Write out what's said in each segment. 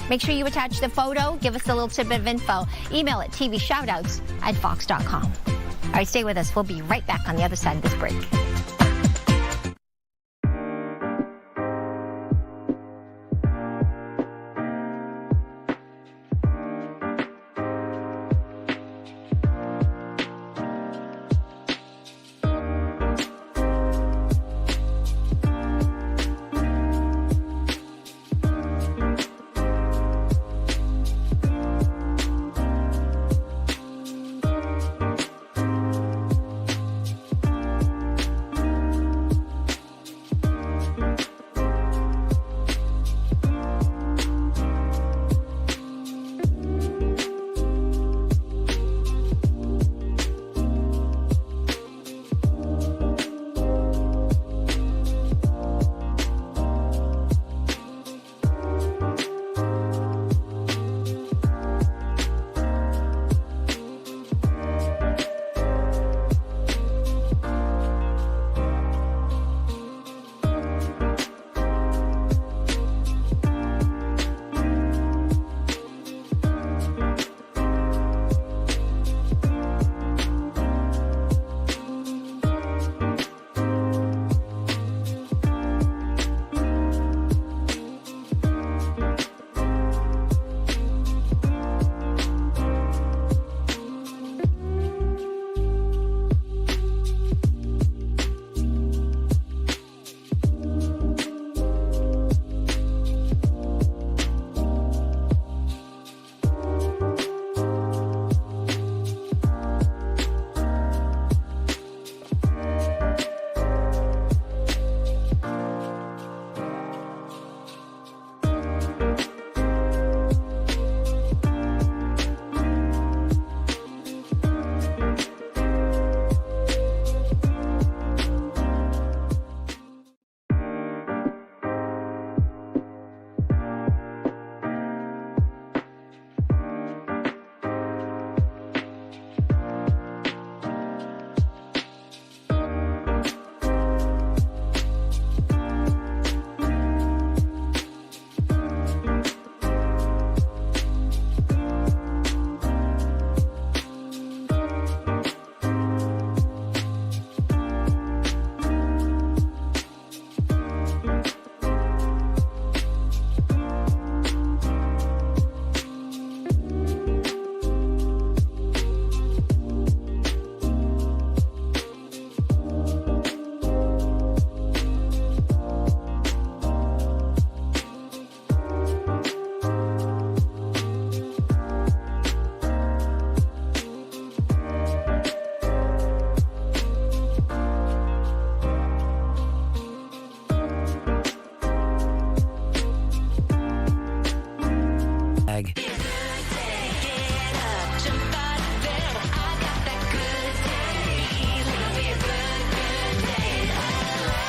Make sure you attach the photo. Give us a little tidbit of info. Email it tvshoutouts@fox.com. All right, stay with us. We'll be right back on the other side of this break.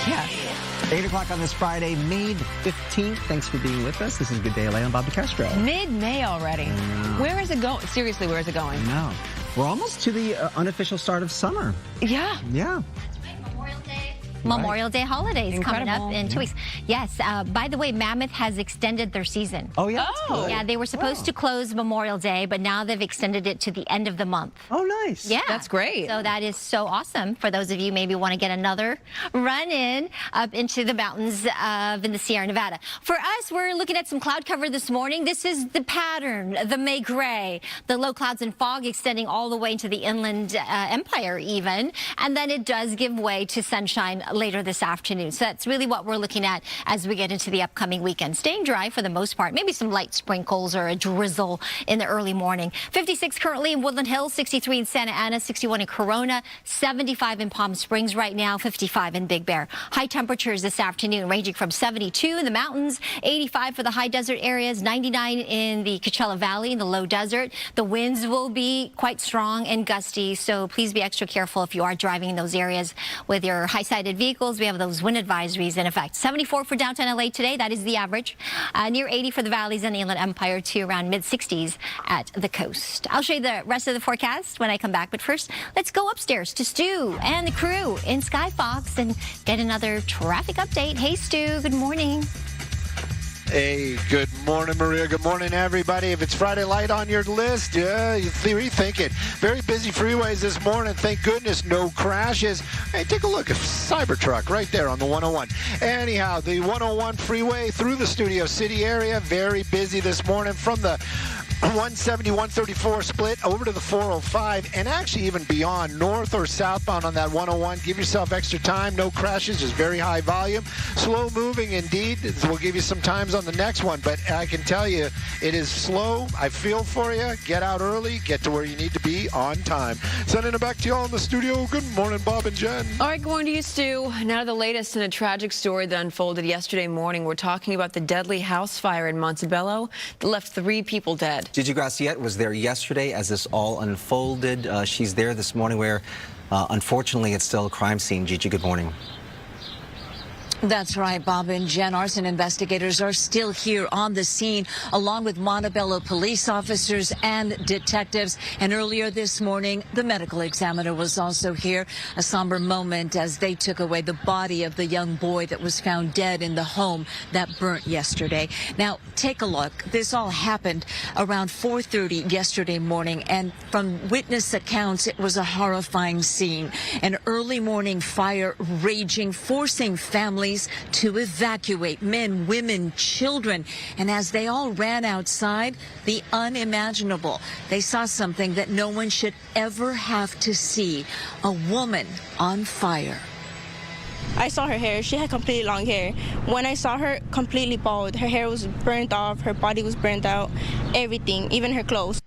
Yeah. 8 o'clock on this Friday, May 15th. Thanks for being with us. This is Good Day LA. I'm Bob DeCastro. Mid-May already. Where is it going? Seriously, where is it going? No. We're almost to the unofficial start of summer. Yeah. Yeah. Memorial Day holidays Incredible. coming up in 2 weeks. Yes, by the way, Mammoth has extended their season. Oh, yeah? Oh. Yeah, they were supposed to close Memorial Day, but now they've extended it to the end of the month. Oh, nice. Yeah. That's great. So that is so awesome for those of you maybe want to get another run in up into the mountains in the Sierra Nevada. For us, we're looking at some cloud cover this morning. This is the pattern, the May gray, the low clouds and fog extending all the way into the Inland Empire even. And then it does give way to sunshine later this afternoon. So that's really what we're looking at as we get into the upcoming weekend. Staying dry for the most part, maybe some light sprinkles or a drizzle in the early morning. 56 currently in Woodland Hills, 63 in Santa Ana, 61 in Corona, 75 in Palm Springs right now, 55 in Big Bear. High temperatures this afternoon ranging from 72 in the mountains, 85 for the high desert areas, 99 in the Coachella Valley in the low desert. The winds will be quite strong and gusty, so please be extra careful if you are driving in those areas with your high-sided vehicles. We have those wind advisories in effect. 74 for downtown LA today. That is the average. Near 80 for the valleys and the Inland Empire to around mid-60s at the coast. I'll show you the rest of the forecast when I come back. But first, let's go upstairs to Stu and the crew in Sky Fox and get another traffic update. Hey, Stu. Good morning. Hey, good morning, Maria. Good morning, everybody. If it's Friday light on your list, yeah, you rethink it. Very busy freeways this morning. Thank goodness, no crashes. Hey, take a look at Cybertruck right there on the 101. Anyhow, the 101 freeway through the Studio City area, very busy this morning from the 170, 134 split over to the 405, and actually even beyond, north or southbound on that 101. Give yourself extra time. No crashes, just very high volume. Slow moving indeed. We'll give you some times on the next one, but I can tell you it is slow. I feel for you. Get out early. Get to where you need to be on time. Sending it back to you all in the studio. Good morning, Bob and Jen. All right, good morning to you, Stu. Now the latest in a tragic story that unfolded yesterday morning. We're talking about the deadly house fire in Montebello that left 3 people dead. Gigi Graciette was there yesterday as this all unfolded. She's there this morning where, unfortunately, it's still a crime scene. Gigi, good morning. That's right, Bob and Jen. Arson investigators are still here on the scene, along with Montebello police officers and detectives. And earlier this morning, the medical examiner was also here. A somber moment as they took away the body of the young boy that was found dead in the home that burnt yesterday. Now, take a look. This all happened around 4:30 yesterday morning, and from witness accounts, it was a horrifying scene. An early morning fire raging, forcing families to evacuate, men, women, children. And as they all ran outside, the unimaginable. They saw something that no one should ever have to see. A woman on fire. I saw her hair. She had completely long hair. When I saw her completely bald, her hair was burnt off, her body was burnt out, everything, even her clothes.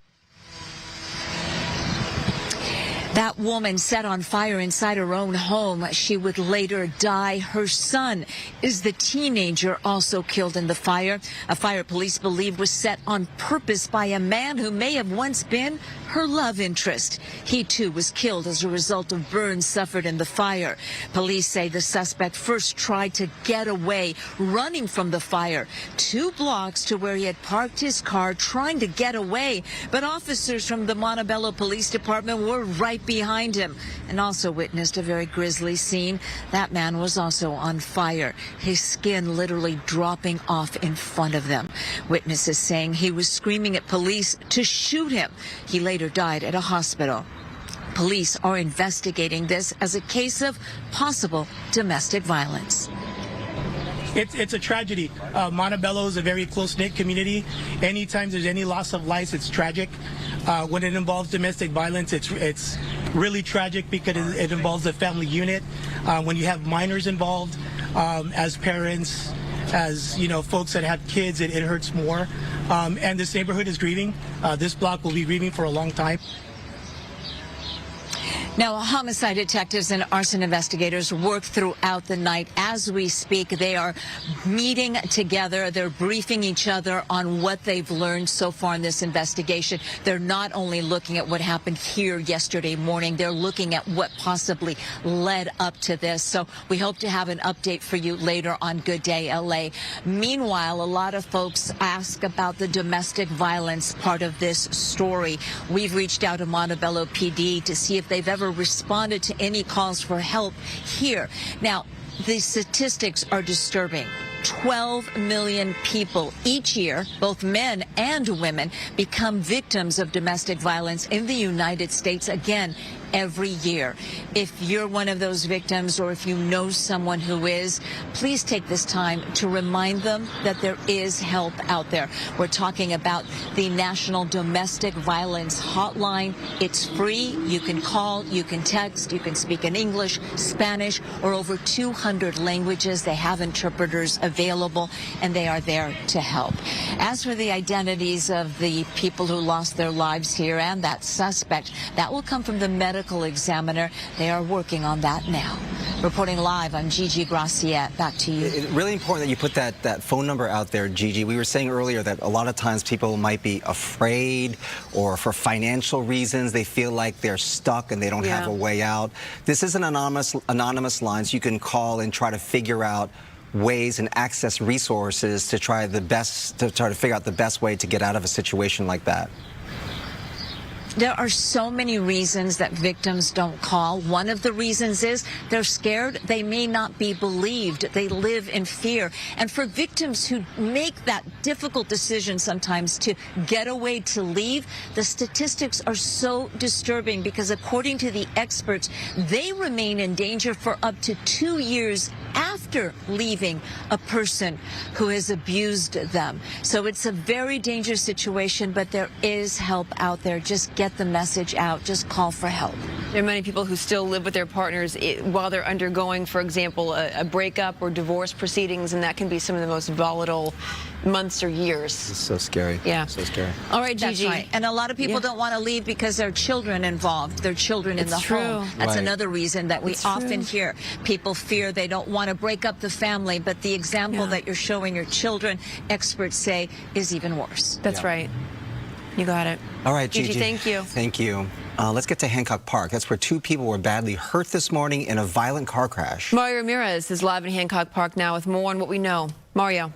That woman set on fire inside her own home. She would later die. Her son is the teenager also killed in the fire. A fire police believe was set on purpose by a man who may have once been her love interest. He too was killed as a result of burns suffered in the fire. Police say the suspect first tried to get away, running from the fire 2 blocks to where he had parked his car, trying to get away. But officers from the Montebello Police Department were right behind him and also witnessed a very grisly scene. That man was also on fire, his skin literally dropping off in front of them. Witnesses saying he was screaming at police to shoot him. He later died at a hospital. Police are investigating this as a case of possible domestic violence. It's a tragedy. Montebello is a very close-knit community. Anytime there's any loss of life, it's tragic. When it involves domestic violence, it's really tragic because it involves the family unit. When you have minors involved, as parents, as folks that have kids, it hurts more. And this neighborhood is grieving. This block will be grieving for a long time. Now, homicide detectives and arson investigators work throughout the night. As we speak, they are meeting together. They're briefing each other on what they've learned so far in this investigation. They're not only looking at what happened here yesterday morning, they're looking at what possibly led up to this. So we hope to have an update for you later on Good Day LA. Meanwhile, a lot of folks ask about the domestic violence part of this story. We've reached out to Montebello PD to see if they've ever responded to any calls for help here. Now, the statistics are disturbing. 12 million people each year, both men and women, become victims of domestic violence in the United States, again, every year. If you're one of those victims or if you know someone who is, please take this time to remind them that there is help out there. We're talking about the National Domestic Violence Hotline. It's free. You can call, you can text, you can speak in English, Spanish, or over 200 languages. They have interpreters available, and they are there to help. As for the identities of the people who lost their lives here and that suspect, that will come from the medical examiner. They are working on that now. Reporting live, I'm Gigi Graciette. Back to you. It's really important that you put that phone number out there, Gigi. We were saying earlier that a lot of times people might be afraid, or for financial reasons they feel like they're stuck and they don't have a way out. This is an anonymous line, so you can call and try to figure out ways and access resources to try to figure out the best way to get out of a situation like that. There are so many reasons that victims don't call. One of the reasons is they're scared they may not be believed. They live in fear. And for victims who make that difficult decision sometimes to get away, to leave, the statistics are so disturbing because according to the experts, they remain in danger for up to 2 years after leaving a person who has abused them. So it's a very dangerous situation, but there is help out there. Just get the message out. Just call for help. There are many people who still live with their partners while they're undergoing, for example, a breakup or divorce proceedings, and that can be some of the most volatile months or years. It's so scary. Yeah. So scary. All right, Gigi. That's right. And a lot of people don't want to leave because there are children involved. There are children in the home. That's another reason that we often hear. People fear they don't want to break up the family, but the example that you're showing your children, experts say, is even worse. That's right. You got it. All right, Gigi. Thank you. Thank you. Let's get to Hancock Park. That's where 2 people were badly hurt this morning in a violent car crash. Mario Ramirez is live in Hancock Park now with more on what we know. Mario.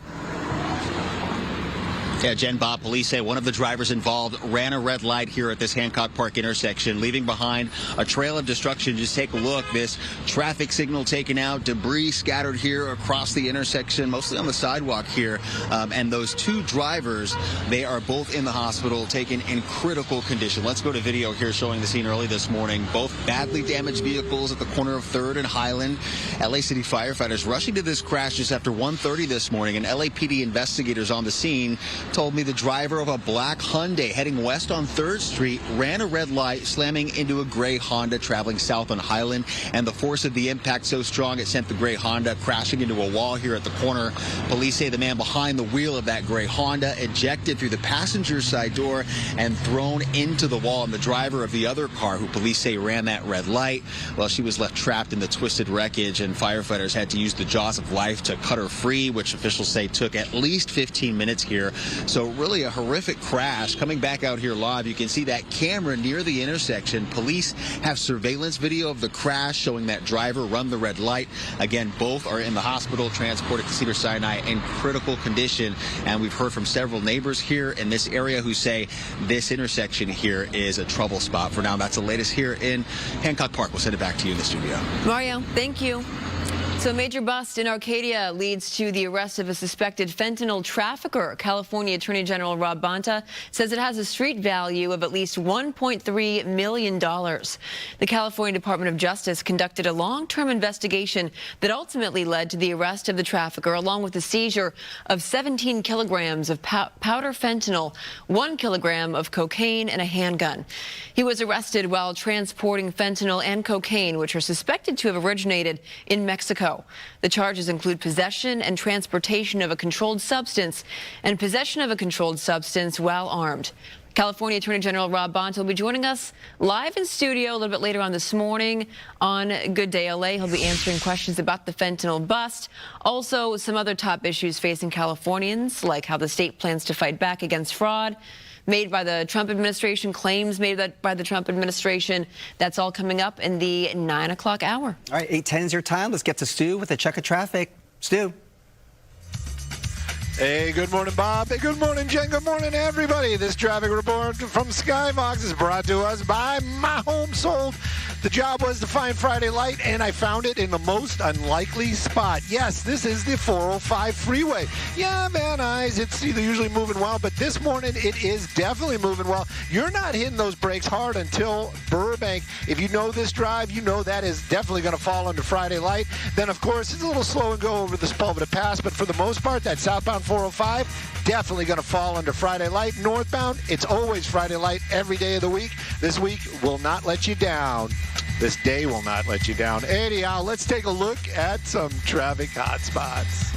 Yeah, Jen, Bob, police say one of the drivers involved ran a red light here at this Hancock Park intersection, leaving behind a trail of destruction. Just take a look. This traffic signal taken out, debris scattered here across the intersection, mostly on the sidewalk here. And those 2 drivers, they are both in the hospital, taken in critical condition. Let's go to video here showing the scene early this morning. Both badly damaged vehicles at the corner of 3rd and Highland. LA City firefighters rushing to this crash just after 1:30 this morning, and LAPD investigators on the scene told me the driver of a black Hyundai heading west on 3rd Street ran a red light, slamming into a gray Honda traveling south on Highland, and the force of the impact so strong it sent the gray Honda crashing into a wall here at the corner. Police say the man behind the wheel of that gray Honda ejected through the passenger side door and thrown into the wall, and the driver of the other car, who police say ran that red light, well, she was left trapped in the twisted wreckage, and firefighters had to use the jaws of life to cut her free, which officials say took at least 15 minutes here. So really a horrific crash. Coming back out here live, you can see that camera near the intersection. Police have surveillance video of the crash showing that driver run the red light. Again, both are in the hospital, transported to Cedars-Sinai in critical condition. And we've heard from several neighbors here in this area who say this intersection here is a trouble spot. For now, that's the latest here in Hancock Park. We'll send it back to you in the studio. Mario, thank you. So a major bust in Arcadia leads to the arrest of a suspected fentanyl trafficker. California Attorney General Rob Bonta says it has a street value of at least $1.3 million. The California Department of Justice conducted a long-term investigation that ultimately led to the arrest of the trafficker, along with the seizure of 17 kilograms of powder fentanyl, 1 kilogram of cocaine, and a handgun. He was arrested while transporting fentanyl and cocaine, which are suspected to have originated in Mexico. The charges include possession and transportation of a controlled substance and possession of a controlled substance while armed. California Attorney General Rob Bonta will be joining us live in studio a little bit later on this morning on Good Day LA. He'll be answering questions about the fentanyl bust. Also, some other top issues facing Californians, like how the state plans to fight back against fraud made by the Trump administration, claims made by the Trump administration. That's all coming up in the 9 o'clock hour. All right, 8:10 is your time. Let's get to Stu with a check of traffic. Stu. Hey, good morning, Bob. Hey, good morning, Jen. Good morning, everybody. This traffic report from Skybox is brought to us by My Home Sold. The job was to find Friday Light, and I found it in the most unlikely spot. Yes, this is the 405 freeway. Yeah, Van Nuys, it's usually moving well, but this morning it is definitely moving well. You're not hitting those brakes hard until Burbank. If you know this drive, you know that is definitely going to fall under Friday Light. Then, of course, it's a little slow and go over the Sepulveda Pass, but for the most part, that southbound 405, definitely going to fall under Friday Light. Northbound, it's always Friday Light every day of the week. This week will not let you down. This day will not let you down. Anyhow, let's take a look at some traffic hotspots.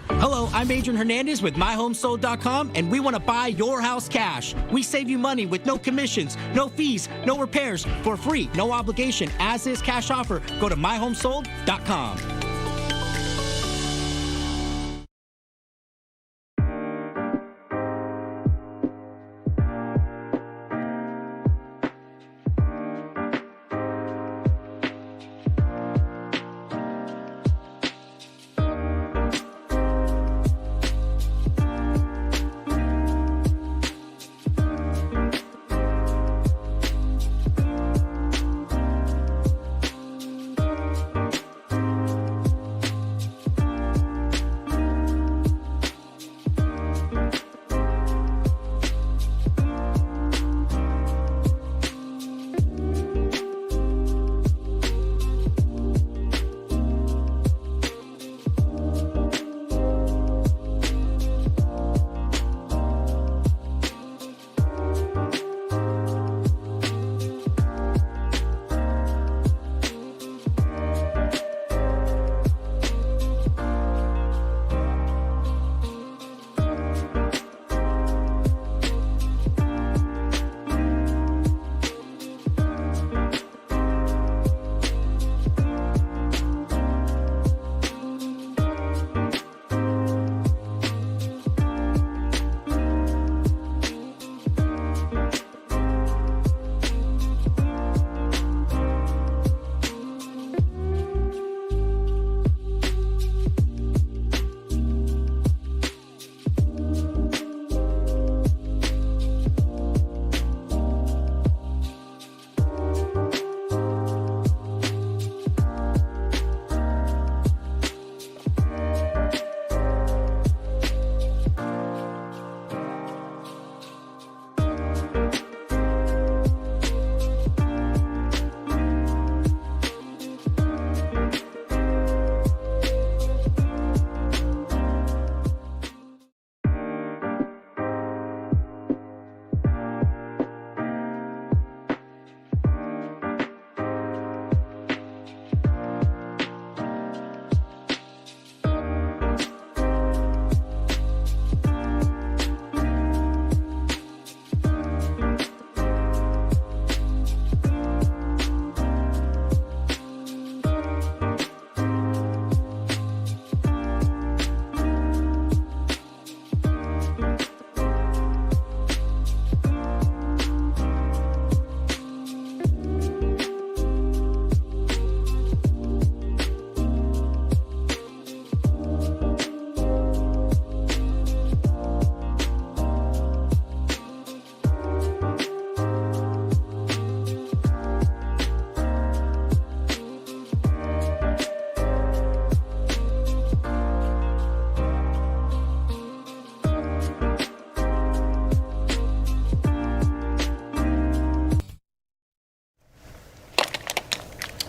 Hello, I'm Adrian Hernandez with MyHomeSold.com, and we want to buy your house cash. We save you money with no commissions, no fees, no repairs, for free, no obligation, as is cash offer. Go to MyHomeSold.com.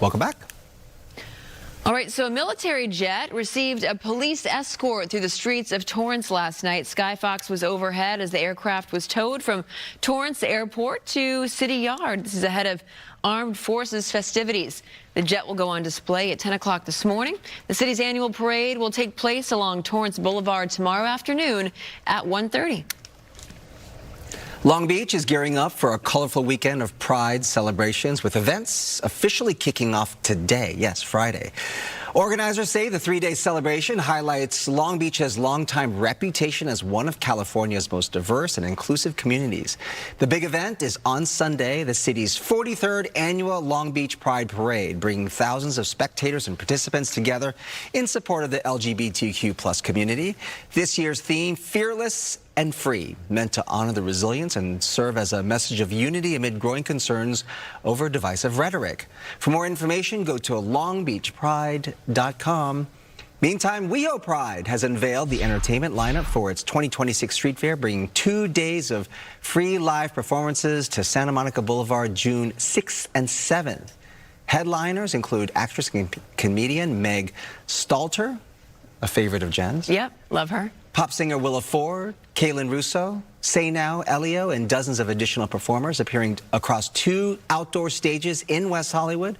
Welcome back. All right, so a military jet received a police escort through the streets of Torrance last night. Skyfox was overhead as the aircraft was towed from Torrance Airport to City Yard. This is ahead of Armed Forces festivities. The jet will go on display at 10 o'clock this morning. The city's annual parade will take place along Torrance Boulevard tomorrow afternoon at 1:30. Long Beach is gearing up for a colorful weekend of Pride celebrations with events officially kicking off today. Yes, Friday. Organizers say the three-day celebration highlights Long Beach's longtime reputation as one of California's most diverse and inclusive communities. The big event is on Sunday, the city's 43rd annual Long Beach Pride Parade, bringing thousands of spectators and participants together in support of the LGBTQ+ community. This year's theme, Fearless and Free, meant to honor the resilience and serve as a message of unity amid growing concerns over divisive rhetoric. For more information, go to longbeachpride.com. Meantime, WeHo Pride has unveiled the entertainment lineup for its 2026 street fair, bringing 2 days of free live performances to Santa Monica Boulevard June 6th and 7th. Headliners include actress and comedian Meg Stalter, a favorite of Jen's. Yep, love her. Pop singer Willa Ford, Kaylin Russo, Say Now, Elio, and dozens of additional performers appearing across 2 outdoor stages in West Hollywood.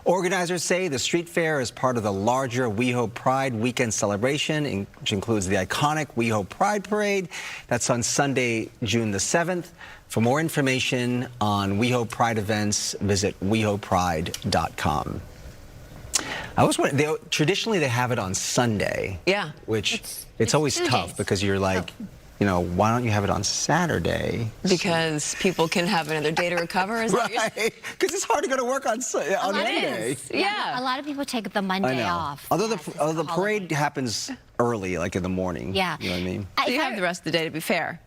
Organizers say the street fair is part of the larger WeHo Pride weekend celebration, which includes the iconic WeHo Pride Parade. That's on Sunday, June the 7th. For more information on WeHo Pride events, visit wehopride.com. I was wondering, traditionally they have it on Sunday. Yeah. Which it's always tough because you're like, you know, why don't you have it on Saturday? Because people can have another day to recover, is that what you're saying? Right, because it's hard to go to work on Monday. Yeah. A lot of people take the Monday off. Although the parade happens early, like in the morning. Yeah. You know what I mean? So you have the rest of the day, to be fair.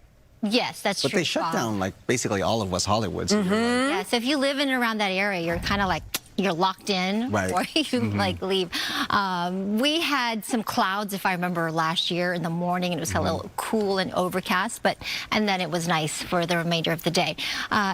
Yes, that's true. But they shut down like basically all of West Hollywood. So Yeah, so if you live in and around that area, you're kind of like, you're locked in before you like leave. We had some clouds, if I remember, last year in the morning, and it was a little cool and overcast, and then it was nice for the remainder of the day.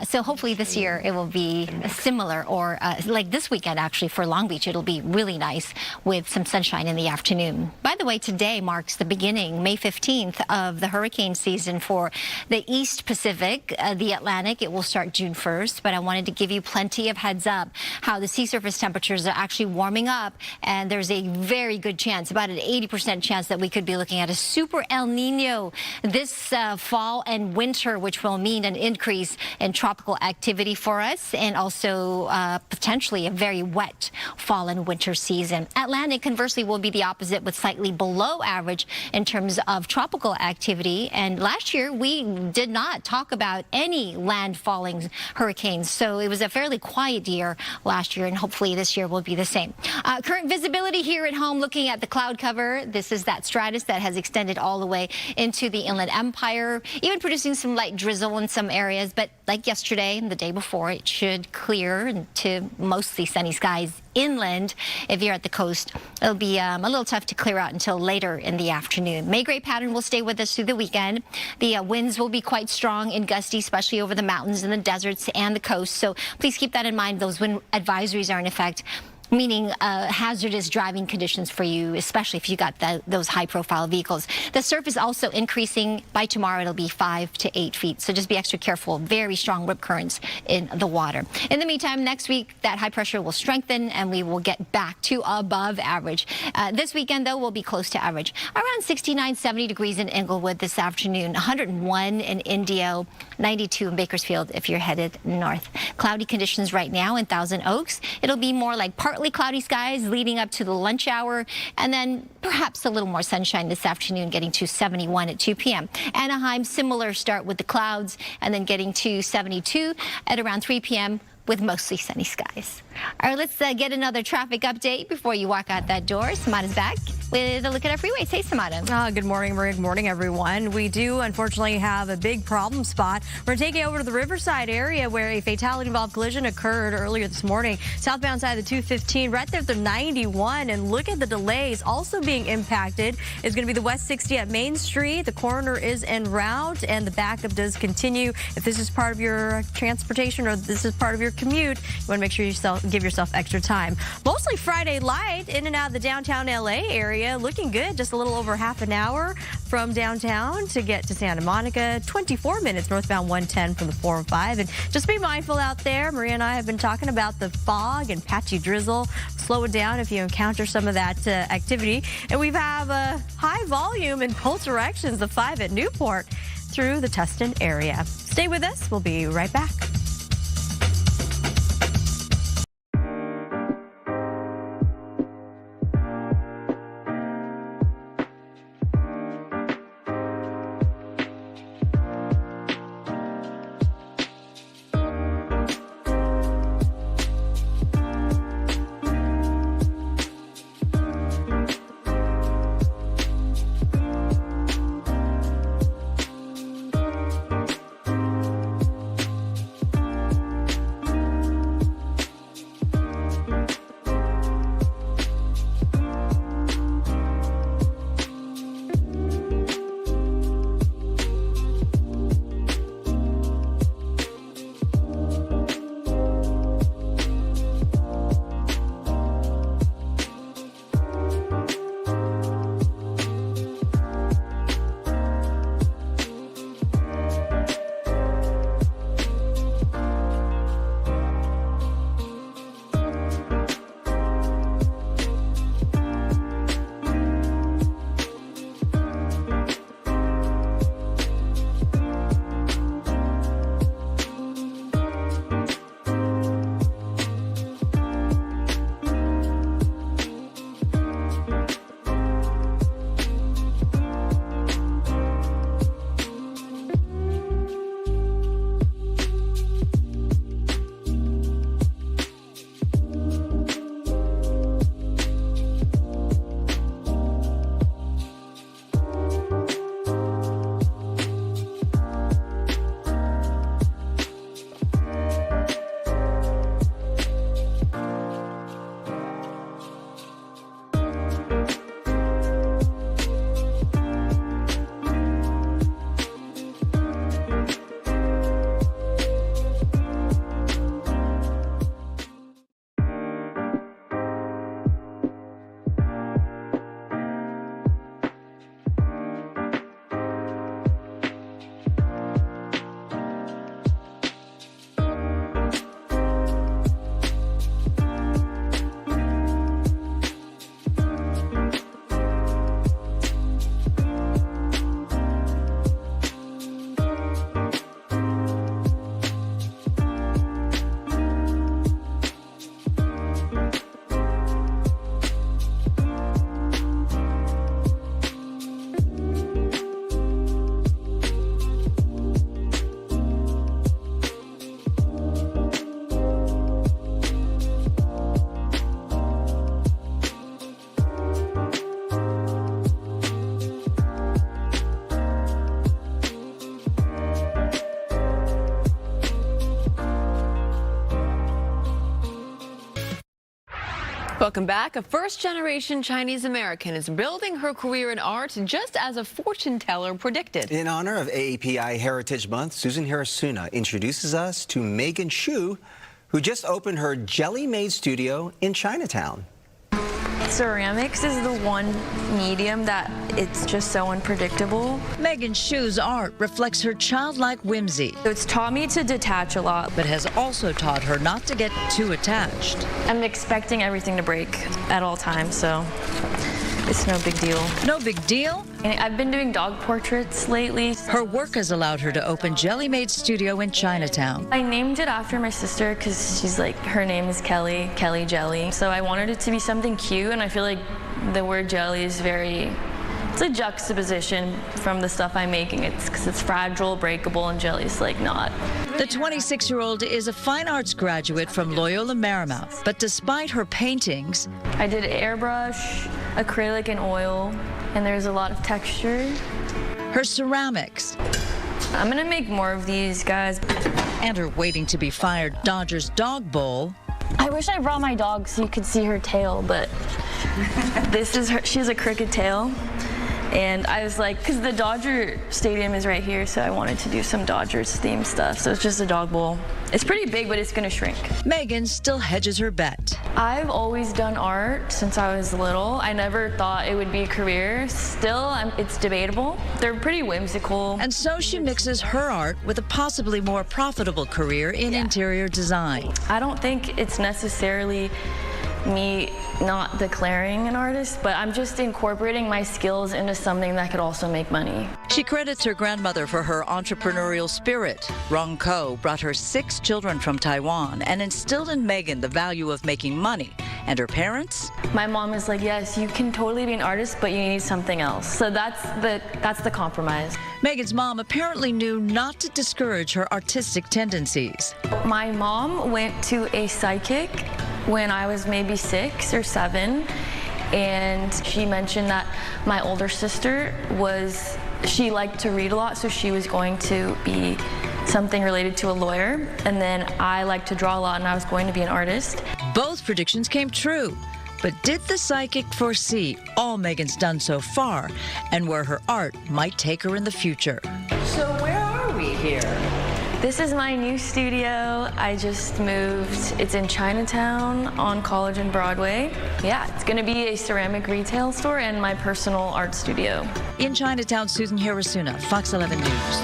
So hopefully this year it will be similar, or like this weekend actually for Long Beach, it'll be really nice with some sunshine in the afternoon. By the way, today marks the beginning, May 15th, of the hurricane season for the East Pacific, the Atlantic. It will start June 1st, but I wanted to give you plenty of heads up how the sea surface temperatures are actually warming up, and there's a very good chance, about an 80% chance, that we could be looking at a super El Nino this fall and winter, which will mean an increase in tropical activity for us, and also potentially a very wet fall and winter season. Atlantic, conversely, will be the opposite, with slightly below average in terms of tropical activity. And last year we did not talk about any landfalling hurricanes, so it was a fairly quiet year last year, and hopefully this year will be the same. Current visibility here at home, looking at the cloud cover, this is that stratus that has extended all the way into the Inland Empire, even producing some light drizzle in some areas, but like yesterday and the day before, it should clear into mostly sunny skies inland. If you're at the coast, it'll be a little tough to clear out until later in the afternoon. May-gray pattern will stay with us through the weekend. The winds will be quite strong and gusty, especially over the mountains and the deserts and the coast, so please keep that in mind. Those wind advisories are in effect, meaning hazardous driving conditions for you, especially if you got those high-profile vehicles. The surf is also increasing. By tomorrow, it'll be 5 to 8 feet, so just be extra careful. Very strong rip currents in the water. In the meantime, next week, that high pressure will strengthen, and we will get back to above average. This weekend, though, will be close to average. Around 69, 70 degrees in Inglewood this afternoon, 101 in Indio, 92 in Bakersfield if you're headed north. Cloudy conditions right now in Thousand Oaks. It'll be more like partly cloudy skies leading up to the lunch hour, and then perhaps a little more sunshine this afternoon, getting to 71 at 2 p.m. Anaheim, similar start with the clouds, and then getting to 72 at around 3 p.m. with mostly sunny skies. All right, let's get another traffic update before you walk out that door. Samantha's back. with a look at our freeways. Hey, Samara. Good morning, Maria. Good morning, everyone. We do, unfortunately, have a big problem spot. We're taking over to the Riverside area where a fatality-involved collision occurred earlier this morning. Southbound side of the 215, right there at the 91. And look at the delays. Also being impacted is going to be the West 60 at Main Street. The coroner is en route, and the backup does continue. If this is part of your transportation or this is part of your commute, you want to make sure you give yourself extra time. Mostly Friday light in and out of the downtown LA area. Looking good. Just a little over half an hour from downtown to get to Santa Monica. 24 minutes northbound 110 from the 405. And just be mindful out there. Maria and I have been talking about the fog and patchy drizzle. Slow it down if you encounter some of that activity. And we have a high volume in both directions, the 5 at Newport through the Tustin area. Stay with us. We'll be right back. Welcome back. A first-generation Chinese American is building her career in art just as a fortune teller predicted. In honor of AAPI Heritage Month, Susan Hirasuna introduces us to Megan Shu, who just opened her jelly-made studio in Chinatown. Ceramics is the one medium that it's just so unpredictable. Megan Shu's art reflects her childlike whimsy. It's taught me to detach a lot, but has also taught her not to get too attached. I'm expecting everything to break at all times, so it's no big deal. No big deal? I've been doing dog portraits lately. Her work has allowed her to open Jelly Made Studio in Chinatown. I named it after my sister because she's like, her name is Kelly Jelly. So I wanted it to be something cute, and I feel like the word jelly is it's a juxtaposition from the stuff I'm making. It's because it's fragile, breakable, and jelly's like not. The 26-year-old is a fine arts graduate from Loyola Marymount, but despite her paintings, I did airbrush, acrylic and oil, and there's a lot of texture. Her ceramics. I'm gonna make more of these, guys. And her waiting to be fired Dodgers dog bowl. I wish I brought my dog so you could see her tail, but this is her. She has a crooked tail. And I was like, because the Dodger Stadium is right here, so I wanted to do some Dodgers themed stuff. So it's just a dog bowl. It's pretty big, but it's gonna shrink. Megan still hedges her bet. I've always done art since I was little. I never thought it would be a career. Still, it's debatable. They're pretty whimsical. And so she mixes her art with a possibly more profitable career in interior design. I don't think it's necessarily me not declaring an artist, but I'm just incorporating my skills into something that could also make money. She credits her grandmother for her entrepreneurial spirit. Rong Ko brought her 6 children from Taiwan and instilled in Megan the value of making money. And her parents? My mom is like, yes, you can totally be an artist, but you need something else. So that's the compromise. Megan's mom apparently knew not to discourage her artistic tendencies. My mom went to a psychic when I was maybe 6 or 7, and she mentioned that my older sister she liked to read a lot, so she was going to be something related to a lawyer, and then I like to draw a lot and I was going to be an artist. Both predictions came true. But did the psychic foresee all Megan's done so far and where her art might take her in the future? So where are we here? This is my new studio. I just moved. It's in Chinatown on College and Broadway. Yeah, it's gonna be a ceramic retail store and my personal art studio. In Chinatown, Susan Hirasuna, Fox 11 News.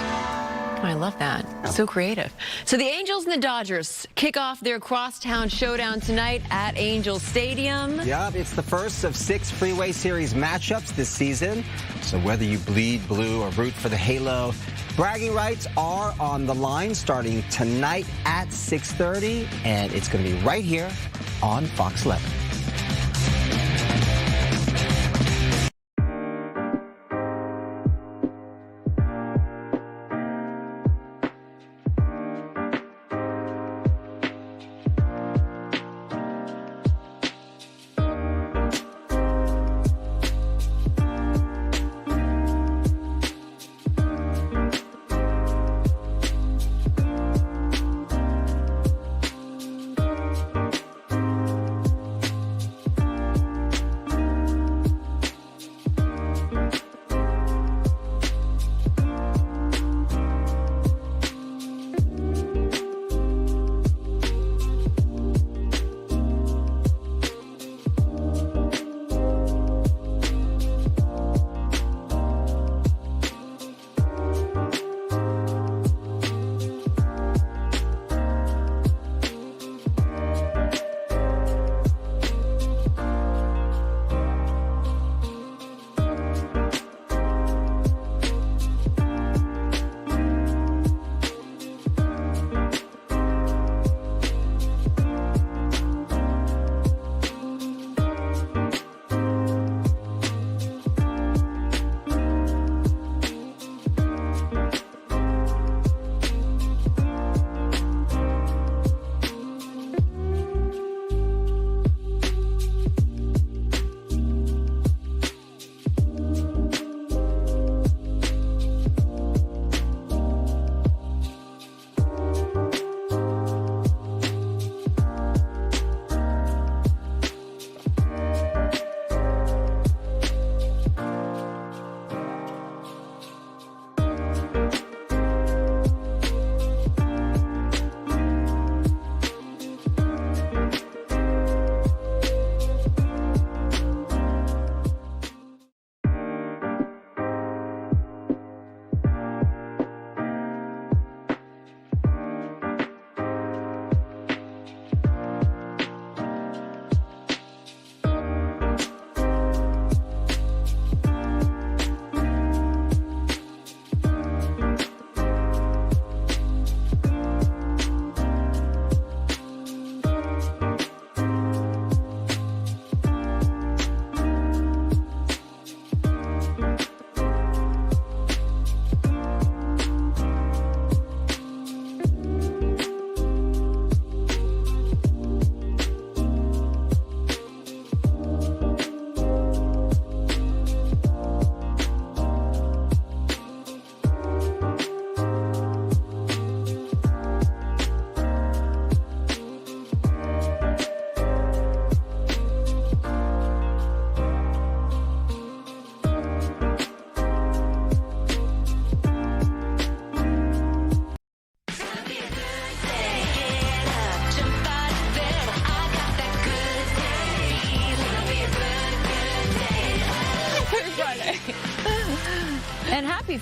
I love that. So creative. So the Angels and the Dodgers kick off their crosstown showdown tonight at Angels Stadium. Yeah, it's the first of 6 Freeway Series matchups this season. So whether you bleed blue or root for the Halo, bragging rights are on the line starting tonight at 6:30, and it's going to be right here on Fox 11.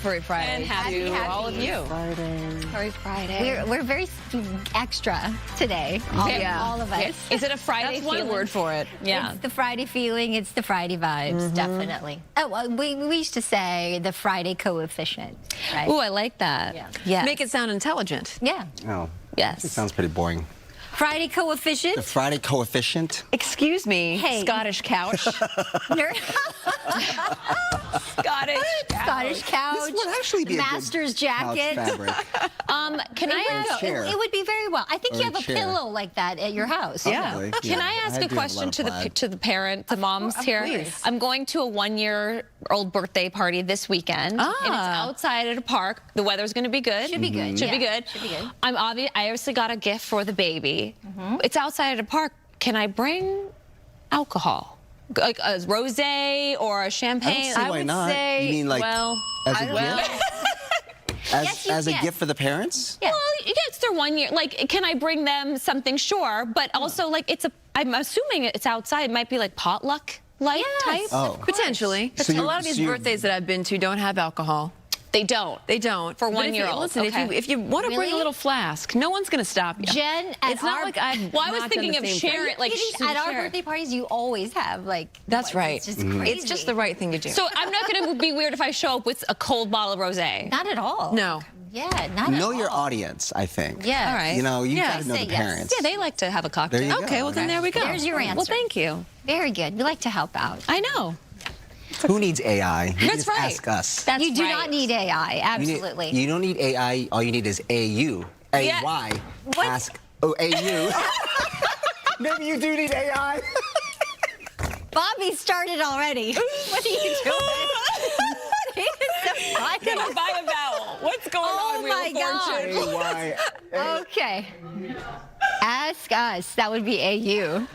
Furry Friday. And happy all of you. Furry Friday. We're very extra today. All of us. Is it a Friday That's one feeling? word for it. Yeah. It's the Friday feeling. It's the Friday vibes, definitely. Oh, well, we used to say the Friday coefficient. Right? Ooh, I like that. Yeah. Make it sound intelligent. Yeah. Oh, Yes. it sounds pretty boring. Friday The coefficient. Friday coefficient? Excuse me, Hey. Scottish couch. Scottish Scottish couch. This would actually be a good master's couch jacket. fabric. Can I Or a ask? chair. It would be very well. I think Or you a have a chair. pillow like that at your house. Probably. Can I ask a do have question lot to of plaid. the parent, the moms here? please. I'm going to a 1-year-old birthday party this weekend, and it's outside at a park. The weather's going to be good. Should be good. Should be Yeah. good. Should be good. I obviously got a gift for the baby. It's outside at a park. Can I bring alcohol, like a rosé or a champagne? I would not. say, You mean like well, as a well, gift? Yes, you as a can. gift for the parents? Yeah. Well, it's their 1 year. Like, can I bring them something? Sure, but also like I'm assuming it's outside. It might be like potluck like type. Oh. Potentially. So a you- lot of these so you- birthdays that I've been to don't have alcohol. They don't. They don't. For But if you- 1-year-olds, Listen, okay. if you want to bring Really? a little flask, no one's going to stop you. Jen, at It's not our- like I've Well, I was not done thinking the of same thing. sharing, like at our share. birthday parties, you always have like. That's right. It's just crazy. It's just the right thing to do. So I'm not going to be weird if I show up with a cold bottle of rosé. Not at all. No. Yeah, not at Know all. your audience, I think. Yeah. All right. You know, you Yeah, gotta know say the yes. parents. Yeah, they like to have a cocktail. There you Okay, go. well then there we go. There's your answer. Well, thank you. Very good. We like to help out. I know. Who needs AI? You That's just right. ask us. That's You do right. not need AI. You need- Absolutely. You don't need AI. All you need is AU. AY. What? Ask. Oh, AU. Maybe you do need AI. Bobby started already. What are you doing? He is so funny. Gonna buy a vowel. What's going on? Oh Wheel my of Fortune? God. AY. Okay. Ask us. That would be AU.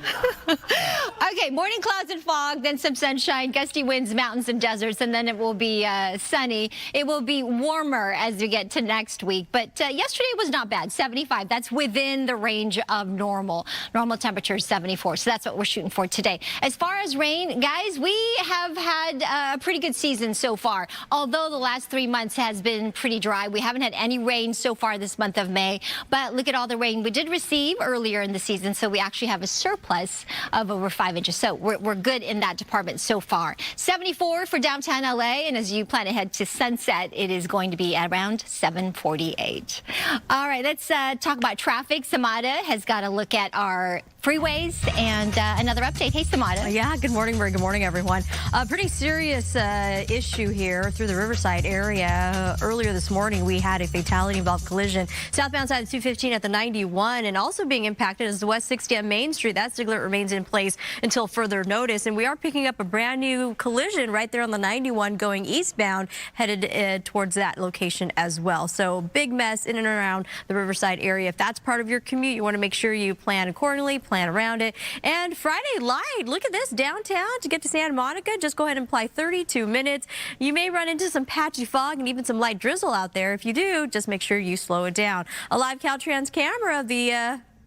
Okay, morning clouds and fog, then some sunshine, gusty winds, mountains and deserts, and then it will be sunny. It will be warmer as we get to next week. But yesterday was not bad, 75. That's within the range of normal. Normal temperature is 74, so that's what we're shooting for today. As far as rain, guys, we have had a pretty good season so far. Although the last 3 months has been pretty dry, we haven't had any rain so far this month of May. But look at all the rain we did receive earlier in the season, so we actually have a surplus of over 5 inches. So we're good in that department so far. 74 for downtown LA, and as you plan ahead to sunset, it is going to be around 7:48. All right, let's talk about traffic. Samada has got a look at our freeways and another update. Hey, Samada. Yeah, good morning, Marie. Good morning, everyone. A pretty serious issue here through the Riverside area. Earlier this morning, we had a fatality-involved collision southbound side of 215 at the 91, and also being impacted is the West 60 on Main Street. That signal remains in place until further notice, and we are picking up a brand new collision right there on the 91 going eastbound, headed towards that location as well. So big mess in and around the Riverside area. If that's part of your commute, you want to make sure you plan accordingly, plan around it. And Friday light, look at this, downtown to get to Santa Monica, just go ahead and apply 32 minutes. You may run into some patchy fog and even some light drizzle out there. If you do, just make sure you slow it down. A live Caltrans camera of the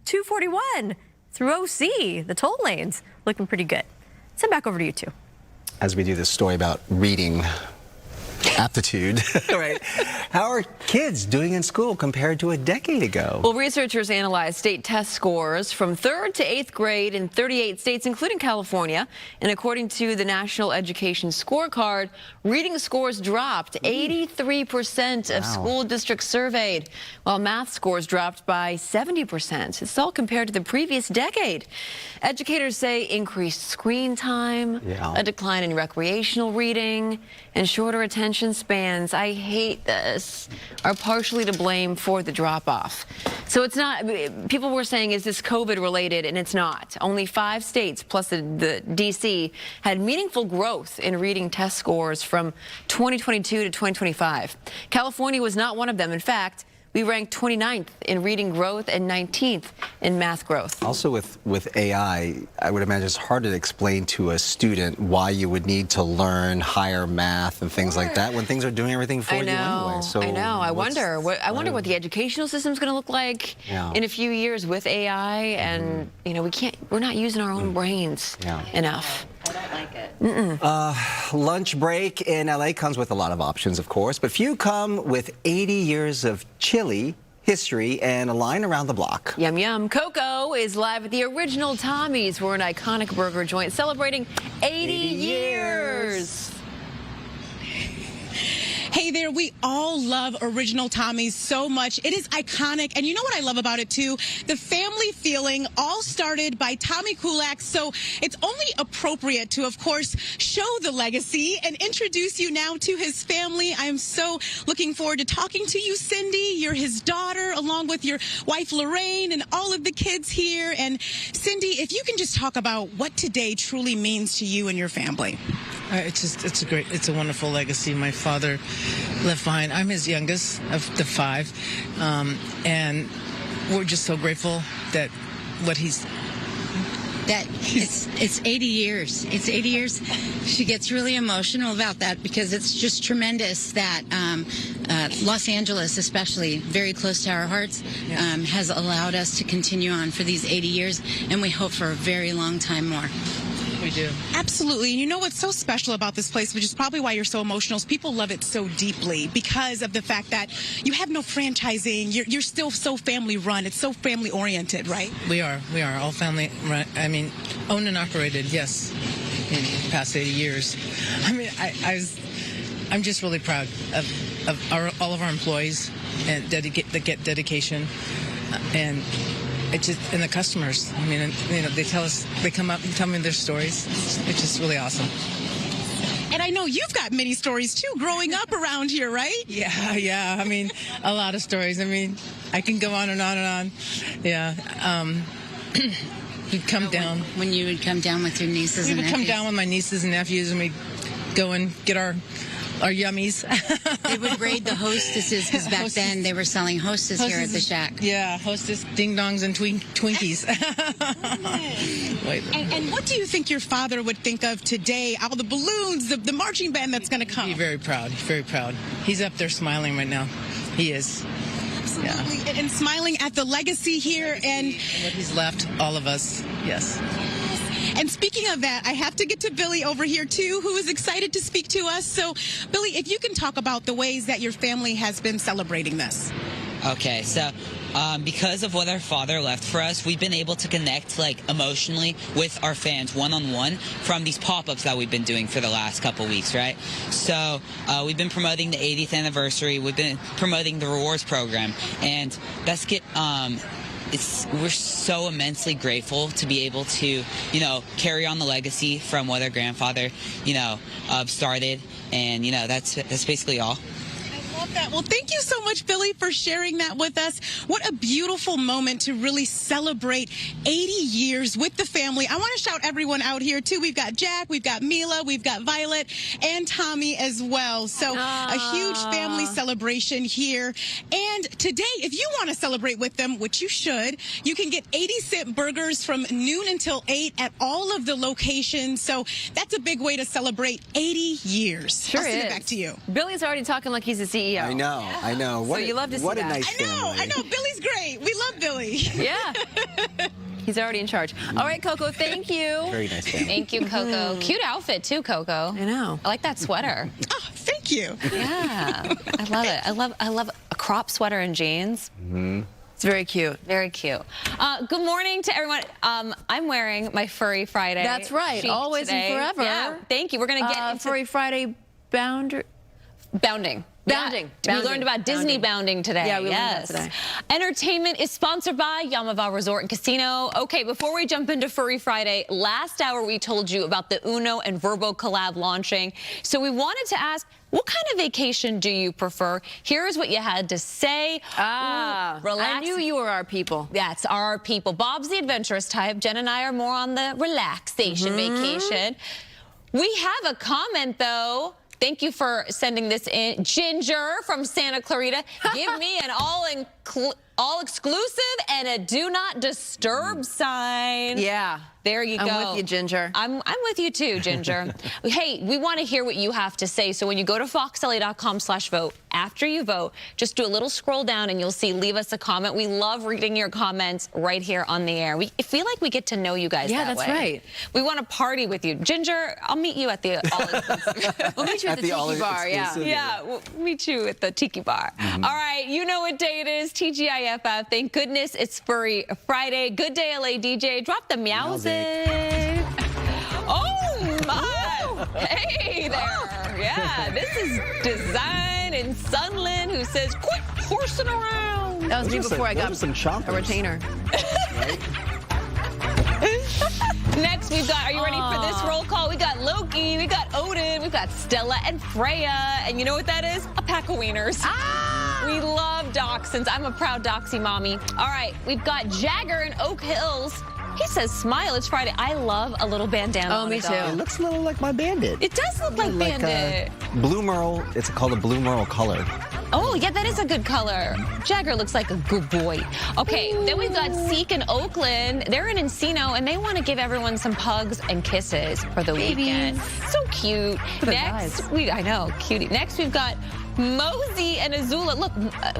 241 through OC, the toll lanes, looking pretty good. Send back over to you two. As we do this story about reading aptitude, right? How are kids doing in school compared to a decade ago? Well, researchers analyzed state test scores from 3rd to 8th grade in 38 states, including California. And according to the National Education Scorecard, reading scores dropped 83% of school districts surveyed, while math scores dropped by 70%. It's all compared to the previous decade. Educators say increased screen time, a decline in recreational reading, and shorter attention spans, I hate this, are partially to blame for the drop-off. So it's not, people were saying, is this COVID related? And it's not. Only 5 states plus the D.C. had meaningful growth in reading test scores from 2022 to 2025. California was not one of them. In fact, we ranked 29th in reading growth and 19th in math growth. Also with AI, I would imagine it's hard to explain to a student why you would need to learn higher math and things like that when things are doing everything for you anyway. So I know. I wonder what the educational system's going to look like in a few years with AI, and you know, we're not using our own brains enough. like it. Lunch break in LA comes with a lot of options, of course, but few come with 80 years of chili history and a line around the block. Yum, yum. Coco is live at the original Tommy's. We're an iconic burger joint celebrating 80 years. Hey there, we all love Original Tommy's so much. It is iconic, and you know what I love about it too? The family feeling, all started by Tommy Kulak, so it's only appropriate to, of course, show the legacy and introduce you now to his family. I am so looking forward to talking to you, Cindy. You're his daughter, along with your wife, Lorraine, and all of the kids here. And Cindy, if you can just talk about what today truly means to you and your family. It's a wonderful legacy my father left behind. I'm his youngest of the 5, and we're just so grateful that it's 80 years. It's 80 years. She gets really emotional about that because it's just tremendous that Los Angeles, especially very close to our hearts, has allowed us to continue on for these 80 years, and we hope for a very long time more. We do. Absolutely. And you know what's so special about this place, which is probably why you're so emotional, is people love it so deeply because of the fact that you have no franchising. You're still so family run. It's so family oriented, right? We are all family run. I mean, owned and operated, yes, in the past 80 years. I mean, I'm just really proud of all of our employees and dedication and and the customers. I mean, they come up and tell me their stories. It's just really awesome. And I know you've got many stories too, growing up around here, right? Yeah. I mean, a lot of stories. I mean, I can go on and on and on. Yeah. We'd come down. When you would come down with your nieces and nephews. We would come down with my nieces and nephews, and we'd go and get our yummies. They would raid the Hostesses because back then they were selling Hostess here at the Shack. Yeah, Hostess, Ding Dongs, and Twinkies. And what do you think your father would think of today? All the balloons, the marching band that's going to come. He'd be very proud. Very proud. He's up there smiling right now. He is. Absolutely. Yeah. And smiling at the legacy here and what he's left all of us. Yes. And speaking of that, I have to get to Billy over here, too, who is excited to speak to us. So, Billy, if you can talk about the ways that your family has been celebrating this. Okay, so because of what our father left for us, we've been able to connect, emotionally with our fans one-on-one from these pop-ups that we've been doing for the last couple weeks, right? So we've been promoting the 80th anniversary. We've been promoting the rewards program. And we're so immensely grateful to be able to, carry on the legacy from what our grandfather, started. And, that's basically all. I love that. Well, thank you so much, Billy, for sharing that with us. What a beautiful moment to really celebrate 80 years with the family. I want to shout everyone out here, too. We've got Jack, we've got Mila, we've got Violet, and Tommy as well. So a huge family celebration here. And today, if you want to celebrate with them, which you should, you can get 80-cent burgers from noon until 8 at all of the locations. So that's a big way to celebrate 80 years. Sure I'll send is. it back to you. Billy's already talking like he's the CEO. I know. So you love to see what that. a nice family. I know. Billy's great. We love Billy. Yeah. He's already in charge. All right, Coco, thank you. Very nice family. Thank you, Coco. Cute outfit, too, Coco. I know. I like that sweater. Oh, thank you. Yeah. I love it. I love a crop sweater and jeans. Mm-hmm. It's very cute. Very cute. Good morning to everyone. I'm wearing my Furry Friday. That's right. chic Always today. and forever. Yeah. Thank you. We're going to get into Furry Friday bounding. Yeah. We learned about Disney bounding today. Yeah, we learned that today. Entertainment is sponsored by Yamava Resort and Casino. Okay, before we jump into Furry Friday, last hour we told you about the Uno and Verbo collab launching. So we wanted to ask, what kind of vacation do you prefer? Here's what you had to say. Relax. I knew you were our people. That's our people. Bob's the adventurous type. Jen and I are more on the relaxation vacation. We have a comment, though. Thank you for sending this in. Ginger from Santa Clarita. Give me an all-exclusive and a do not disturb sign. Yeah. There you go. I'm with you, Ginger. I'm with you too, Ginger. Hey, we want to hear what you have to say. So when you go to foxla.com/vote, after you vote, just do a little scroll down and you'll see leave us a comment. We love reading your comments right here on the air. We feel like we get to know you guys that way. Yeah, that's right. We want to party with you. Ginger, I'll meet you at the We'll meet you at the Tiki Bar, yeah. Yeah, we'll meet you at the Tiki Bar. All right, you know what day it is, TGIFF. Thank goodness it's Furry Friday. Good day, LA DJ. Drop the music. Oh, my. Hey there. Yeah, this is Design in Sunland, who says, quit horsing around. That was me before I got a retainer. Next, we've got, are you ready for this roll call? We got Loki, we got Odin, we've got Stella and Freya. And you know what that is? A pack of wieners. We love dachshunds. I'm a proud Doxy mommy. All right, we've got Jagger in Oak Hills. He says, smile, it's Friday. I love a little bandana. Oh, me too. It looks a little like my bandit. It does look like bandit. Blue Merle, it's called a Blue Merle color. Oh, yeah, that is a good color. Jagger looks like a good boy. Okay, then we've got Seek in Oakland. They're in Encino, and they want to give everyone some hugs and kisses for the weekend. So cute. Next, I know, cutie. Next, we've got Mosey and Azula. Look,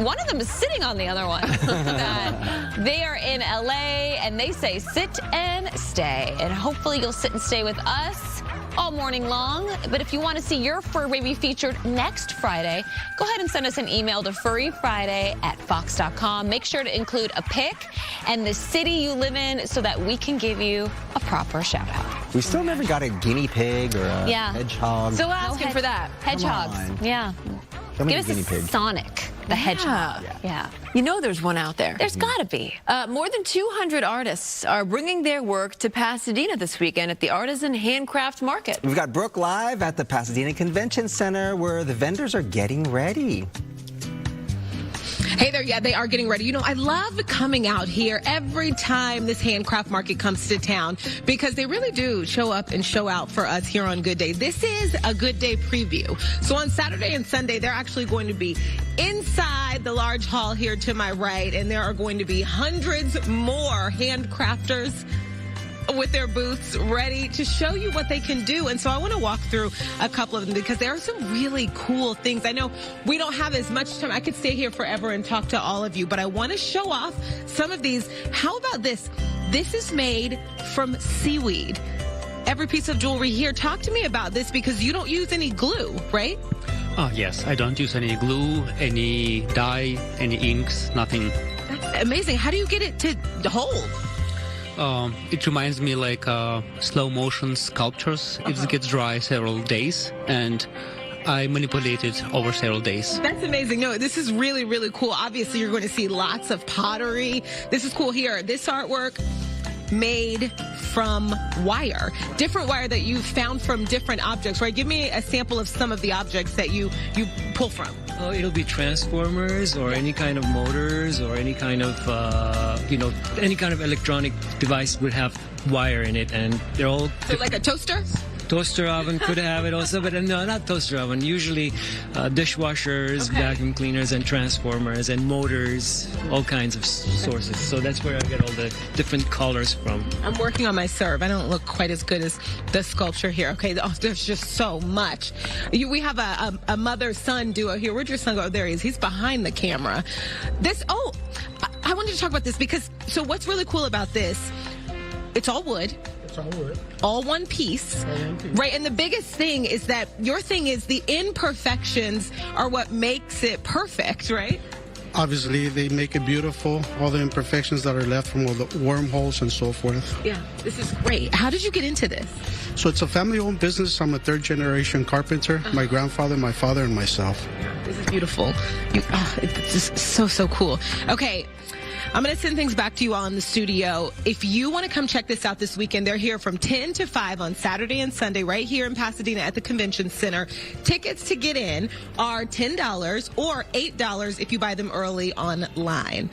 one of them is sitting on the other one. They are in LA, and they say sit and stay. And hopefully you'll sit and stay with us all morning long. But if you want to see your fur baby featured next Friday, go ahead and send us an email to furryfriday@fox.com. Make sure to include a pic and the city you live in so that we can give you a proper shout out. We still never got a guinea pig or a hedgehog. Still asking for that. Hedgehogs. Yeah. Give us a Sonic, the hedgehog. Yeah. You know there's one out there. There's got to be. More than 200 artists are bringing their work to Pasadena this weekend at the Artisan Handcraft Market. We've got Brooke live at the Pasadena Convention Center where the vendors are getting ready. Hey there, yeah, they are getting ready. You know, I love coming out here every time this handcraft market comes to town because they really do show up and show out for us here on Good Day. This is a Good Day preview. So on Saturday and Sunday, they're actually going to be inside the large hall here to my right, and there are going to be hundreds more handcrafters with their booths ready to show you what they can do. And so I want to walk through a couple of them because there are some really cool things. I know we don't have as much time. I could stay here forever and talk to all of you, but I want to show off some of these. How about this? This is made from seaweed. Every piece of jewelry here. Talk to me about this because you don't use any glue, right? Oh, yes. I don't use any glue, any dye, any inks, nothing. That's amazing. How do you get it to hold? It reminds me like slow motion sculptures. It gets dry several days, and I manipulate it over several days. That's amazing. No, this is really, really cool. Obviously, you're going to see lots of pottery. This is cool here. This artwork made from wire, different wire that you found from different objects, right? Give me a sample of some of the objects that you pull from. Oh, it'll be transformers or any kind of motors or any kind of, any kind of electronic device would have wire in it, and they're all... So like a toaster? Toaster oven could have it also, but no, not toaster oven. Usually dishwashers, vacuum cleaners, and transformers, and motors, all kinds of sources. So that's where I get all the different colors from. I'm working on my serve. I don't look quite as good as the sculpture here. Okay, oh, there's just so much. We have a mother-son duo here. Where'd your son go? Oh, there he is. He's behind the camera. I wanted to talk about this because, so what's really cool about this, it's all wood. All one piece. Right, and the biggest thing is that your thing is the imperfections are what makes it perfect, right? Obviously, they make it beautiful. All the imperfections that are left from all the wormholes and so forth. Yeah, this is great. How did you get into this? So it's a family-owned business. I'm a third-generation carpenter. My grandfather, my father, and myself. This is beautiful. It's just so cool. Okay. I'm going to send things back to you all in the studio. If you want to come check this out this weekend, they're here from 10 to 5 on Saturday and Sunday right here in Pasadena at the Convention Center. Tickets to get in are $10 or $8 if you buy them early online.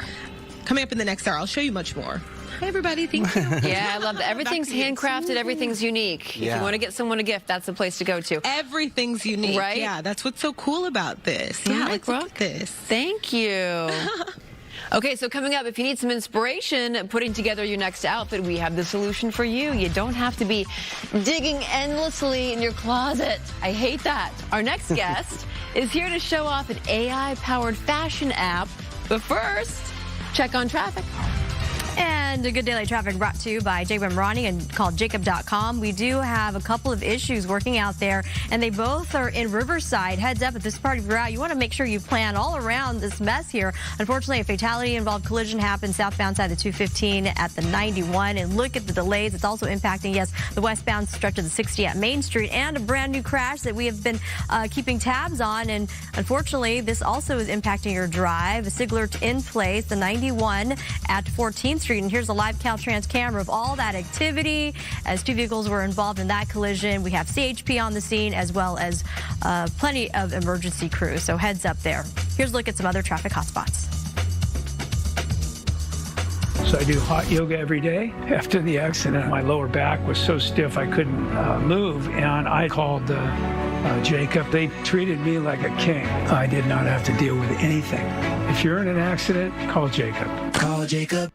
Coming up in the next hour, I'll show you much more. Hey, everybody. Thank you. Yeah, I love that. Everything's handcrafted. Everything's unique. Yeah. If you want to get someone a gift, that's the place to go to. Everything's unique. Right? Yeah, that's what's so cool about this. Yeah, let's look at this. Thank you. Okay, so coming up, if you need some inspiration putting together your next outfit, we have the solution for you. You don't have to be digging endlessly in your closet. I hate that. Our next guest is here to show off an AI-powered fashion app. But first, check on traffic. And a good daily traffic brought to you by Jacob and Ronnie and called Jacob.com. We do have a couple of issues working out there, and they both are in Riverside. Heads up, at this part of your route, you want to make sure you plan all around this mess here. Unfortunately, a fatality-involved collision happened southbound side of 215 at the 91. And look at the delays. It's also impacting, yes, the westbound stretch of the 60 at Main Street, and a brand new crash that we have been keeping tabs on. And unfortunately, this also is impacting your drive. A Sigler in place, the 91 at 14th Street. And here's a live Caltrans camera of all that activity as two vehicles were involved in that collision. We have CHP on the scene as well as plenty of emergency crews. So heads up there. Here's a look at some other traffic hotspots. So I do hot yoga every day. After the accident, my lower back was so stiff I couldn't move, and I called Jacob. They treated me like a king. I did not have to deal with anything. If you're in an accident, call Jacob. Call Jacob.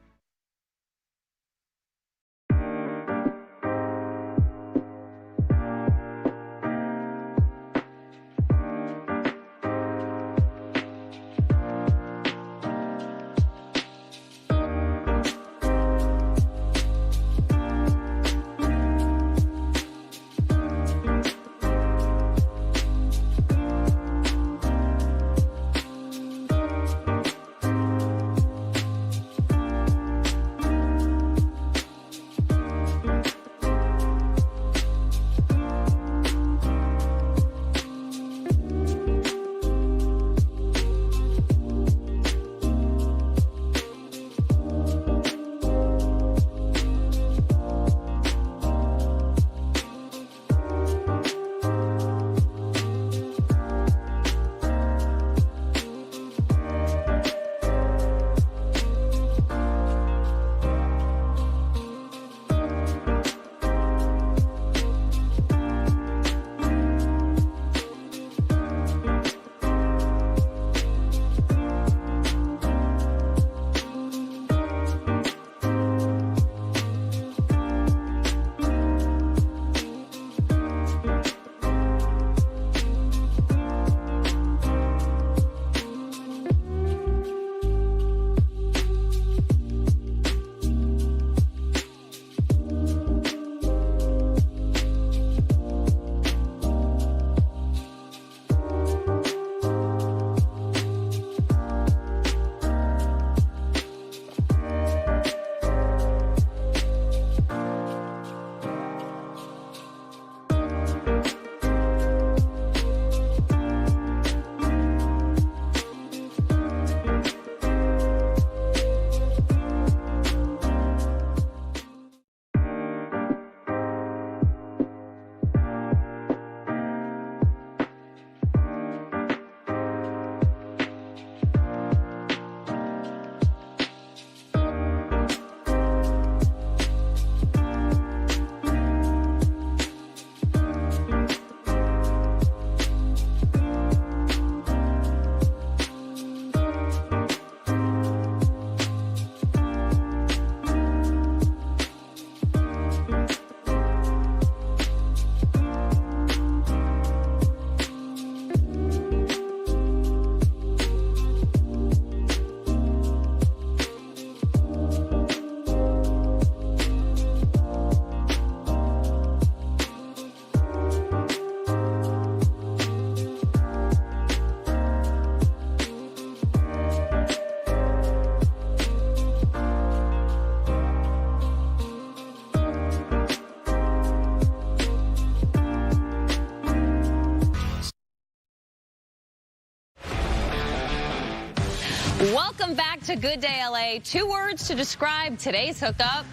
Welcome back to Good Day LA. 2 words to describe today's hookup: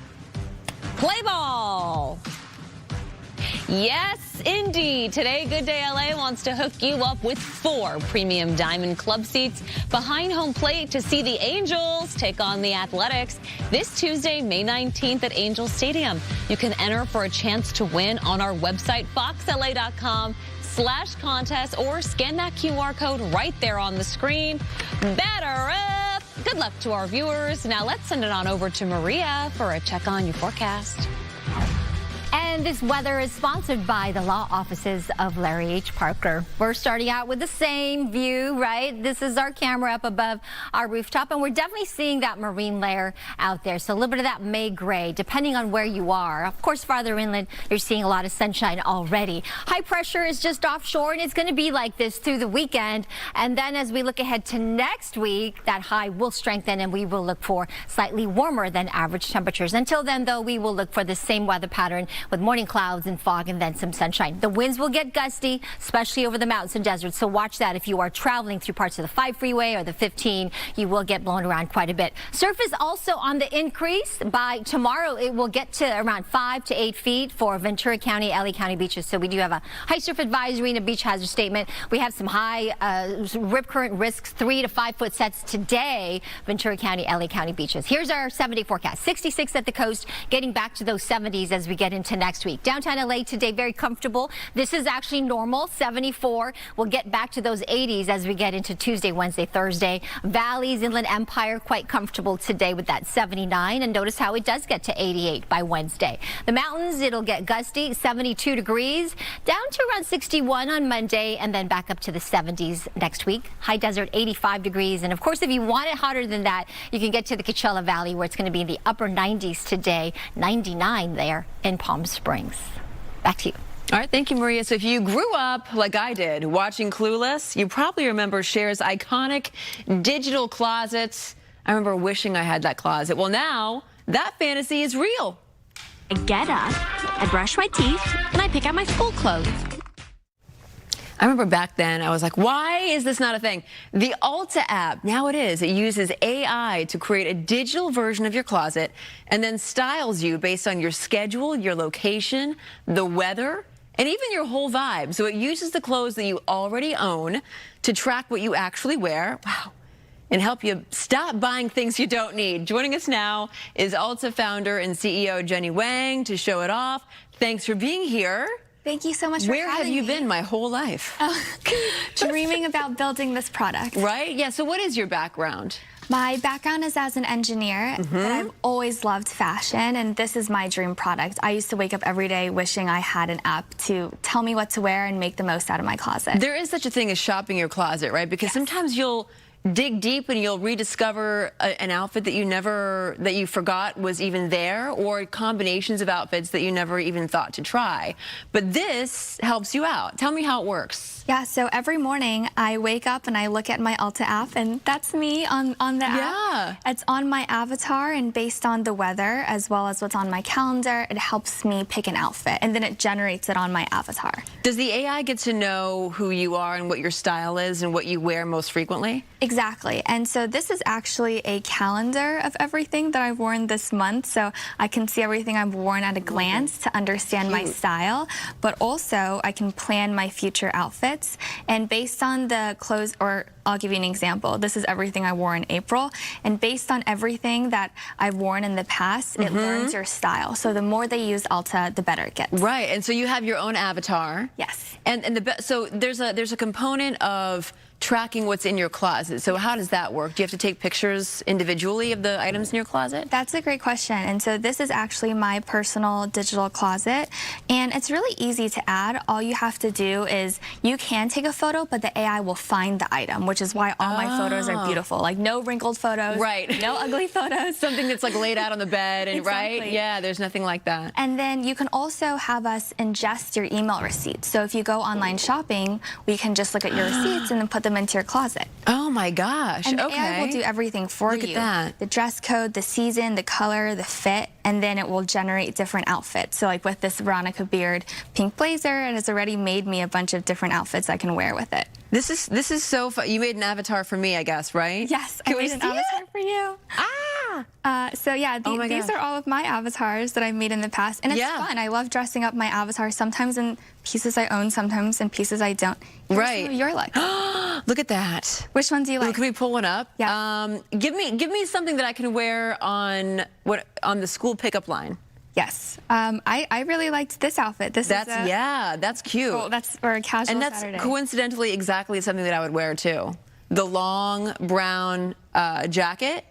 play ball. Yes, indeed. Today, Good Day LA wants to hook you up with 4 premium Diamond Club seats behind home plate to see the Angels take on the Athletics this Tuesday, May 19th at Angel Stadium. You can enter for a chance to win on our website, foxla.com/contest, or scan that QR code right there on the screen. Batter up! Good luck to our viewers. Now let's send it on over to Maria for a check on your forecast. And this weather is sponsored by the law offices of Larry H. Parker. We're starting out with the same view, right? This is our camera up above our rooftop, and we're definitely seeing that marine layer out there. So a little bit of that May gray, depending on where you are. Of course, farther inland, you're seeing a lot of sunshine already. High pressure is just offshore, and it's going to be like this through the weekend. And then as we look ahead to next week, that high will strengthen, and we will look for slightly warmer than average temperatures. Until then, though, we will look for the same weather pattern with morning clouds and fog and then some sunshine. The winds will get gusty, especially over the mountains and deserts. So watch that. If you are traveling through parts of the 5 freeway or the 15, you will get blown around quite a bit. Surf is also on the increase. By tomorrow, it will get to around 5 to 8 feet for Ventura County, LA County beaches. So we do have a high surf advisory and a beach hazard statement. We have some high rip current risks, 3 to 5 foot sets today, Ventura County, LA County beaches. Here's our 7-day forecast. 66 at the coast, getting back to those 70s as we get into next week. Downtown LA today, very comfortable. This is actually normal, 74. We'll get back to those 80s as we get into Tuesday, Wednesday, Thursday. Valleys, Inland Empire, quite comfortable today with that 79. And notice how it does get to 88 by Wednesday. The mountains, it'll get gusty, 72 degrees, down to around 61 on Monday, and then back up to the 70s next week. High desert, 85 degrees. And of course, if you want it hotter than that, you can get to the Coachella Valley, where it's going to be in the upper 90s today, 99 there in Palm Springs. Back to you. All right, thank you, Maria. So if you grew up like I did watching Clueless, you probably remember Cher's iconic digital closets. I remember wishing I had that closet. Well, now that fantasy is real. I get up, I brush my teeth, and I pick out my school clothes. I remember back then, I was like, why is this not a thing? The Ulta app, now it is. It uses AI to create a digital version of your closet and then styles you based on your schedule, your location, the weather, and even your whole vibe. So it uses the clothes that you already own to track what you actually wear. Wow. And help you stop buying things you don't need. Joining us now is Ulta founder and CEO Jenny Wang to show it off. Thanks for being here. Thank you so much for having me. Where have you been my whole life? Dreaming about building this product. Right? Yeah, so what is your background? My background is as an engineer, but I've always loved fashion, and this is my dream product. I used to wake up every day wishing I had an app to tell me what to wear and make the most out of my closet. There is such a thing as shopping your closet, right? Because sometimes you'll dig deep and you'll rediscover an outfit that you forgot was even there, or combinations of outfits that you never even thought to try. But this helps you out. Tell me how it works. Yeah, so every morning I wake up and I look at my Ulta app, and that's me on the app. It's on my avatar, and based on the weather as well as what's on my calendar, it helps me pick an outfit, and then it generates it on my avatar. Does the AI get to know who you are and what your style is and what you wear most frequently? Exactly. And so this is actually a calendar of everything that I've worn this month. So I can see everything I've worn at a glance to understand my style, but also I can plan my future outfits. And based on the clothes, or I'll give you an example. This is everything I wore in April. And based on everything that I've worn in the past, it learns your style. So the more they use Ulta, the better it gets. Right. And so you have your own avatar. Yes. And so there's a component of tracking what's in your closet. So how does that work? Do you have to take pictures individually of the items in your closet? That's a great question. And so this is actually my personal digital closet, and it's really easy to add. All you have to do is you can take a photo, but the AI will find the item, which is why all my photos are beautiful. Like no wrinkled photos, no ugly photos. Something that's like laid out on the bed and right? Yeah, there's nothing like that. And then you can also have us ingest your email receipts. So if you go online shopping, we can just look at your receipts and then put them into your closet. Oh my gosh. And the AI will do everything for you. Look at that. The dress code, the season, the color, the fit, and then it will generate different outfits. So like with this Veronica Beard pink blazer, it has already made me a bunch of different outfits I can wear with it. This is so fun. You made an avatar for me, I guess, right? Yes, I made an avatar for you. So yeah, these are all of my avatars that I've made in the past, and it's fun. I love dressing up my avatar, sometimes in pieces I own, sometimes in pieces I don't. Right. Your look. Look at that. Which one do you like? Can we pull one up? Yeah. Give me something that I can wear on the school pickup line. Yes. I really liked this outfit. That's cute. Cool. That's for a casual and that's Saturday. coincidentally exactly something that I would wear too. the long brown jacket.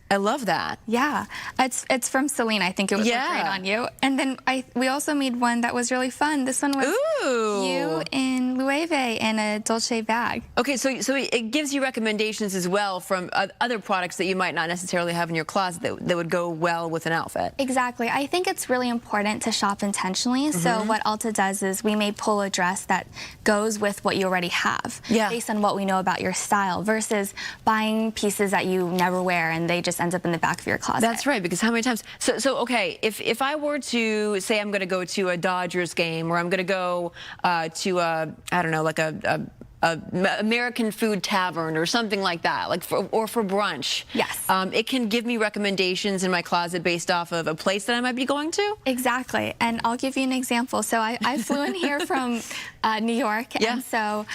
I love that. Yeah, it's from Celine. I think it would look great on you. And then we also made one that was really fun. This one was you in Loewe in a Dolce bag. Okay, so it gives you recommendations as well from other products that you might not necessarily have in your closet that would go well with an outfit. Exactly. I think it's really important to shop intentionally. So what Ulta does is we may pull a dress that goes with what you already have, based on what we know about your style, versus buying pieces that you never wear and they just ends up in the back of your closet. That's right, because how many times? So okay, if I were to say I'm going to go to a Dodgers game, or I'm going to go to I don't know, like a American food tavern or something like that, like for brunch. Yes. It can give me recommendations in my closet based off of a place that I might be going to. Exactly, and I'll give you an example. So I flew in here from New York, and so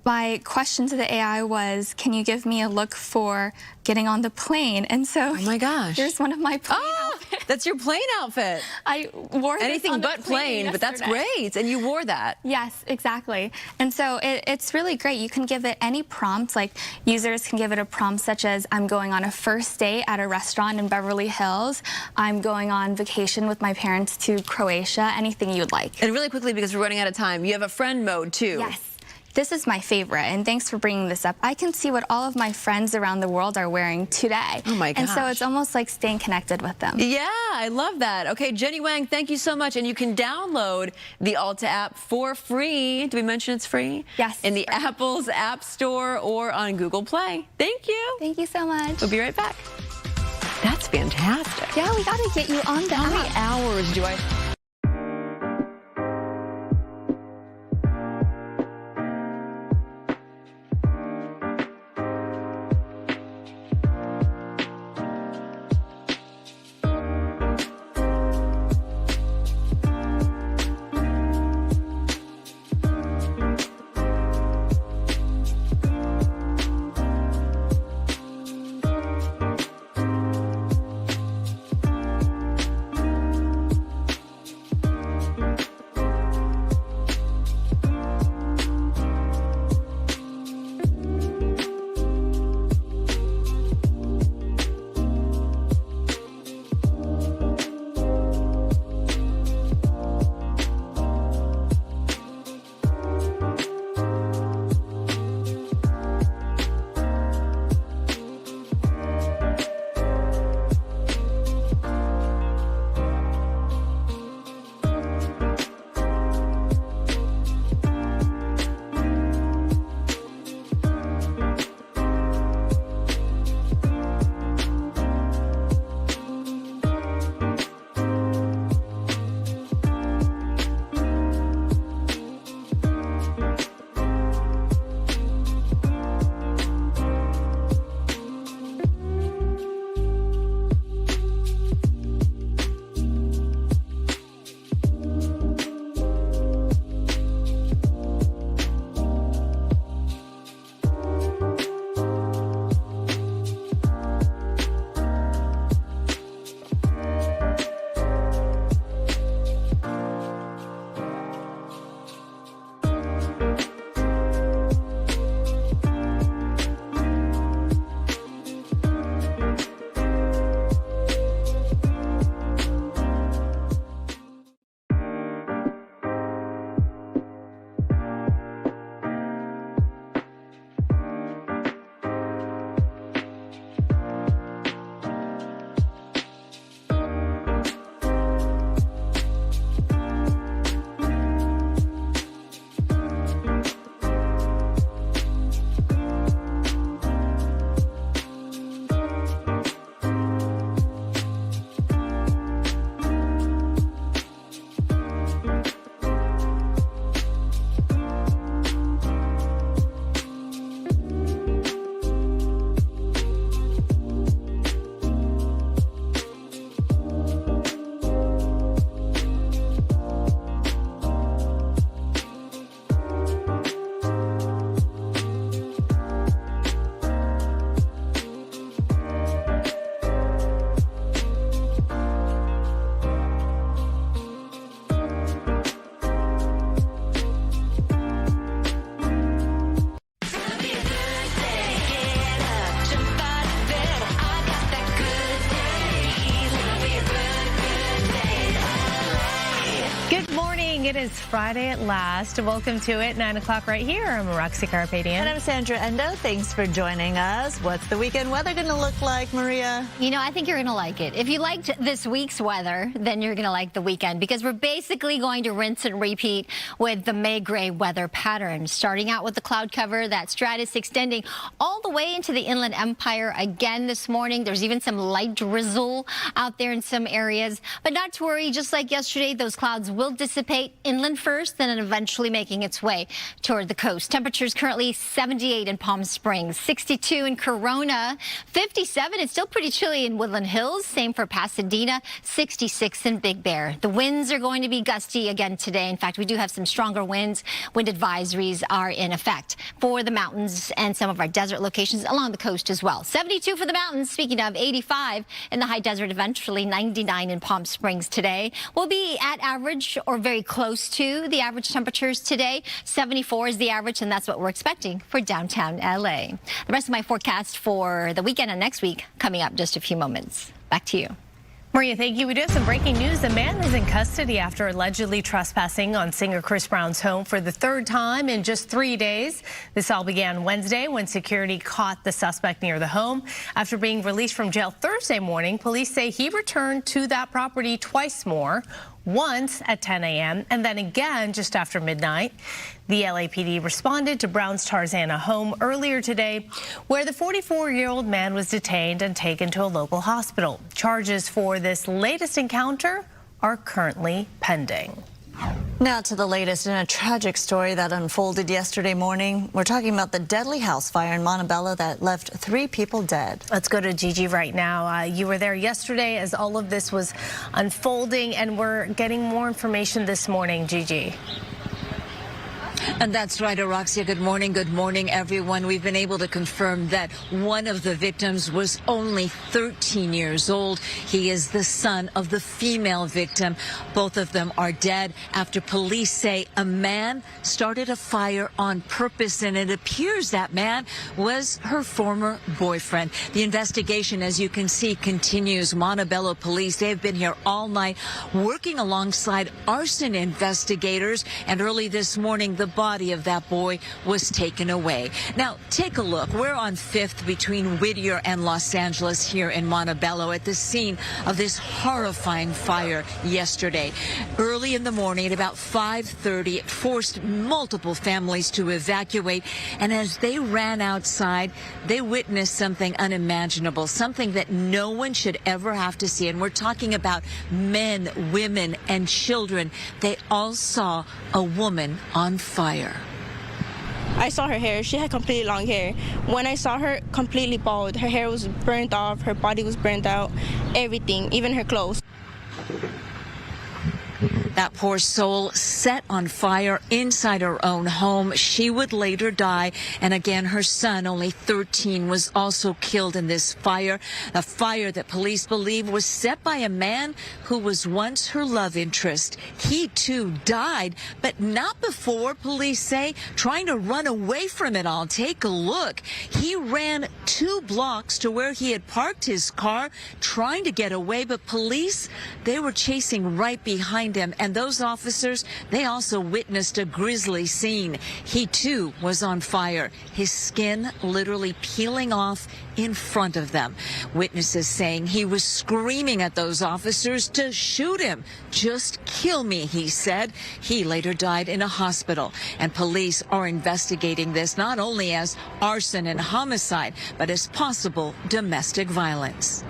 my question to the AI was, can you give me a look for getting on the plane? And so, oh my gosh, here's one of my plane outfits. That's your plane outfit. I wore anything but plane, but that's great. And you wore that. Yes, exactly. And so it's really great. You can give it any prompt. Like users can give it a prompt such as, I'm going on a first date at a restaurant in Beverly Hills. I'm going on vacation with my parents to Croatia. Anything you'd like. And really quickly, because we're running out of time, you have a friend mode too. Yes. This is my favorite, and thanks for bringing this up. I can see what all of my friends around the world are wearing today. Oh my gosh. And so it's almost like staying connected with them. Yeah, I love that. Okay, Jenny Wang, thank you so much. And you can download the Ulta app for free. Did we mention it's free? Yes. In the Apple's App Store or on Google Play. Thank you. Thank you so much. We'll be right back. That's fantastic. Yeah, we got to get you on the app. How many hours do I... It is Friday at last. Welcome to it, 9 o'clock right here. I'm Roxy Carpadian. And I'm Sandra Endo. Thanks for joining us. What's the weekend weather going to look like, Maria? You know, I think you're going to like it. If you liked this week's weather, then you're going to like the weekend, because we're basically going to rinse and repeat with the May gray weather pattern, starting out with the cloud cover, that stratus extending all the way into the Inland Empire again this morning. There's even some light drizzle out there in some areas, but not to worry. Just like yesterday, those clouds will dissipate inland first, then eventually making its way toward the coast. Temperatures currently 78 in Palm Springs, 62 in Corona, 57. It's still pretty chilly in Woodland Hills. Same for Pasadena, 66 in Big Bear. The winds are going to be gusty again today. In fact, we do have some stronger winds. Wind advisories are in effect for the mountains and some of our desert locations along the coast as well. 72 for the mountains. Speaking of, 85 in the high desert, eventually 99 in Palm Springs today. We'll be at average or very close to the average temperatures today. 74 is the average, and that's what we're expecting for downtown LA. The rest of my forecast for the weekend and next week coming up in just a few moments. Back to you. Maria, thank you. We do have some breaking news. A man is in custody after allegedly trespassing on singer Chris Brown's home for the third time in just 3 days. This all began Wednesday when security caught the suspect near the home. After being released from jail Thursday morning, police say he returned to that property twice more, once at 10 a.m. and then again just after midnight. The LAPD responded to Brown's Tarzana home earlier today, where the 44-year-old man was detained and taken to a local hospital. Charges for this latest encounter are currently pending. Now to the latest in a tragic story that unfolded yesterday morning. We're talking about the deadly house fire in Montebello that left 3 people dead. Let's go to Gigi right now. You were there yesterday as all of this was unfolding, and we're getting more information this morning, Gigi. And that's right, Araxia. Good morning, everyone. We've been able to confirm that one of the victims was only 13 years old. He is the son of the female victim. Both of them are dead after police say a man started a fire on purpose, and it appears that man was her former boyfriend. The investigation, as you can see, continues. Montebello police, they've been here all night working alongside arson investigators, and early this morning, the body of that boy was taken away. Now, take a look. We're on 5th between Whittier and Los Angeles here in Montebello at the scene of this horrifying fire yesterday. Early in the morning, at about 5:30, it forced multiple families to evacuate, and as they ran outside, they witnessed something unimaginable, something that no one should ever have to see. And we're talking about men, women, and children. They all saw a woman on fire. I saw her hair. She had completely long hair. When I saw her completely bald, her hair was burnt off, her body was burnt out, everything, even her clothes. That poor soul set on fire inside her own home. She would later die. And again, her son, only 13, was also killed in this fire. A fire that police believe was set by a man who was once her love interest. He too died, but not before, police say, trying to run away from it all. Take a look. He ran 2 blocks to where he had parked his car, trying to get away, but police, they were chasing right behind him. And those officers, they also witnessed a grisly scene. He too was on fire, his skin literally peeling off in front of them. Witnesses saying he was screaming at those officers to shoot him. Just kill me, he said. He later died in a hospital, and police are investigating this not only as arson and homicide, but as possible domestic violence.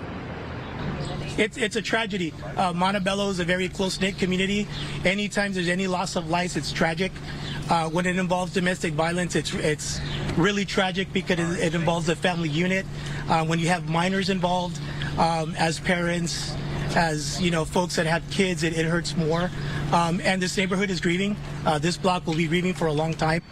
It's a tragedy. Montebello is a very close-knit community. Anytime there's any loss of life, it's tragic. When it involves domestic violence, it's really tragic because it involves the family unit. When you have minors involved, as parents, as folks that have kids, it hurts more. And this neighborhood is grieving. This block will be grieving for a long time.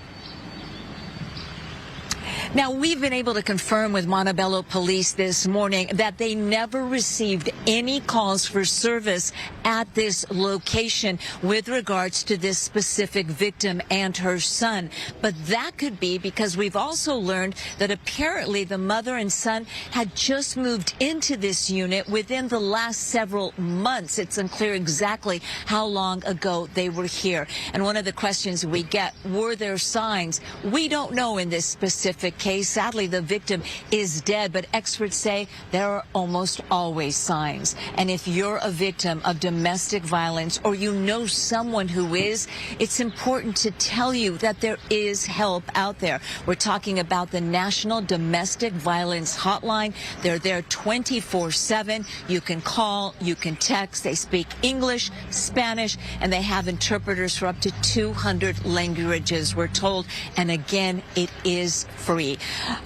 Now, we've been able to confirm with Montebello police this morning that they never received any calls for service at this location with regards to this specific victim and her son. But that could be because we've also learned that apparently the mother and son had just moved into this unit within the last several months. It's unclear exactly how long ago they were here. And one of the questions we get, were there signs? We don't know in this specific case. Sadly, the victim is dead, but experts say there are almost always signs. And if you're a victim of domestic violence or you know someone who is, it's important to tell you that there is help out there. We're talking about the National Domestic Violence Hotline. They're there 24/7. You can call, you can text. They speak English, Spanish, and they have interpreters for up to 200 languages, we're told. And again, it is free.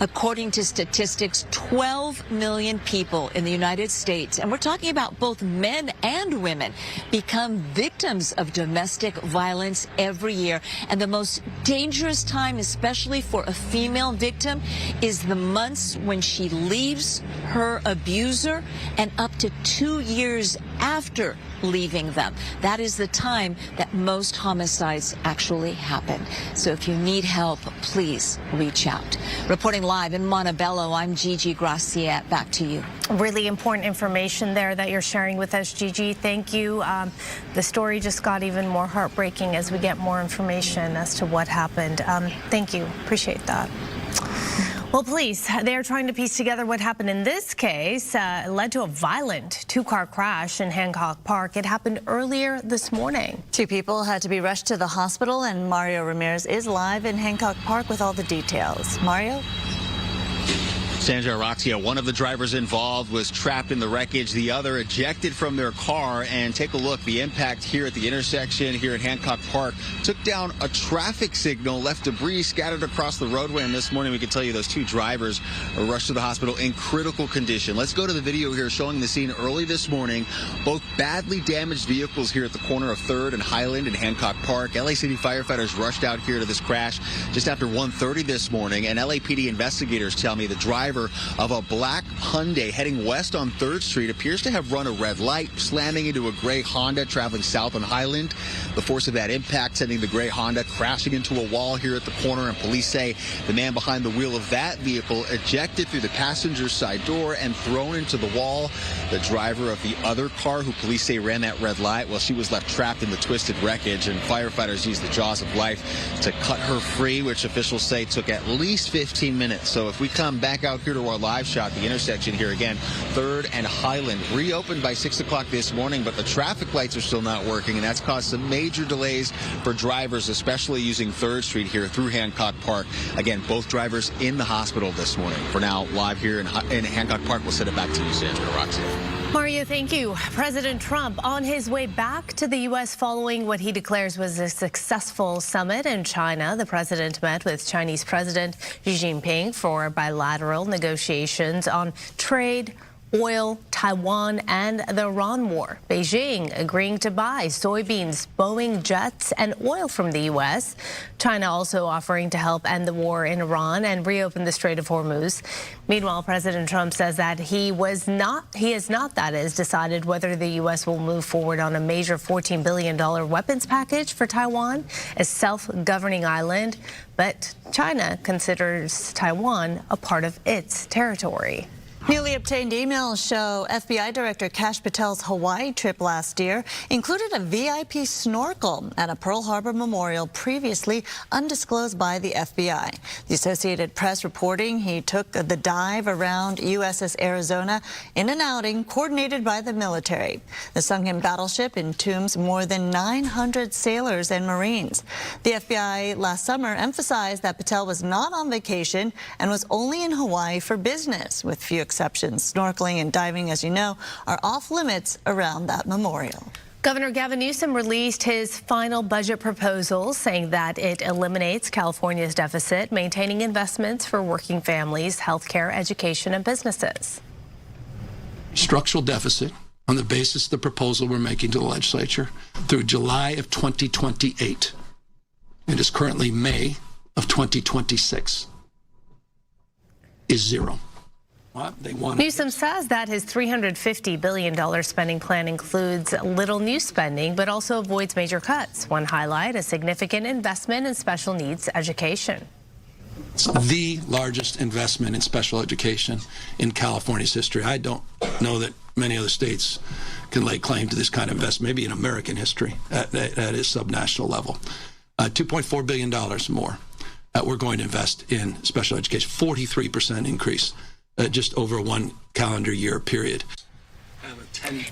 According to statistics, 12 million people in the United States, and we're talking about both men and women, become victims of domestic violence every year. And the most dangerous time, especially for a female victim, is the months when she leaves her abuser and up to 2 years after leaving them. That is the time that most homicides actually happen. So if you need help, please reach out. Reporting live in Montebello, I'm Gigi Gracia. Back to you. Really important information there that you're sharing with us, Gigi. Thank you. The story just got even more heartbreaking as we get more information as to what happened. Thank you. Appreciate that. Well, police, they're trying to piece together what happened in this case. It led to a violent two-car crash in Hancock Park. It happened earlier this morning. 2 people had to be rushed to the hospital, and Mario Ramirez is live in Hancock Park with all the details. Mario? Sandra Araxia, one of the drivers involved, was trapped in the wreckage. The other ejected from their car. And take a look. The impact here at the intersection here in Hancock Park took down a traffic signal, left debris scattered across the roadway. And this morning, we can tell you those 2 drivers are rushed to the hospital in critical condition. Let's go to the video here showing the scene early this morning. Both badly damaged vehicles here at the corner of 3rd and Highland in Hancock Park. LA City firefighters rushed out here to this crash just after 1:30 this morning. And LAPD investigators tell me the driver of a black Hyundai heading west on 3rd Street appears to have run a red light, slamming into a gray Honda traveling south on Highland. The force of that impact sending the gray Honda crashing into a wall here at the corner, and police say the man behind the wheel of that vehicle ejected through the passenger side door and thrown into the wall. The driver of the other car, who police say ran that red light, well, she was left trapped in the twisted wreckage, and firefighters used the jaws of life to cut her free, which officials say took at least 15 minutes. So if we come back out here to our live shot, the intersection here again, 3rd and Highland, reopened by 6 o'clock this morning, but the traffic lights are still not working, and that's caused some major delays for drivers, especially using 3rd Street here through Hancock Park. Again, both drivers in the hospital this morning. For now, live here in Hancock Park, we'll send it back to you, Sandra Roxy. Mario, thank you. President Trump on his way back to the U.S. following what he declares was a successful summit in China. The president met with Chinese President Xi Jinping for bilateral negotiations on trade, oil, Taiwan, and the Iran war. Beijing agreeing to buy soybeans, Boeing jets, and oil from the U.S. China also offering to help end the war in Iran and reopen the Strait of Hormuz. Meanwhile, President Trump says that he has not decided whether the U.S. will move forward on a major $14 billion weapons package for Taiwan, a self-governing island, but China considers Taiwan a part of its territory. Newly obtained emails show FBI Director Kash Patel's Hawaii trip last year included a VIP snorkel at a Pearl Harbor memorial previously undisclosed by the FBI. The Associated Press reporting he took the dive around USS Arizona in an outing coordinated by the military. The sunken battleship entombs more than 900 sailors and Marines. The FBI last summer emphasized that Patel was not on vacation and was only in Hawaii for business, with few exceptions. Snorkeling and diving, as you know, are off limits around that memorial. Governor Gavin Newsom released his final budget proposal, saying that it eliminates California's deficit, maintaining investments for working families, healthcare, education, and businesses. Structural deficit on the basis of the proposal we're making to the legislature through July of 2028. It is currently May of 2026. is zero. They want Newsom says that his $350 billion spending plan includes little new spending, but also avoids major cuts. One highlight, a significant investment in special needs education. It's the largest investment in special education in California's history. I don't know that many other states can lay claim to this kind of investment, maybe in American history at a subnational level. $2.4 billion more we're going to invest in special education, 43% increase. Just over one calendar year period.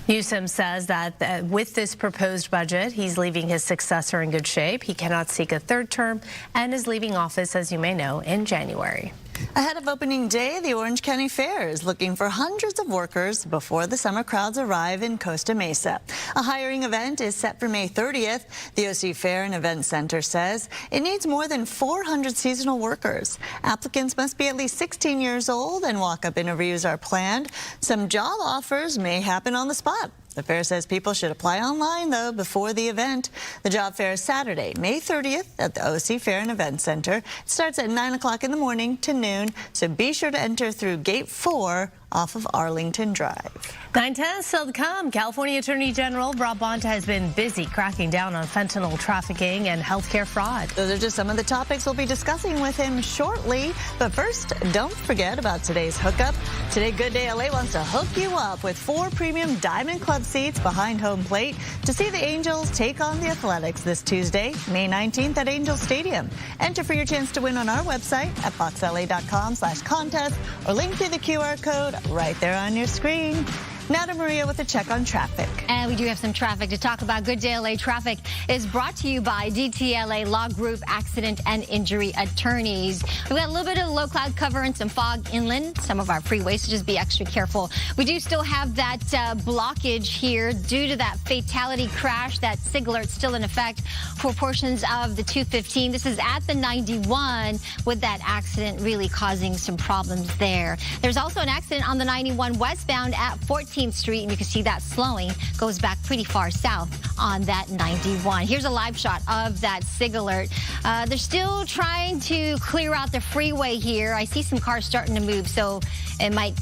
Newsom says that with this proposed budget, he's leaving his successor in good shape. He cannot seek a third term and is leaving office, as you may know, in January. Ahead of opening day, the Orange County Fair is looking for hundreds of workers before the summer crowds arrive in Costa Mesa. A hiring event is set for May 30th. The OC Fair and Event Center says it needs more than 400 seasonal workers. Applicants must be at least 16 years old and walk-up interviews are planned. Some job offers may happen on the spot. The fair says people should apply online, though, before the event. The job fair is Saturday, May 30th at the OC Fair and Event Center. It starts at 9 o'clock in the morning to noon, so be sure to enter through Gate 4 off of Arlington Drive. 9:10 still to come. California Attorney General Rob Bonta has been busy cracking down on fentanyl trafficking and healthcare fraud. Those are just some of the topics we'll be discussing with him shortly. But first, don't forget about today's hookup. Today, Good Day LA wants to hook you up with 4 premium Diamond Club seats behind home plate to see the Angels take on the Athletics this Tuesday, May 19th at Angel Stadium. Enter for your chance to win on our website at foxla.com/contest or link through the QR code right there on your screen. Now to Maria with a check on traffic. And we do have some traffic to talk about. Good Day LA traffic is brought to you by DTLA Law Group Accident and Injury Attorneys. We've got a little bit of low cloud cover and some fog inland. Some of our freeways, so just be extra careful. We do still have that blockage here due to that fatality crash. That SIG alert still in effect for portions of the 215. This is at the 91 with that accident really causing some problems there. There's also an accident on the 91 westbound at 14th Street, and you can see that slowing goes back pretty far south on that 91. Here's a live shot of that SIG alert. They're still trying to clear out the freeway here. I see some cars starting to move, so it might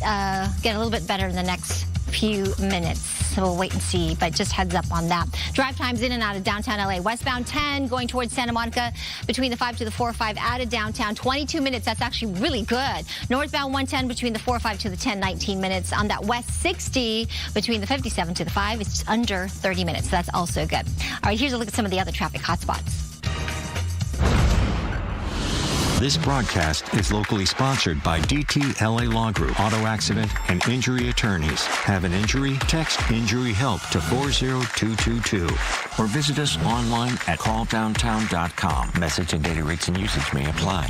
get a little bit better in the next few minutes. So we'll wait and see, but just heads up on that. Drive times in and out of downtown LA. Westbound 10 going towards Santa Monica between the 5 to the 405 out of downtown. 22 minutes. That's actually really good. Northbound 110 between the 405 to the 10, 19 minutes. On that West 60 between the 57 to the 5, it's under 30 minutes. So that's also good. All right, here's a look at some of the other traffic hotspots. This broadcast is locally sponsored by DTLA Law Group, Auto Accident and Injury Attorneys. Have an injury? Text Injury Help to 40222 or visit us online at calldowntown.com. Message and data rates and usage may apply.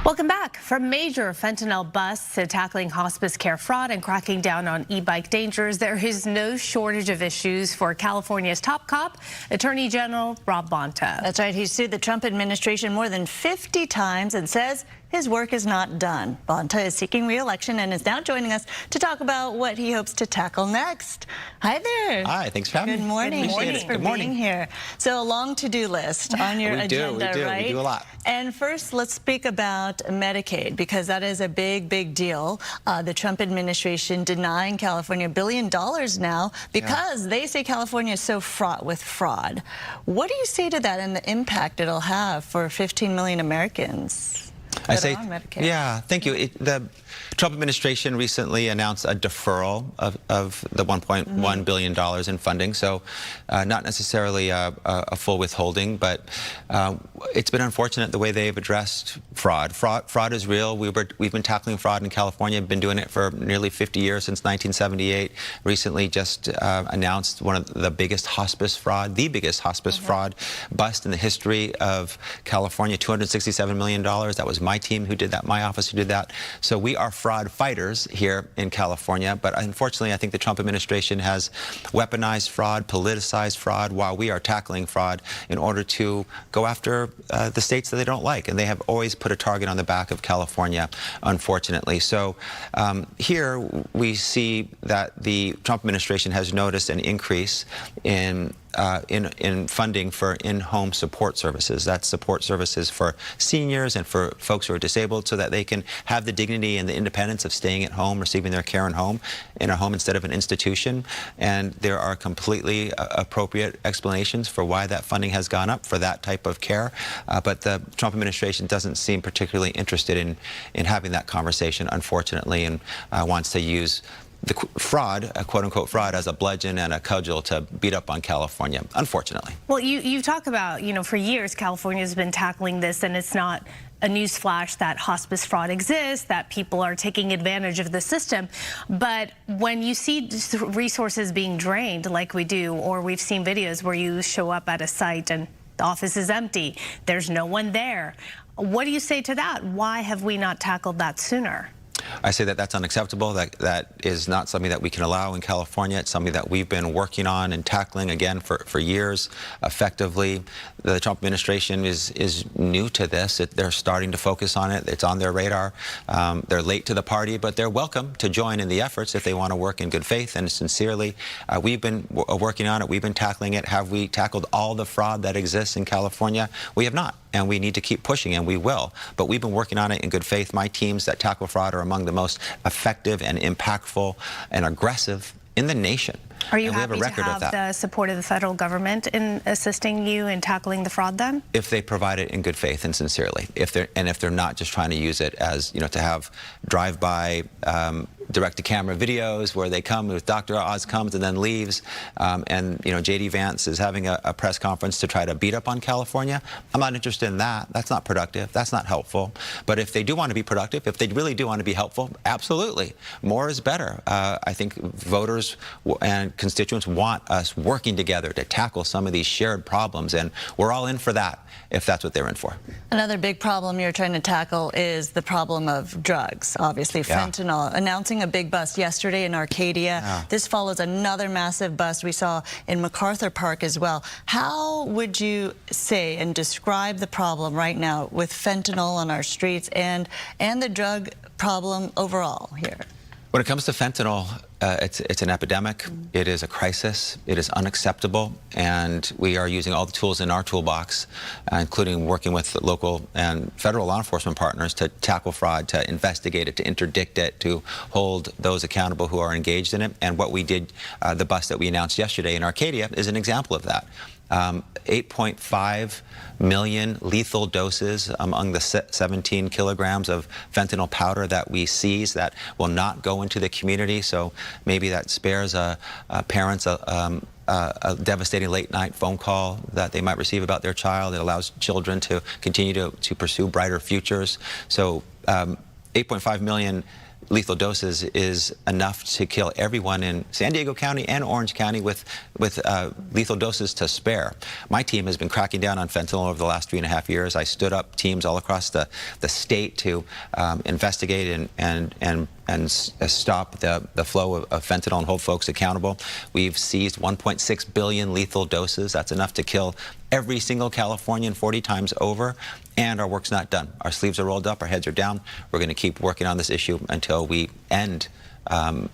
Welcome back. From major fentanyl busts to tackling hospice care fraud and cracking down on e-bike dangers, there is no shortage of issues for California's top cop, Attorney General Rob Bonta. That's right. He's sued the Trump administration more than 50 times and says his work is not done. Bonta is seeking re-election and is now joining us to talk about what he hopes to tackle next. Hi there. Hi, thanks for having me. Good morning. Appreciate Thanks it. for Good morning. being here. So a long to-do list on your agenda, right? We do a lot. And first, let's speak about Medicaid, because that is a big, big deal. The Trump administration denying California $1 billion now because they say California is so fraught with fraud. What do you say to that and the impact it'll have for 15 million Americans? I say, yeah, thank you. The Trump administration recently announced a deferral of the $1.1 billion in funding, so not necessarily a full withholding, but it's been unfortunate the way they've addressed fraud. Fraud is real. We've been tackling fraud in California, been doing it for nearly 50 years, since 1978. Recently just announced one of the biggest hospice fraud, the biggest hospice fraud bust in the history of California, $267 million. That was my team who did that, my office who did that. So we are fraud fighters here in California, but unfortunately I think the Trump administration has weaponized fraud, politicized fraud, while we are tackling fraud in order to go after the states that they don't like. And they have always put a target on the back of California, unfortunately. So here we see that the Trump administration has noticed an increase in funding for in-home support services. That's support services for seniors and for folks who are disabled, so that they can have the dignity and the independence of staying at home, receiving their care in a home instead of an institution. And there are completely appropriate explanations for why that funding has gone up for that type of care. But the Trump administration doesn't seem particularly interested in having that conversation, unfortunately, and wants to use the fraud, quote-unquote fraud, as a bludgeon and a cudgel to beat up on California, unfortunately. Well, you talk about, for years California has been tackling this, and it's not a newsflash that hospice fraud exists, that people are taking advantage of the system. But when you see resources being drained like we do, or we've seen videos where you show up at a site and the office is empty, there's no one there. What do you say to that? Why have we not tackled that sooner? I say that that's unacceptable. That is not something that we can allow in California. It's something that we've been working on and tackling, again, for years effectively. The Trump administration is new to this. They're starting to focus on it. It's on their radar. They're late to the party, but they're welcome to join in the efforts if they want to work in good faith and sincerely. We've been working on it. We've been tackling it. Have we tackled all the fraud that exists in California? We have not. And we need to keep pushing, and we will. But we've been working on it in good faith. My teams that tackle fraud are among the most effective and impactful and aggressive in the nation. Are you happy to have the support of the federal government in assisting you in tackling the fraud then? If they provide it in good faith and sincerely. If they're not just trying to use it as, to have drive-by direct-to-camera videos where they come with Dr. Oz comes and then leaves, and J.D. Vance is having a press conference to try to beat up on California. I'm not interested in that. That's not productive. That's not helpful. But if they do want to be productive, if they really do want to be helpful, absolutely. More is better. I think voters and constituents want us working together to tackle some of these shared problems, and we're all in for that if that's what they're in for. Another big problem you're trying to tackle is the problem of drugs, obviously. Fentanyl, announcing a big bust yesterday in Arcadia. This follows another massive bust we saw in MacArthur Park as well. How would you say and describe the problem right now with fentanyl on our streets and the drug problem overall here? When it comes to fentanyl, it's an epidemic. It is a crisis. It is unacceptable, and we are using all the tools in our toolbox, including working with local and federal law enforcement partners to tackle fraud, to investigate it, to interdict it, to hold those accountable who are engaged in it. And what we did, the bust that we announced yesterday in Arcadia, is an example of that. 8.5 million lethal doses among the 17 kilograms of fentanyl powder that we seize that will not go into the community. So maybe that spares parents a devastating late-night phone call that they might receive about their child. It allows children to continue to pursue brighter futures. So 8.5 million lethal doses is enough to kill everyone in San Diego County and Orange County with lethal doses to spare. My team has been cracking down on fentanyl over the last 3.5 years. I stood up teams all across the state to investigate and stop the flow of fentanyl and hold folks accountable. We've seized 1.6 billion lethal doses. That's enough to kill every single Californian 40 times over, and our work's not done. Our sleeves are rolled up, our heads are down. We're going to keep working on this issue until we end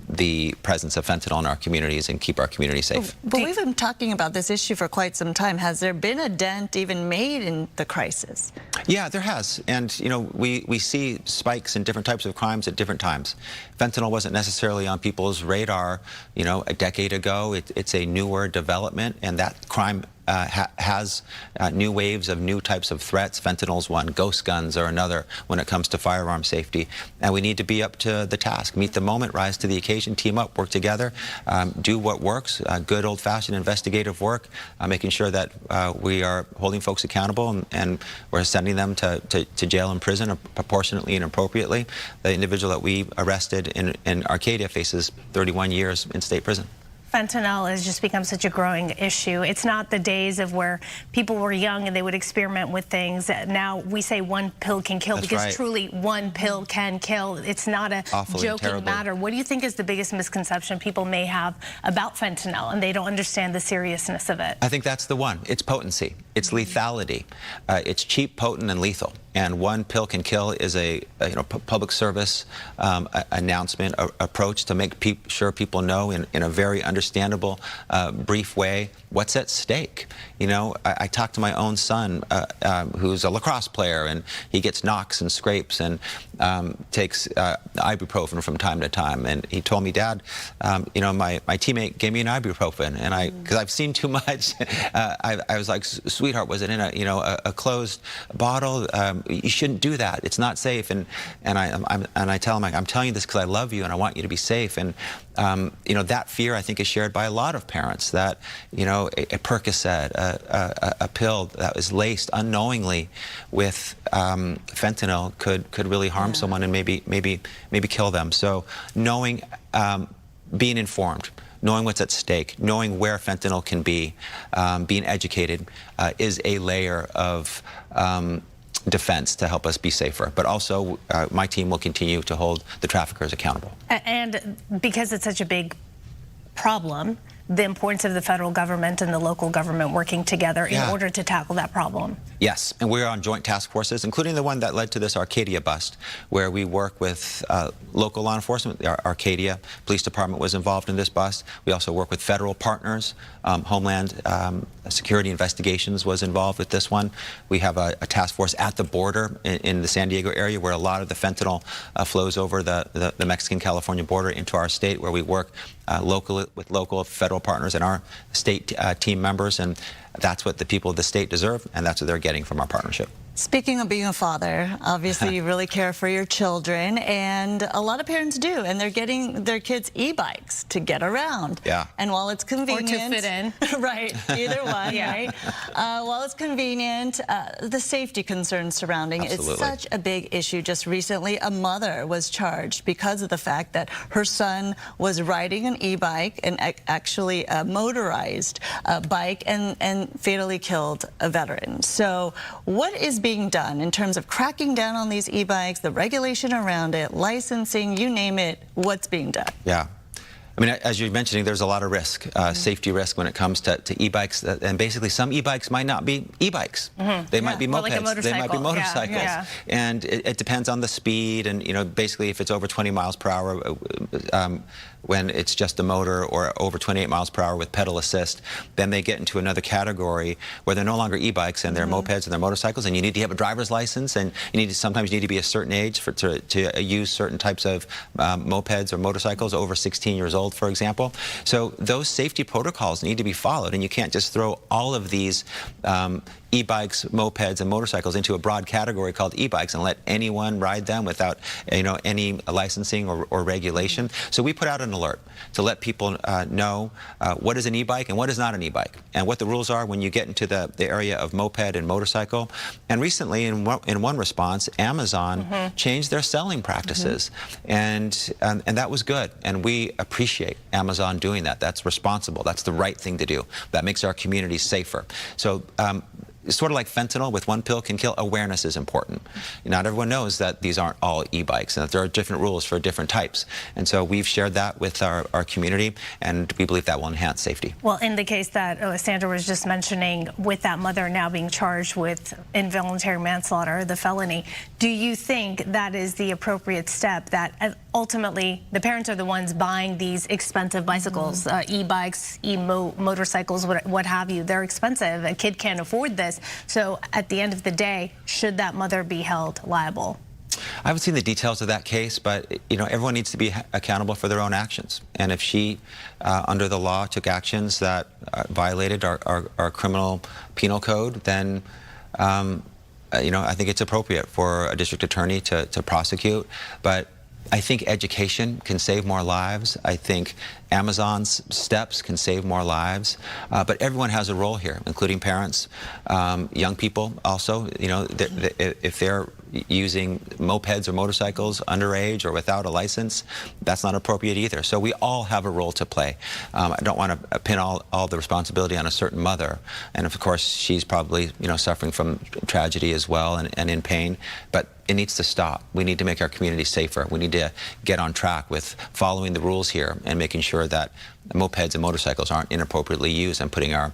the presence of fentanyl in our communities and keep our community safe. But we've been talking about this issue for quite some time. Has there been a dent even made in the crisis? Yeah, there has. And, you know, we see spikes in different types of crimes at different times. Fentanyl wasn't necessarily on people's radar, you know, a decade ago. It's a newer development, and that crime has new waves of new types of threats. Fentanyl's one, ghost guns are another when it comes to firearm safety. And we need to be up to the task, meet the moment, rise to the occasion, team up, work together, do what works, good old-fashioned investigative work, making sure that we are holding folks accountable and we're sending them to jail and prison proportionately and appropriately. The individual that we arrested in Arcadia faces 31 years in state prison. Fentanyl has just become such a growing issue. It's not the days of where people were young and they would experiment with things. Now we say one pill can kill. That's because right. Truly one pill can kill. It's not a Awfully joking terrible. matter. What do you think is the biggest misconception people may have about fentanyl, and they don't understand the seriousness of it? I think that's the one. It's potency. It's lethality. It's cheap, potent, and lethal. And one pill can kill is a public service announcement approach to make sure people know in a very understandable, brief way what's at stake. You know, I talked to my own son, who's a lacrosse player, and he gets knocks and scrapes and takes ibuprofen from time to time. And he told me, Dad, you know, my teammate gave me an ibuprofen, and because I've seen too much, I was like, sweetheart, was it in a closed bottle? You shouldn't do that. It's not safe. And I tell him, I'm telling you this because I love you and I want you to be safe. And you know, that fear I think is shared by a lot of parents, that, you know, a Percocet, a pill that was laced unknowingly with fentanyl could really harm someone and maybe kill them. So knowing, being informed, knowing what's at stake, knowing where fentanyl can be, being educated is a layer of defense to help us be safer. But also, my team will continue to hold the traffickers accountable. And because it's such a big problem, the importance of the federal government and the local government working together in order to tackle that problem. Yes, and we're on joint task forces, including the one that led to this Arcadia bust, where we work with local law enforcement. Our Arcadia Police Department was involved in this bust. We also work with federal partners. Homeland Security Investigations was involved with this one. We have a task force at the border in the San Diego area, where a lot of the fentanyl flows over the Mexican-California border into our state, where we work locally with local federal partners and our state team members, and that's what the people of the state deserve, and that's what they're getting from our partnership. Speaking of being a father, obviously you really care for your children, and a lot of parents do, and they're getting their kids e-bikes to get around. Yeah. And while it's convenient, Or to fit in. right, either one, right? While it's convenient, the safety concerns surrounding it is such a big issue. Just recently, a mother was charged because of the fact that her son was riding an e-bike, and actually a motorized bike, and fatally killed a veteran. So what is being done in terms of cracking down on these e-bikes, the regulation around it, licensing, you name it, what's being done? Yeah. I mean, as you're mentioning, there's a lot of risk, safety risk when it comes to e-bikes. And basically, some e-bikes might not be e-bikes. They might be mopeds. Like they might be motorcycles. Yeah. And it depends on the speed. And, you know, basically, if it's over 20 miles per hour, when it's just a motor, or over 28 miles per hour with pedal assist, then they get into another category where they're no longer e-bikes and they're mopeds and they're motorcycles, and you need to have a driver's license, and sometimes you need to be a certain age to use certain types of mopeds or motorcycles, over 16 years old, for example. So those safety protocols need to be followed, and you can't just throw all of these e-bikes, mopeds, and motorcycles into a broad category called e-bikes and let anyone ride them without, any licensing or regulation. So we put out an alert to let people know what is an e-bike and what is not an e-bike, and what the rules are when you get into the area of moped and motorcycle. And recently, in one response, Amazon changed their selling practices, and that was good. And we appreciate Amazon doing that. That's responsible. That's the right thing to do. That makes our communities safer. So sort of like fentanyl, with one pill can kill, awareness is important. Not everyone knows that these aren't all e-bikes and that there are different rules for different types. And so we've shared that with our community, and we believe that will enhance safety. Well, in the case that Sandra was just mentioning, with that mother now being charged with involuntary manslaughter, the felony, do you think that is the appropriate step, that ultimately the parents are the ones buying these expensive bicycles, e-bikes, motorcycles, what have you? They're expensive. A kid can't afford this. So at the end of the day, should that mother be held liable? I haven't seen the details of that case, but everyone needs to be accountable for their own actions. And if she, under the law, took actions that violated our criminal penal code, then I think it's appropriate for a district attorney to prosecute. But I think education can save more lives. I think Amazon's steps can save more lives. But everyone has a role here, including parents, young people also. If they're using mopeds or motorcycles underage or without a license, that's not appropriate either. So we all have a role to play. I don't want to pin all the responsibility on a certain mother. And of course, she's probably suffering from tragedy as well and in pain. But it needs to stop. We need to make our community safer. We need to get on track with following the rules here and making sure that mopeds and motorcycles aren't inappropriately used and putting our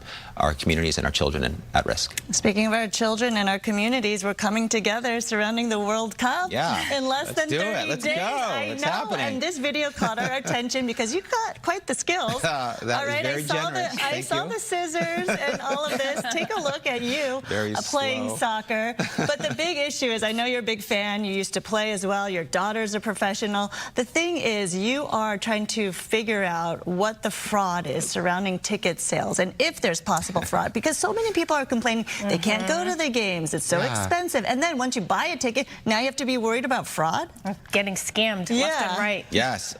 communities and our children at risk. Speaking of our children and our communities, we're coming together surrounding the World Cup in less than 30 days. Let's go. I know. And this video caught our attention because you've got quite the skills. That all right, is very generous. I saw the scissors and all of this. Take a look at you playing soccer. But the big issue is, I know you're a big fan. You used to play as well. Your daughter's a professional. The thing is, you are trying to figure out what the fraud is surrounding ticket sales and if there's possible fraud, because so many people are complaining they can't go to the games, it's so expensive, and then once you buy a ticket, now you have to be worried about fraud, getting scammed left and right. Yes.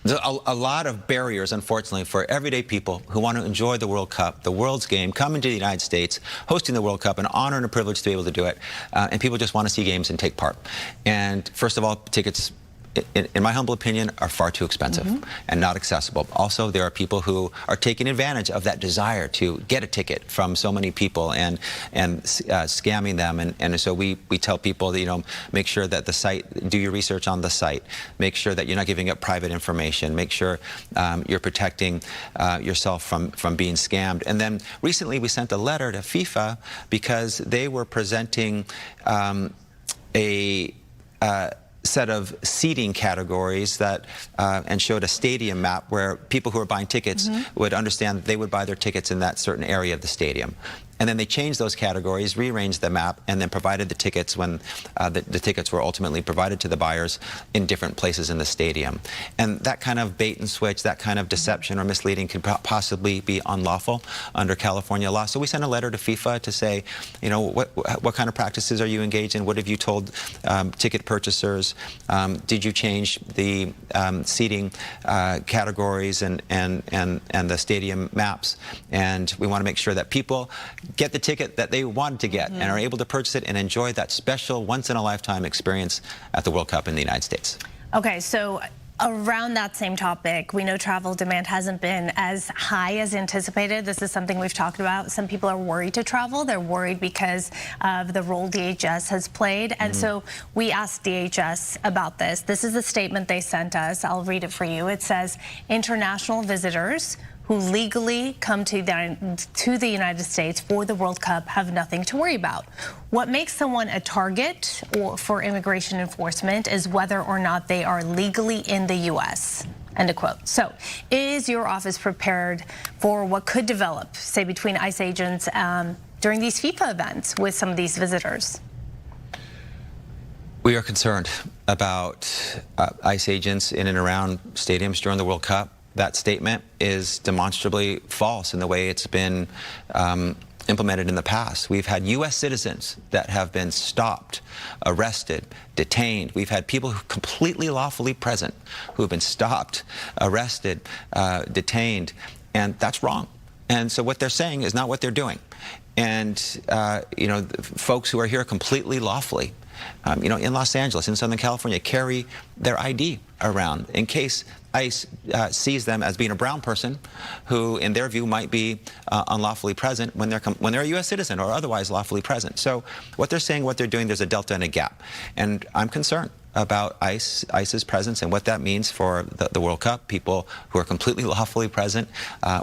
There's a lot of barriers, unfortunately, for everyday people who want to enjoy the World Cup, the world's game, coming to the United States, hosting the World Cup, an honor and a privilege to be able to do it, and people just want to see games and take part. And first of all, tickets, in my humble opinion, are far too expensive and not accessible. Also, there are people who are taking advantage of that desire to get a ticket from so many people and scamming them. And so we tell people that, make sure that the site, do your research on the site, make sure that you're not giving up private information, make sure you're protecting yourself from being scammed. And then recently we sent a letter to FIFA because they were presenting a set of seating categories that and showed a stadium map where people who are buying tickets would understand that they would buy their tickets in that certain area of the stadium. And then they changed those categories, rearranged the map, and then provided the tickets when the tickets were ultimately provided to the buyers in different places in the stadium. And that kind of bait and switch, that kind of deception or misleading could possibly be unlawful under California law. So we sent a letter to FIFA to say, what kind of practices are you engaged in? What have you told ticket purchasers? Did you change the seating categories and the stadium maps? And we want to make sure that people get the ticket that they wanted to get and are able to purchase it and enjoy that special once-in-a-lifetime experience at the World Cup in the United States. Okay, so around that same topic, we know travel demand hasn't been as high as anticipated. This is something we've talked about. Some people are worried to travel. They're worried because of the role DHS has played. And so we asked DHS about this. This is the statement they sent us. I'll read it for you. It says, international visitors who legally come to the United States for the World Cup have nothing to worry about. What makes someone a target for immigration enforcement is whether or not they are legally in the U.S. End of quote. So is your office prepared for what could develop, say, between ICE agents during these FIFA events with some of these visitors? We are concerned about ICE agents in and around stadiums during the World Cup. That statement is demonstrably false in the way it's been implemented in the past. We've had U.S. citizens that have been stopped, arrested, detained. We've had people who completely lawfully present who have been stopped, arrested, detained, and that's wrong. And so what they're saying is not what they're doing. And, you know, folks who are here completely lawfully, you know, in Los Angeles, in Southern California, carry their ID around in case ICE sees them as being a brown person who, in their view, might be unlawfully present when they're a U.S. citizen or otherwise lawfully present. So what they're saying, what they're doing, there's a delta and a gap. And I'm concerned about ICE's presence and what that means for the World Cup, people who are completely lawfully present,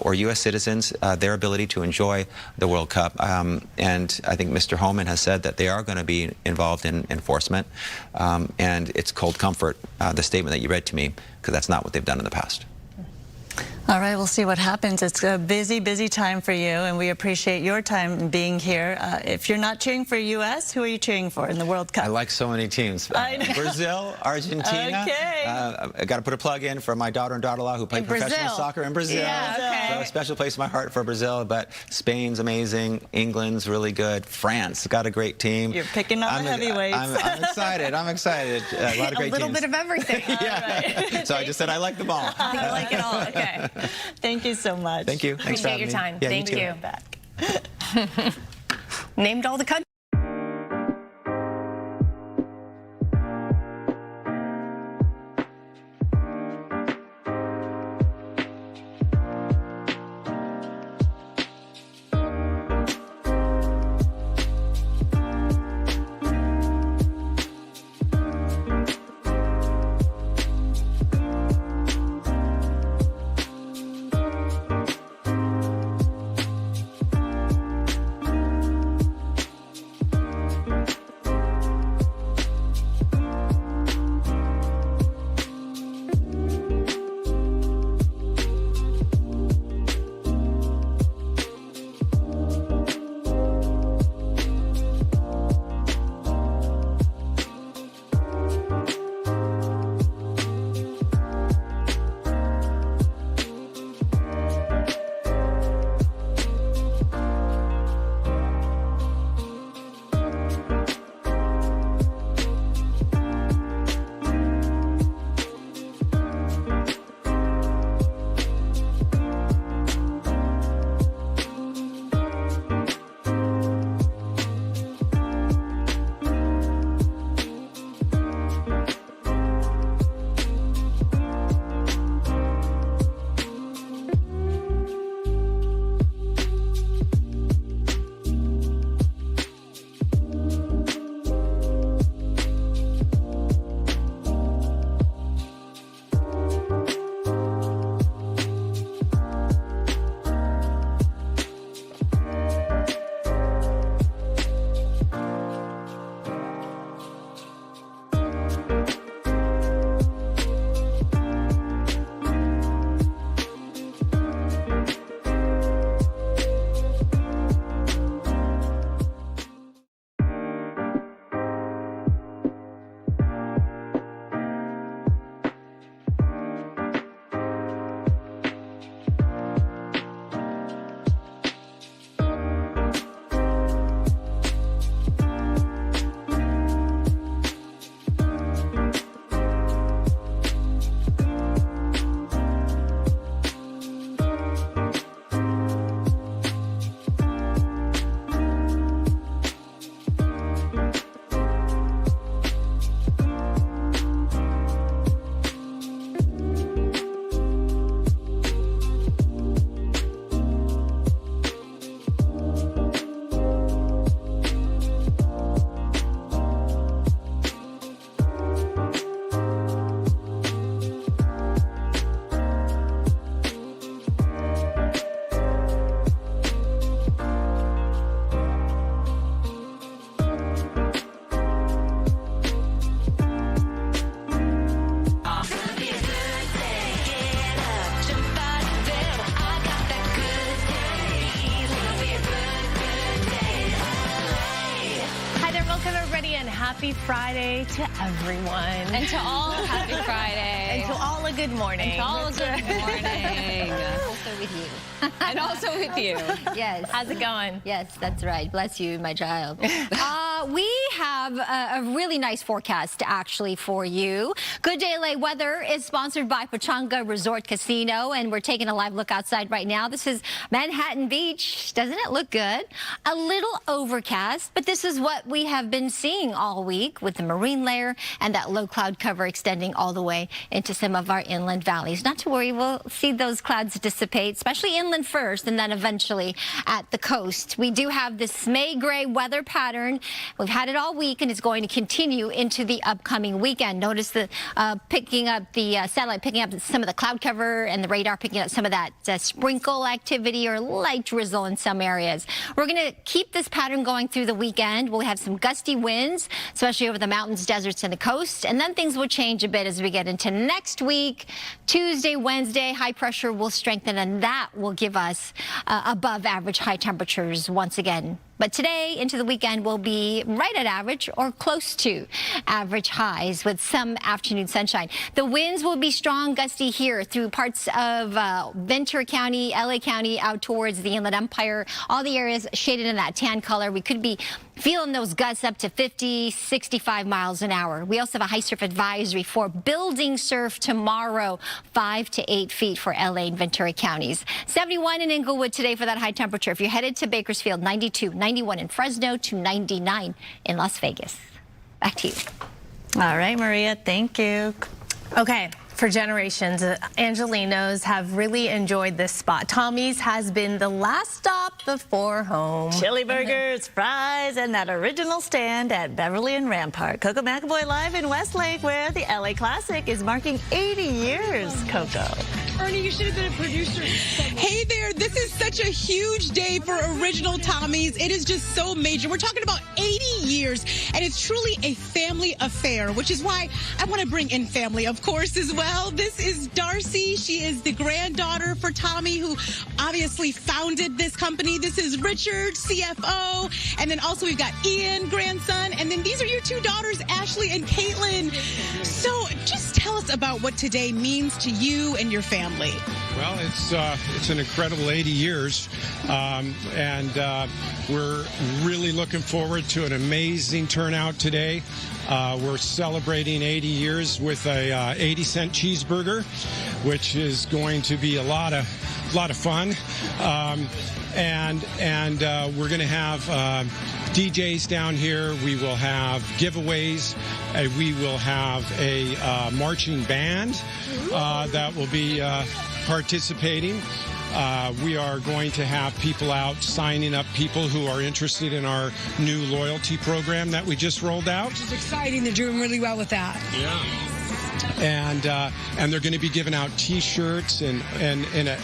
or U.S. citizens, their ability to enjoy the World Cup. And I think Mr. Homan has said that they are going to be involved in enforcement. And it's cold comfort, the statement that you read to me, because that's not what they've done in the past. All right, we'll see what happens. It's a busy, busy time for you, and we appreciate your time being here. If you're not cheering for U.S., who are you cheering for in the World Cup? I like so many teams. Brazil, Argentina. Okay. I got to put a plug in for my daughter and daughter-in-law who play professional soccer in Brazil. Yeah, okay. So a special place in my heart for Brazil. But Spain's amazing. England's really good. France got a great team. You're picking up the heavyweights. I'm excited. I'm excited. A lot of great teams. A little bit of everything. Yeah. Right. So I just said I like them all. You like it all. Okay. Thank you so much. Thank you. Thanks for having Appreciate your time. me. Yeah, Thank you. you. Back. Named all the countries. Happy Friday to everyone. And to all, happy Friday. And to all a good morning. And to all a good morning. with you. And also with you. Yes. How's it going? Yes, that's right. Bless you, my child. We have a really nice forecast, actually, for you. Good Day LA weather is sponsored by Pechanga Resort Casino, and we're taking a live look outside right now. This is Manhattan Beach. Doesn't it look good? A little overcast, but this is what we have been seeing all week with the marine layer and that low cloud cover extending all the way into some of our inland valleys. Not to worry, we'll see those clouds dissipate, especially inland first and then eventually at the coast. We do have this May gray weather pattern. We've had it all week and it's going to continue into the upcoming weekend. Notice the picking up the satellite picking up some of the cloud cover and the radar picking up some of that sprinkle activity or light drizzle in some areas. We're going to keep this pattern going through the weekend. We'll have some gusty winds, especially over the mountains, deserts, and the coast. And then things will change a bit as we get into next week. Tuesday, Wednesday, high pressure will strengthen, and that will give us above average high temperatures once again. But today into the weekend will be right at average or close to average highs with some afternoon sunshine. The winds will be strong, gusty here through parts of Ventura County, LA County, out towards the Inland Empire. All the areas shaded in that tan color. We could be feeling those gusts up to 50, 65 miles an hour. We also have a high surf advisory for building surf tomorrow, 5 to 8 feet for LA and Ventura counties. 71 in Inglewood today for that high temperature. If you're headed to Bakersfield, 92, 91 in Fresno to 99 in Las Vegas. Back to you. All right, Maria, thank you. Okay. For generations, Angelinos have really enjoyed this spot. Tommy's has been the last stop before home. Chili burgers, fries, and that original stand at Beverly and Rampart. Coco McAvoy live in Westlake, where the LA Classic is marking 80 years, Coco. Ernie, you should have been a producer. Hey there, this is such a huge day for Original Tommy's. It is just so major. We're talking about 80 years, and it's truly a family affair, which is why I want to bring in family, of course, as well. This is Darcy. She is the granddaughter for Tommy, who obviously founded this company. This is Richard, CFO, and then also we've got Ian, grandson, and then these are your two daughters, Ashley and Caitlin. So just tell us about what today means to you and your family. Well, it's an incredible 80 years, and we're really looking forward to an amazing turnout today. We're celebrating 80 years with a 80-cent cheeseburger, which is going to be a lot of fun. And we're going to have DJs down here. We will have giveaways. We will have a marching band that will be participating. We are going to have people out signing up, people who are interested in our new loyalty program that we just rolled out. Which is exciting. They're doing really well with that. Yeah. And they're going to be giving out T-shirts and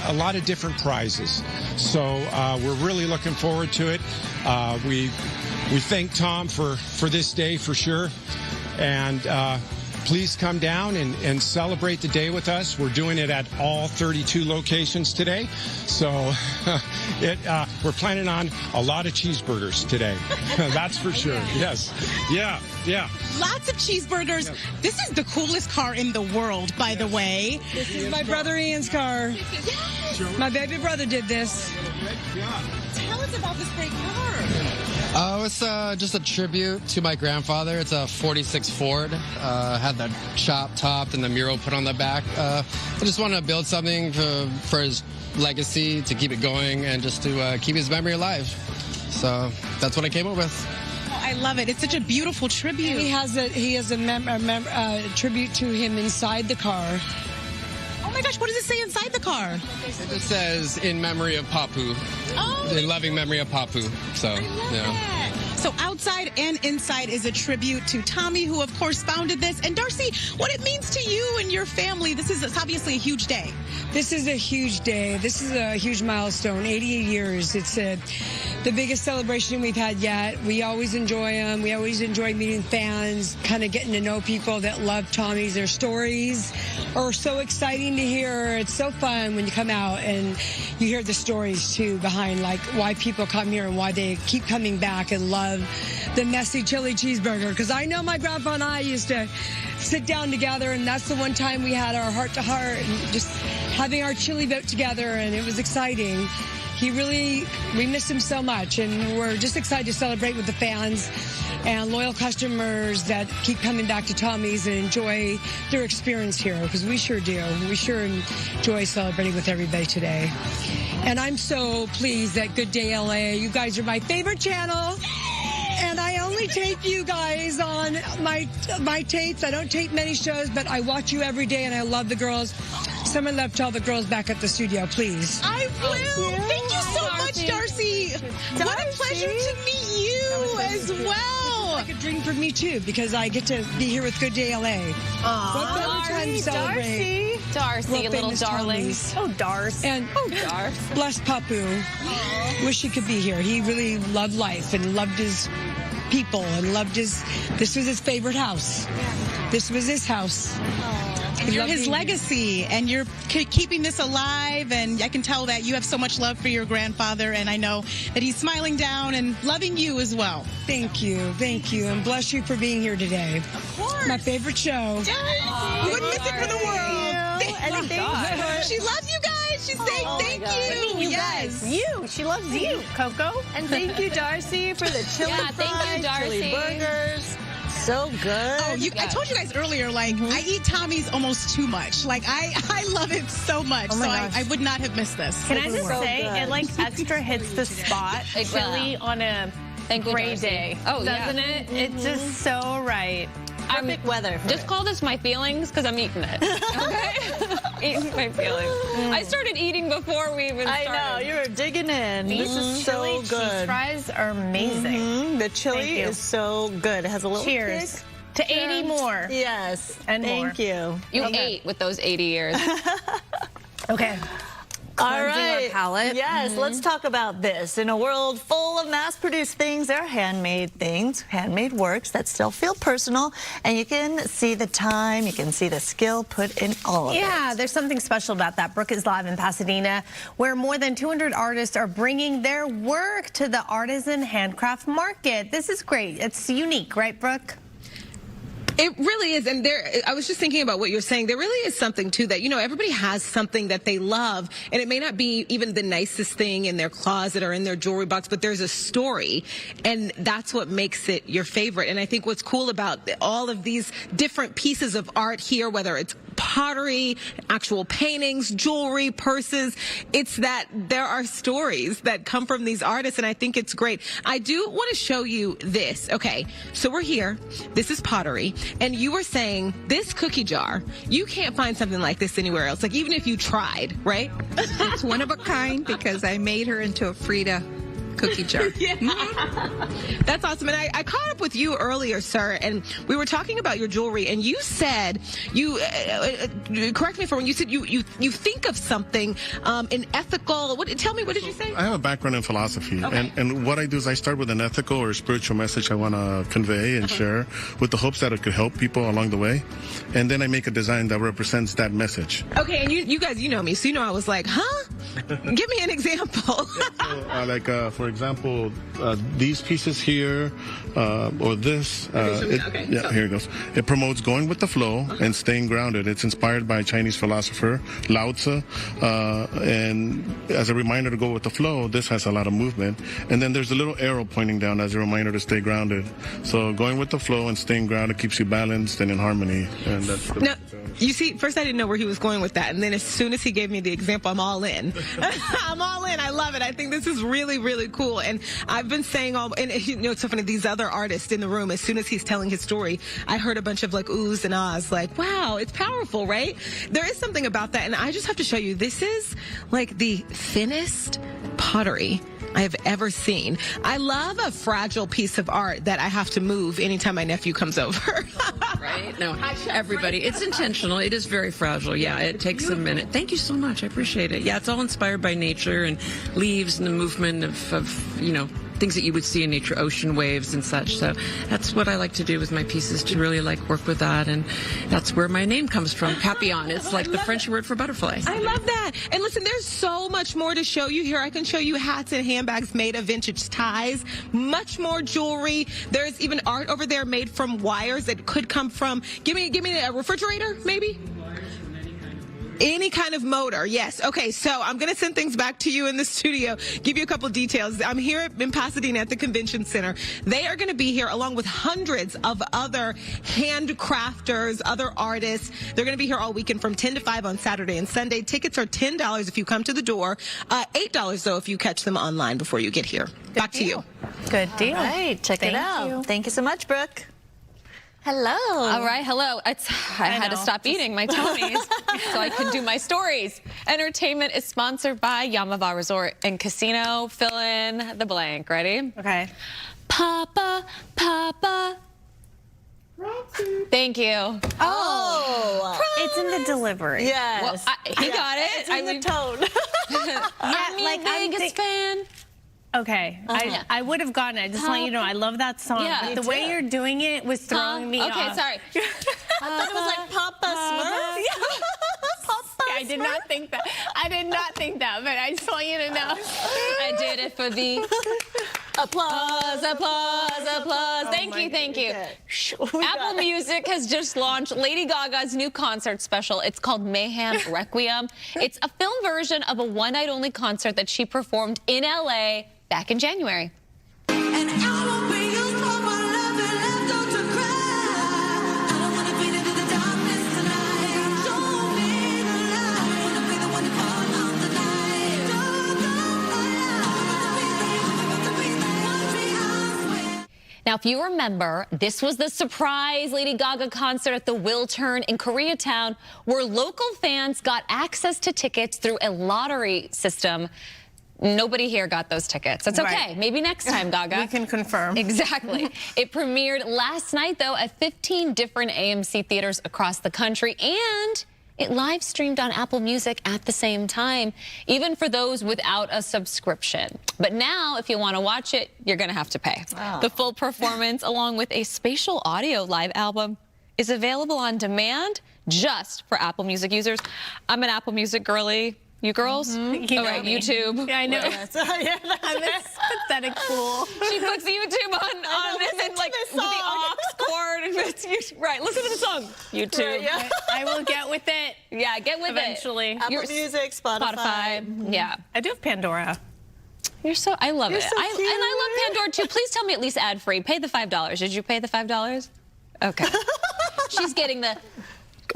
a lot of different prizes. So we're really looking forward to it. We thank Tom for this day for sure. And please come down and celebrate the day with us. We're doing it at all 32 locations today. So we're planning on a lot of cheeseburgers today. That's for sure. Yes. Yeah. Yeah. Lots of cheeseburgers. This is the coolest car in the world, by the way. This is my brother Ian's car. Yes. My baby brother did this. Tell us about this great car. It's just a tribute to my grandfather. It's a 46 Ford. Had the chop topped and the mural put on the back. I just wanted to build something for his legacy, to keep it going, and just to keep his memory alive. So that's what I came up with. Oh, I love it. It's such a beautiful tribute. And he has a tribute to him inside the car. Oh my gosh, what does it say inside the car? It just says, in memory of Papu. Oh. In loving memory of Papu. So, yeah. So outside and inside is a tribute to Tommy, who of course founded this. And Darcy, what it means to you and your family. It's obviously a huge day. This is a huge day. This is a huge milestone, 88 years. the biggest celebration we've had yet. We always enjoy them. We always enjoy meeting fans, kind of getting to know people that love Tommy's. Their stories are so exciting to hear. It's so fun when you come out and you hear the stories, too, behind, like, why people come here and why they keep coming back and love the messy chili cheeseburger. Because I know my grandpa and I used to sit down together, and that's the one time we had our heart-to-heart and just having our chili boat together, and it was exciting. We miss him so much, and we're just excited to celebrate with the fans and loyal customers that keep coming back to Tommy's and enjoy their experience here, because we sure do. We sure enjoy celebrating with everybody today. And I'm so pleased that Good Day LA, you guys are my favorite channel. And I only tape you guys on my tapes. I don't tape many shows, but I watch you every day, and I love the girls. Someone love tell the girls back at the studio, please. I will. Thank you so much, Darcy. What a pleasure to meet you as well. Like a dream for me, too, because I get to be here with Good Day LA. What better time to celebrate? Darcy, you little darling. Oh, Darcy. And Darcy. Bless Papu. Wish he could be here. He really loved life and loved his people and loved this was his favorite house. This was his house. And you're his legacy, and you're keeping this alive, and I can tell that you have so much love for your grandfather, and I know that he's smiling down and loving you as well. Thank you, and bless you for being here today. Of course. My favorite show. You wouldn't miss it for the world. She loves you guys. She's saying thank you. I mean, you guys. You. She loves you, Coco. And thank you, Darcy, for the chili fries, thank you, Darcy. chili burgers. So good. Oh, I told you guys earlier, like, I eat Tommy's almost too much. Like, I love it so much. So I would not have missed this. Can I just say, it like extra hits the spot, chili on a gray day. Oh, doesn't it? It's just so right. Perfect weather. Just call this my feelings, because I'm eating it. Okay? Eating my feelings. I started eating before we even started. I know, you were digging in. This is so chili good. Cheese fries are amazing. The chili is so good. It has a little Cheers. kick. To 80 more. Yes. And thank you. You ate with those 80 years. Okay. All right. Our palate. Yes, let's talk about this. In a world full of mass-produced things, there are handmade things, handmade works that still feel personal, and you can see the time, you can see the skill put in all of it. Yeah, there's something special about that. Brooke is live in Pasadena, where more than 200 artists are bringing their work to the Artisan Handcraft Market. This is great. It's unique, right, Brooke? It really is, and I was just thinking about what you're saying. There really is something to that. You know, everybody has something that they love, and it may not be even the nicest thing in their closet or in their jewelry box, but there's a story, and that's what makes it your favorite. And I think what's cool about all of these different pieces of art here, whether it's pottery, actual paintings, jewelry, purses, it's that there are stories that come from these artists, and I think it's great. I do want to show you this. Okay, so we're here. This is pottery. And you were saying this cookie jar, you can't find something like this anywhere else, like even if you tried, right? It's one of a kind because I made her into a Frida cookie jar. Yeah. That's awesome. And I caught up with you earlier, sir, and we were talking about your jewelry, and you said, correct me if I'm wrong, you said you think of something in ethical, tell me, what did you say? I have a background in philosophy, okay. and what I do is I start with an ethical or spiritual message I want to convey and share with the hopes that it could help people along the way, and then I make a design that represents that message. Okay, and you guys, you know me, so you know I was like, huh? Give me an example. For example, these pieces here, or this. Here it goes. It promotes going with the flow and staying grounded. It's inspired by Chinese philosopher Lao Tzu, and as a reminder to go with the flow, this has a lot of movement. And then there's a little arrow pointing down as a reminder to stay grounded. So going with the flow and staying grounded keeps you balanced and in harmony. And that's the you see, first I didn't know where he was going with that, and then as soon as he gave me the example, I'm all in. I'm all in. I love it. I think this is really, really cool. And I've been saying and you know, it's so funny, these other artists in the room, as soon as he's telling his story, I heard a bunch of like oohs and ahs, like, wow, it's powerful, right? There is something about that, and I just have to show you, this is like the thinnest pottery I have ever seen. I love a fragile piece of art that I have to move anytime my nephew comes over. Right? No, everybody. It's intentional. It is very fragile. Yeah, it takes a minute. Thank you so much. I appreciate it. Yeah, it's all inspired by nature and leaves and the movement of you know, things that you would see in nature, ocean waves and such. So that's what I like to do with my pieces, to really like work with that. And that's where my name comes from, papillon. It's like the French word for butterfly. I love that. And listen, there's so much more to show you here. I can show you hats and handbags made of vintage ties, much more jewelry. There's even art over there made from wires that could come from, give me a refrigerator, maybe? Any kind of motor, yes. Okay, so I'm going to send things back to you in the studio, give you a couple details. I'm here in Pasadena at the Convention Center. They are going to be here along with hundreds of other handcrafters, other artists. They're going to be here all weekend from 10 to 5 on Saturday and Sunday. Tickets are $10 if you come to the door, $8 though if you catch them online before you get here. Back to you. Good deal. All right, check it out. Thank you so much, Brooke. Hello. All right, hello. I had to stop eating my Tonys so I could do my stories. Entertainment is sponsored by Yamava Resort and Casino. Fill in the blank. Ready? Okay. Papa, Papa. Thank you. Oh. It's in the delivery. Yes. Well, he got it. It's in the tone. I'm like biggest fan. Okay, I would have gotten it. I just want you to know I love that song. Yeah, but the way you're doing it was throwing me off. Okay, sorry. I thought it was like Papa Smurf. I did not think that. I did not think that, but I just want you to know. I did it for the applause, applause, applause. Thank you. Apple Music has just launched Lady Gaga's new concert special. It's called Mayhem Requiem. It's a film version of a one-night-only concert that she performed in LA back in January. Now, if you remember, this was the surprise Lady Gaga concert at the Wiltern in Koreatown, where local fans got access to tickets through a lottery system. Nobody here got those tickets. That's okay. Right. Maybe next time, Gaga. We can confirm. Exactly. It premiered last night, though, at 15 different AMC theaters across the country, and it live streamed on Apple Music at the same time, even for those without a subscription. But now, if you want to watch it, you're going to have to pay. Oh. The full performance, along with a spatial audio live album, is available on demand just for Apple Music users. I'm an Apple Music girly. You girls? You know me. YouTube. Yeah, I know. Yes. I'm this pathetic fool. She puts YouTube on and then like with the aux cord. Right, listen to the song. YouTube. Right, yeah. I will get with it. Yeah, get with eventually. it. Apple Music, Spotify. Yeah. I do have Pandora. I love it. So cute. And I love Pandora too. Please tell me at least ad free. Pay the $5. Did you pay the $5? Okay. She's getting the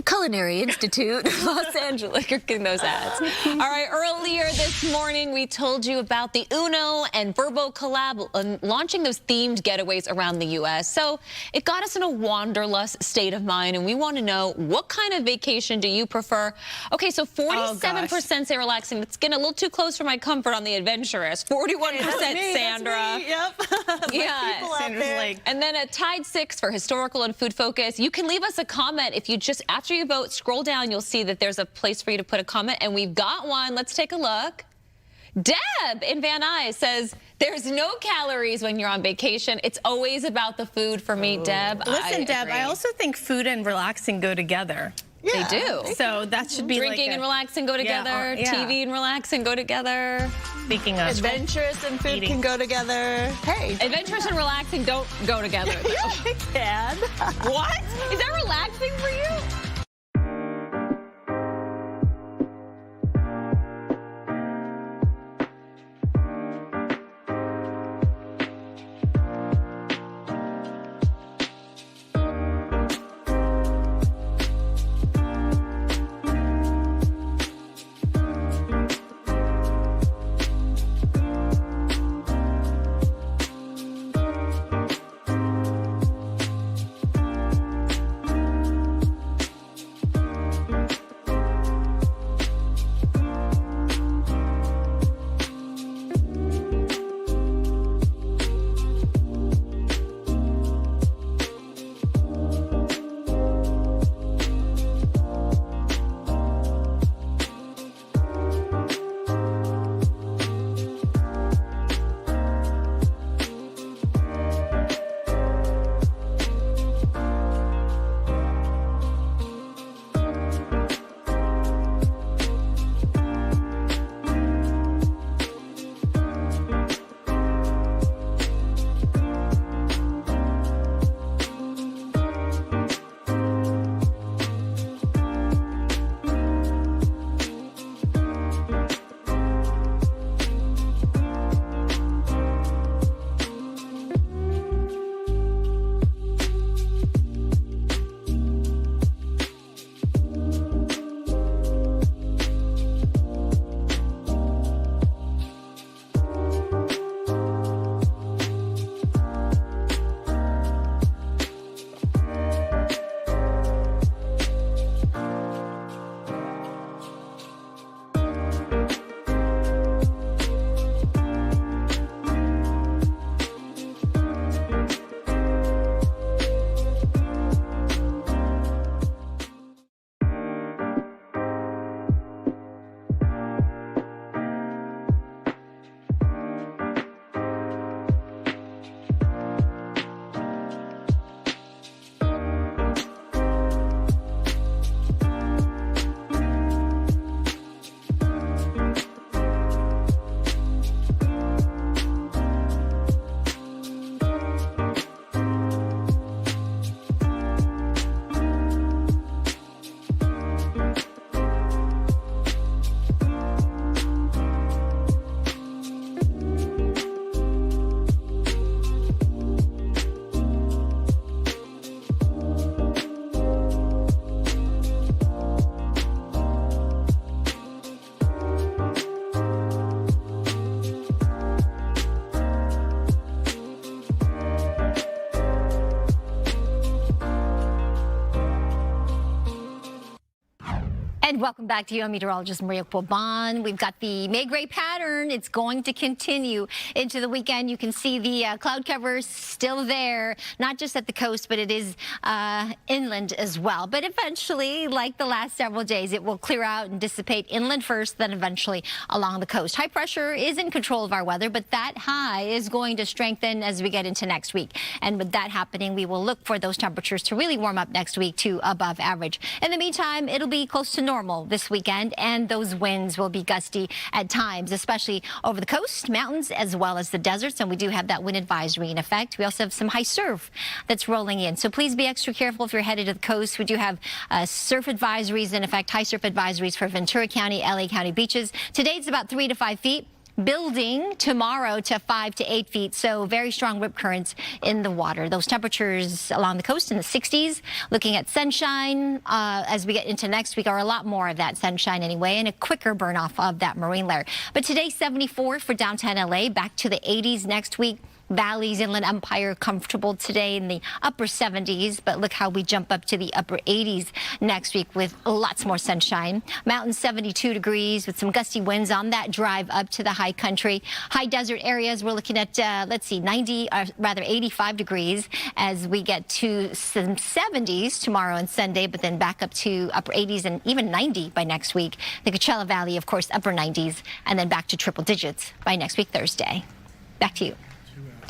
Culinary Institute of Los Angeles. You're getting those ads. All right, earlier this morning, we told you about the Uno and Verbo collab launching those themed getaways around the U.S. So it got us in a wanderlust state of mind, and we want to know, what kind of vacation do you prefer? Okay, so 47% say relaxing. It's getting a little too close for my comfort on the adventurous. 41% Sandra. Yep. Yeah. Sandra's like. And then a tied 6 for historical and food focus. You can leave us a comment if you just, after you vote, scroll down, you'll see that there's a place for you to put a comment, and we've got one. Let's take a look. Deb in Van Nuys says, there's no calories when you're on vacation. It's always about the food for me, Deb. Listen, Deb, I also think food and relaxing go together. Yeah, they do. So that should be drinking like and relaxing go together. Yeah. TV and relaxing go together. Speaking of adventurous and food can go together. Hey, adventurous and relaxing don't go together. Yeah, they can. What? Is that relaxing for you? And welcome back to you. I'm meteorologist Maria Quilban. We've got the May-gray pattern. It's going to continue into the weekend. You can see the cloud cover still there, not just at the coast, but it is inland as well. But eventually, like the last several days, it will clear out and dissipate inland first, then eventually along the coast. High pressure is in control of our weather, but that high is going to strengthen as we get into next week. And with that happening, we will look for those temperatures to really warm up next week to above average. In the meantime, it'll be close to normal this weekend, and those winds will be gusty at times, especially over the coast, mountains, as well as the deserts. And we do have that wind advisory in effect. We also have some high surf that's rolling in. So please be extra careful if you're headed to the coast. We do have surf advisories in effect, high surf advisories for Ventura County, LA County beaches. Today it's about 3 to 5 feet. Building tomorrow to 5 to 8 feet, so very strong rip currents in the water. Those temperatures along the coast in the 60s. Looking at sunshine as we get into next week, are a lot more of that sunshine anyway, and a quicker burn off of that marine layer. But today 74 for downtown LA, back to the 80s next week. Valleys, Inland Empire, comfortable today in the upper 70s, but look how we jump up to the upper 80s next week with lots more sunshine. Mountains 72 degrees with some gusty winds on that drive up to the high country. High desert areas, we're looking at, 85 degrees as we get to some 70s tomorrow and Sunday, but then back up to upper 80s and even 90 by next week. The Coachella Valley, of course, upper 90s, and then back to triple digits by next week, Thursday. Back to you.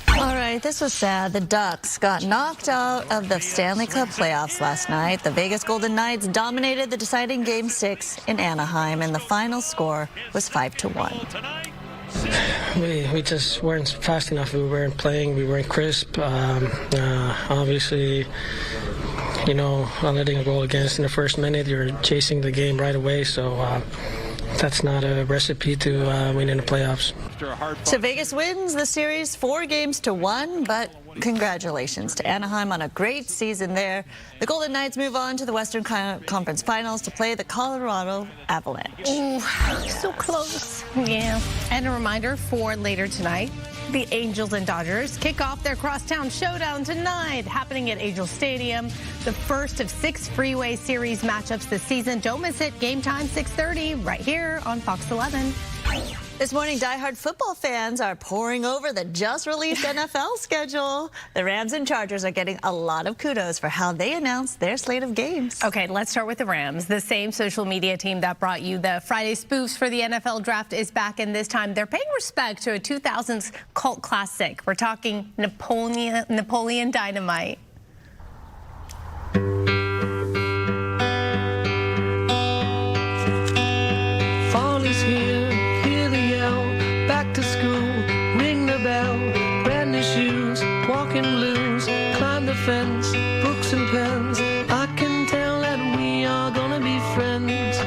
All right, this was sad. The Ducks got knocked out of the Stanley Cup playoffs last night. The Vegas Golden Knights dominated the deciding Game 6 in Anaheim, and the final score was 5-1. We just weren't fast enough. We weren't playing. We weren't crisp. Obviously, you know, letting a goal against in the first minute, you're chasing the game right away. So that's not a recipe to win in the playoffs. So Vegas wins the series 4-1, but congratulations to Anaheim on a great season there. The Golden Knights move on to the Western Conference Finals to play the Colorado Avalanche. Ooh, so close. Yeah. And a reminder for later tonight, the Angels and Dodgers kick off their crosstown showdown tonight, happening at Angel Stadium. The first of 6 Freeway Series matchups this season. Don't miss it. Game time 6:30 right here on Fox 11. This morning, diehard football fans are poring over the just-released NFL schedule. The Rams and Chargers are getting a lot of kudos for how they announced their slate of games. Okay, let's start with the Rams. The same social media team that brought you the Friday spoofs for the NFL draft is back, and this time they're paying respect to a 2000s cult classic. We're talking Napoleon Dynamite. Fall is here. Back to school, ring the bell, brand new shoes, walking blues, climb the fence, books and pens. I can tell that we are gonna be friends.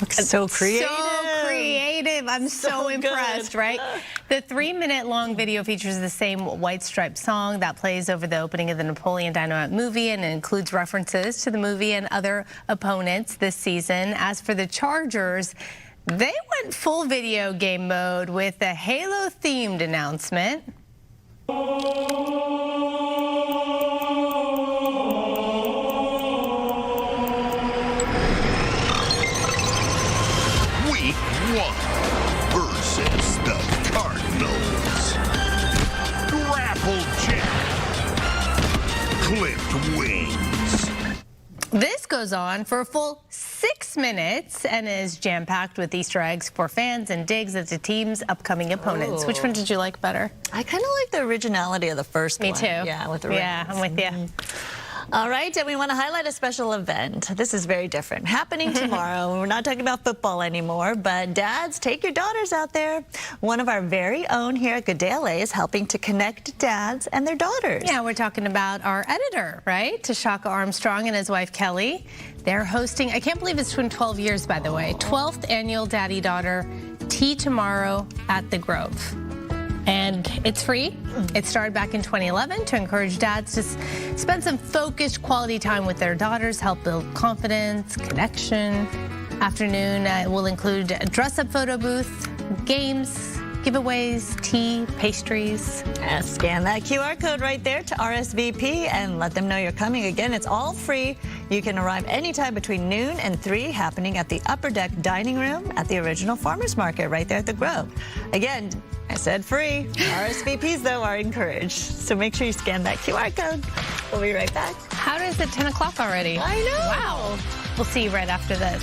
Looks so creative. So creative. I'm so impressed, right? The 3-minute-long video features the same white striped song that plays over the opening of the Napoleon Dynamite movie and includes references to the movie and other opponents this season. As for the Chargers, they went full video game mode with a Halo-themed announcement. Week 1 versus the Cardinals. Grapple Jack. Clipped wings. This goes on for a full 6 minutes and is jam-packed with Easter eggs for fans and digs at the team's upcoming opponents. Which one did you like better? I kind of like the originality of the first one. Me too. Yeah, with the Yeah, I'm with you. All right, and we want to highlight a special event. This is very different. Happening tomorrow. We're not talking about football anymore, but dads, take your daughters out there. One of our very own here at Good Day LA is helping to connect dads and their daughters. Yeah, we're talking about our editor, right? Tashaka Armstrong and his wife, Kelly. They're hosting, I can't believe it's been 12 years, by the way, 12th annual Daddy-Daughter Tea Tomorrow at the Grove. And it's free. It started back in 2011 to encourage dads to spend some focused quality time with their daughters, help build confidence, connection. Afternoon will include a dress-up photo booth, games, giveaways, tea, pastries. Scan that QR code right there to RSVP and let them know you're coming. Again, it's all free. You can arrive anytime between noon and 3, happening at the Upper Deck Dining Room at the original Farmers Market right there at the Grove. Again, I said free. RSVPs, though, are encouraged. So make sure you scan that QR code. We'll be right back. How is it 10 o'clock already? I know. Wow. We'll see you right after this.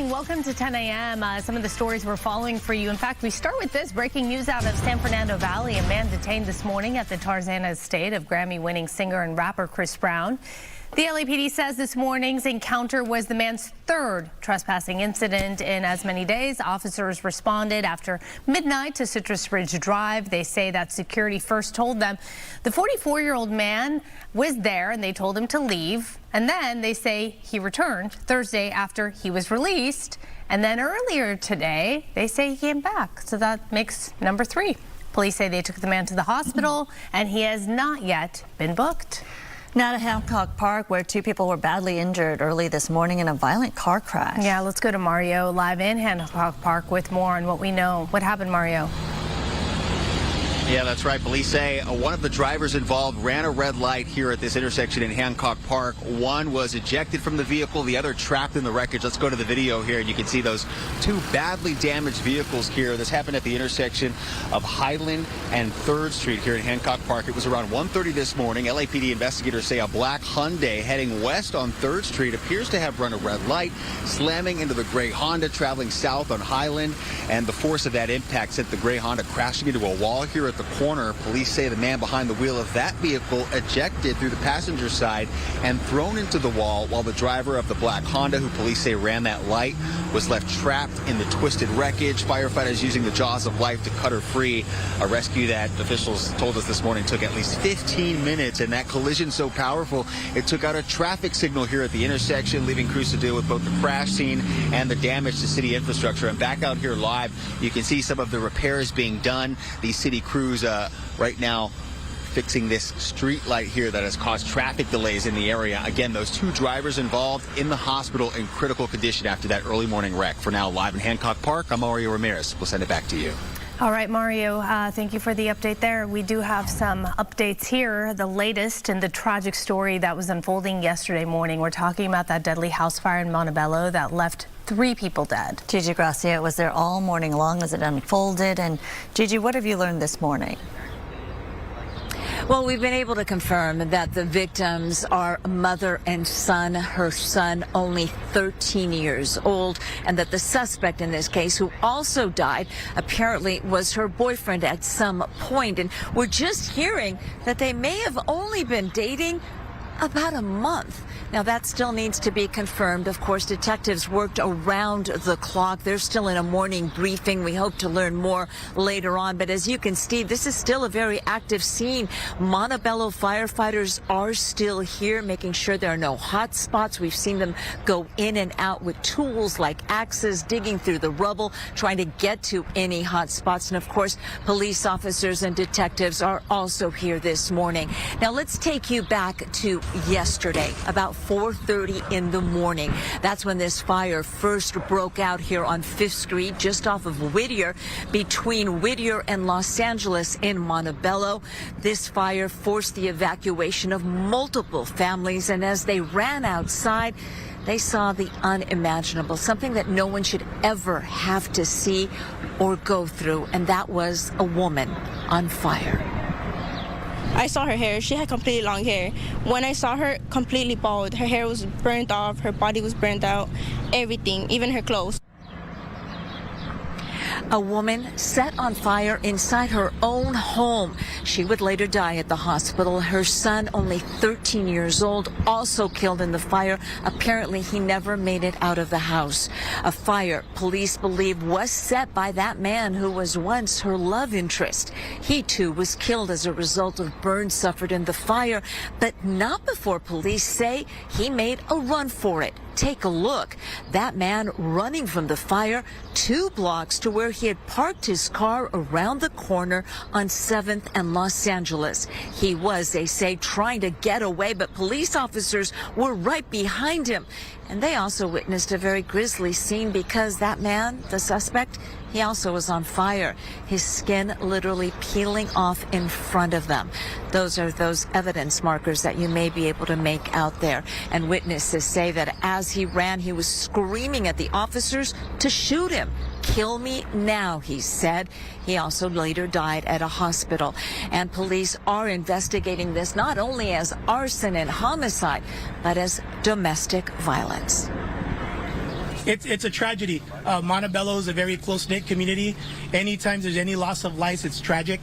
Welcome to 10 a.m. Some of the stories we're following for you. In fact, we start with this breaking news out of San Fernando Valley. A man detained this morning at the Tarzana estate of Grammy-winning singer and rapper Chris Brown. The LAPD says this morning's encounter was the man's third trespassing incident in as many days. Officers responded after midnight to Citrus Ridge Drive. They say that security first told them the 44-year-old man was there and they told him to leave. And then they say he returned Thursday after he was released. And then earlier today, they say he came back. So that makes number 3. Police say they took the man to the hospital and he has not yet been booked. Now to Hancock Park, where 2 people were badly injured early this morning in a violent car crash. Yeah, let's go to Mario live in Hancock Park with more on what we know. What happened, Mario? Yeah, that's right. Police say one of the drivers involved ran a red light here at this intersection in Hancock Park. One was ejected from the vehicle, the other trapped in the wreckage. Let's go to the video here, and you can see those 2 badly damaged vehicles here. This happened at the intersection of Highland and 3rd Street here in Hancock Park. It was around 1:30 this morning. LAPD investigators say a black Hyundai heading west on 3rd Street appears to have run a red light, slamming into the gray Honda traveling south on Highland, and the force of that impact sent the gray Honda crashing into a wall here at the corner. Police say the man behind the wheel of that vehicle ejected through the passenger side and thrown into the wall, while the driver of the black Honda, who police say ran that light, was left trapped in the twisted wreckage. Firefighters using the jaws of life to cut her free. A rescue that officials told us this morning took at least 15 minutes, and that collision so powerful it took out a traffic signal here at the intersection, leaving crews to deal with both the crash scene and the damage to city infrastructure. And back out here live, you can see some of the repairs being done. These city crews right now fixing this street light here that has caused traffic delays in the area. Again, those two drivers involved in the hospital in critical condition after that early morning wreck. For now, live in Hancock Park, I'm Mario Ramirez. We'll send it back to you. All right, Mario, thank you for the update there. We do have some updates here. The latest in the tragic story that was unfolding yesterday morning. We're talking about that deadly house fire in Montebello that left 3 people dead. Gigi Gracia was there all morning long as it unfolded. And Gigi, what have you learned this morning? Well, we've been able to confirm that the victims are mother and son, her son only 13 years old, and that the suspect in this case, who also died, apparently was her boyfriend at some point. And we're just hearing that they may have only been dating about a month. Now, that still needs to be confirmed. Of course, detectives worked around the clock. They're still in a morning briefing. We hope to learn more later on. But as you can see, this is still a very active scene. Montebello firefighters are still here, making sure there are no hot spots. We've seen them go in and out with tools like axes, digging through the rubble, trying to get to any hot spots. And of course, police officers and detectives are also here this morning. Now, let's take you back to yesterday, about 4:30 in the morning. That's when this fire first broke out here on 5th Street, just off of Whittier, between Whittier and Los Angeles in Montebello. This fire forced the evacuation of multiple families, and as they ran outside, they saw the unimaginable, something that no one should ever have to see or go through, and that was a woman on fire. I saw her hair. She had completely long hair. When I saw her completely bald, her hair was burnt off, her body was burnt out, everything, even her clothes. A woman set on fire inside her own home. She would later die at the hospital. Her son, only 13 years old, also killed in the fire. Apparently, he never made it out of the house. A fire police believe was set by that man who was once her love interest. He, too, was killed as a result of burns suffered in the fire, but not before police say he made a run for it. Take a look. That man running from the fire 2 blocks to where he had parked his car around the corner on 7th and Los Angeles. He was, they say, trying to get away, but police officers were right behind him. And they also witnessed a very grisly scene because that man, the suspect, he also was on fire, his skin literally peeling off in front of them. Those are those evidence markers that you may be able to make out there. And witnesses say that as he ran, he was screaming at the officers to shoot him. "Kill me now," he said. He also later died at a hospital. And police are investigating this not only as arson and homicide, but as domestic violence. It's a tragedy. Montebello is a very close-knit community. Anytime there's any loss of life, it's tragic.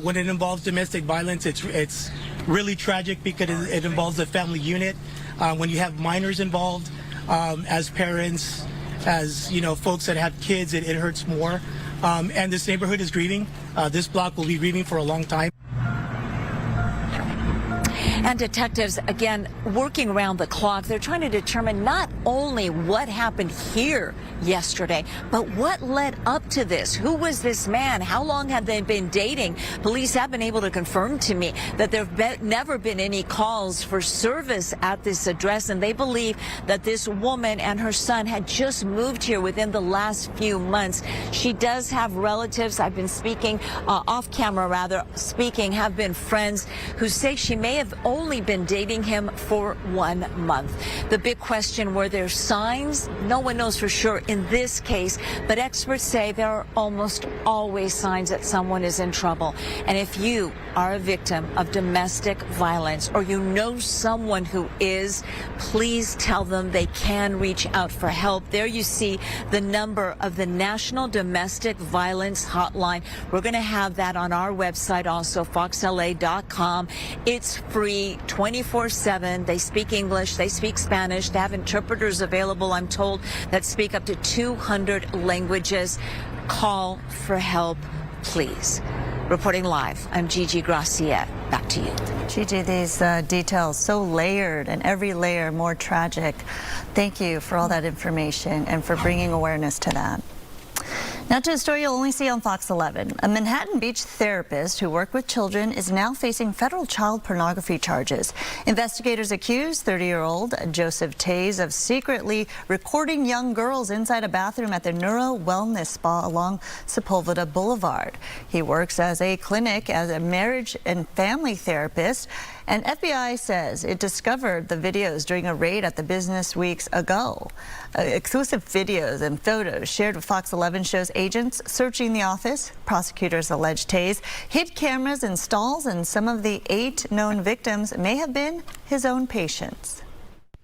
When it involves domestic violence, it's really tragic because it involves the family unit. When you have minors involved, as parents, as folks that have kids, it hurts more. And this neighborhood is grieving. This block will be grieving for a long time. And detectives, again, working around the clock, they're trying to determine not only what happened here yesterday, but what led up to this. Who was this man? How long had they been dating? Police have been able to confirm to me that there have never been any calls for service at this address, and they believe that this woman and her son had just moved here within the last few months. She does have relatives, I've been speaking, off camera rather, have been friends who say she may have only been dating him for 1 month. The big question, were there signs? No one knows for sure in this case, but experts say there are almost always signs that someone is in trouble. And if you are a victim of domestic violence or you know someone who is, please tell them they can reach out for help. There you see the number of the National Domestic Violence Hotline. We're going to have that on our website also, foxla.com. It's free 24/7. They speak English, they speak Spanish, they have interpreters available, I'm told, that speak up to 200 languages. Call for help, please. Reporting live, I'm Gigi Graciette. Back to you. Gigi, these details so layered, and every layer more tragic. Thank you for all that information and for bringing awareness to that. Now to a story you'll only see on Fox 11. A Manhattan Beach therapist who worked with children is now facing federal child pornography charges. Investigators accuse 30-year-old Joseph Taze of secretly recording young girls inside a bathroom at the Neuro Wellness Spa along Sepulveda Boulevard. He works as a clinic as a marriage and family therapist, and FBI says it discovered the videos during a raid at the Business Weeks ago. Exclusive videos and photos shared with Fox 11 shows agents searching the office. Prosecutors allege Taze hid cameras in stalls, and some of the 8 known victims may have been his own patients.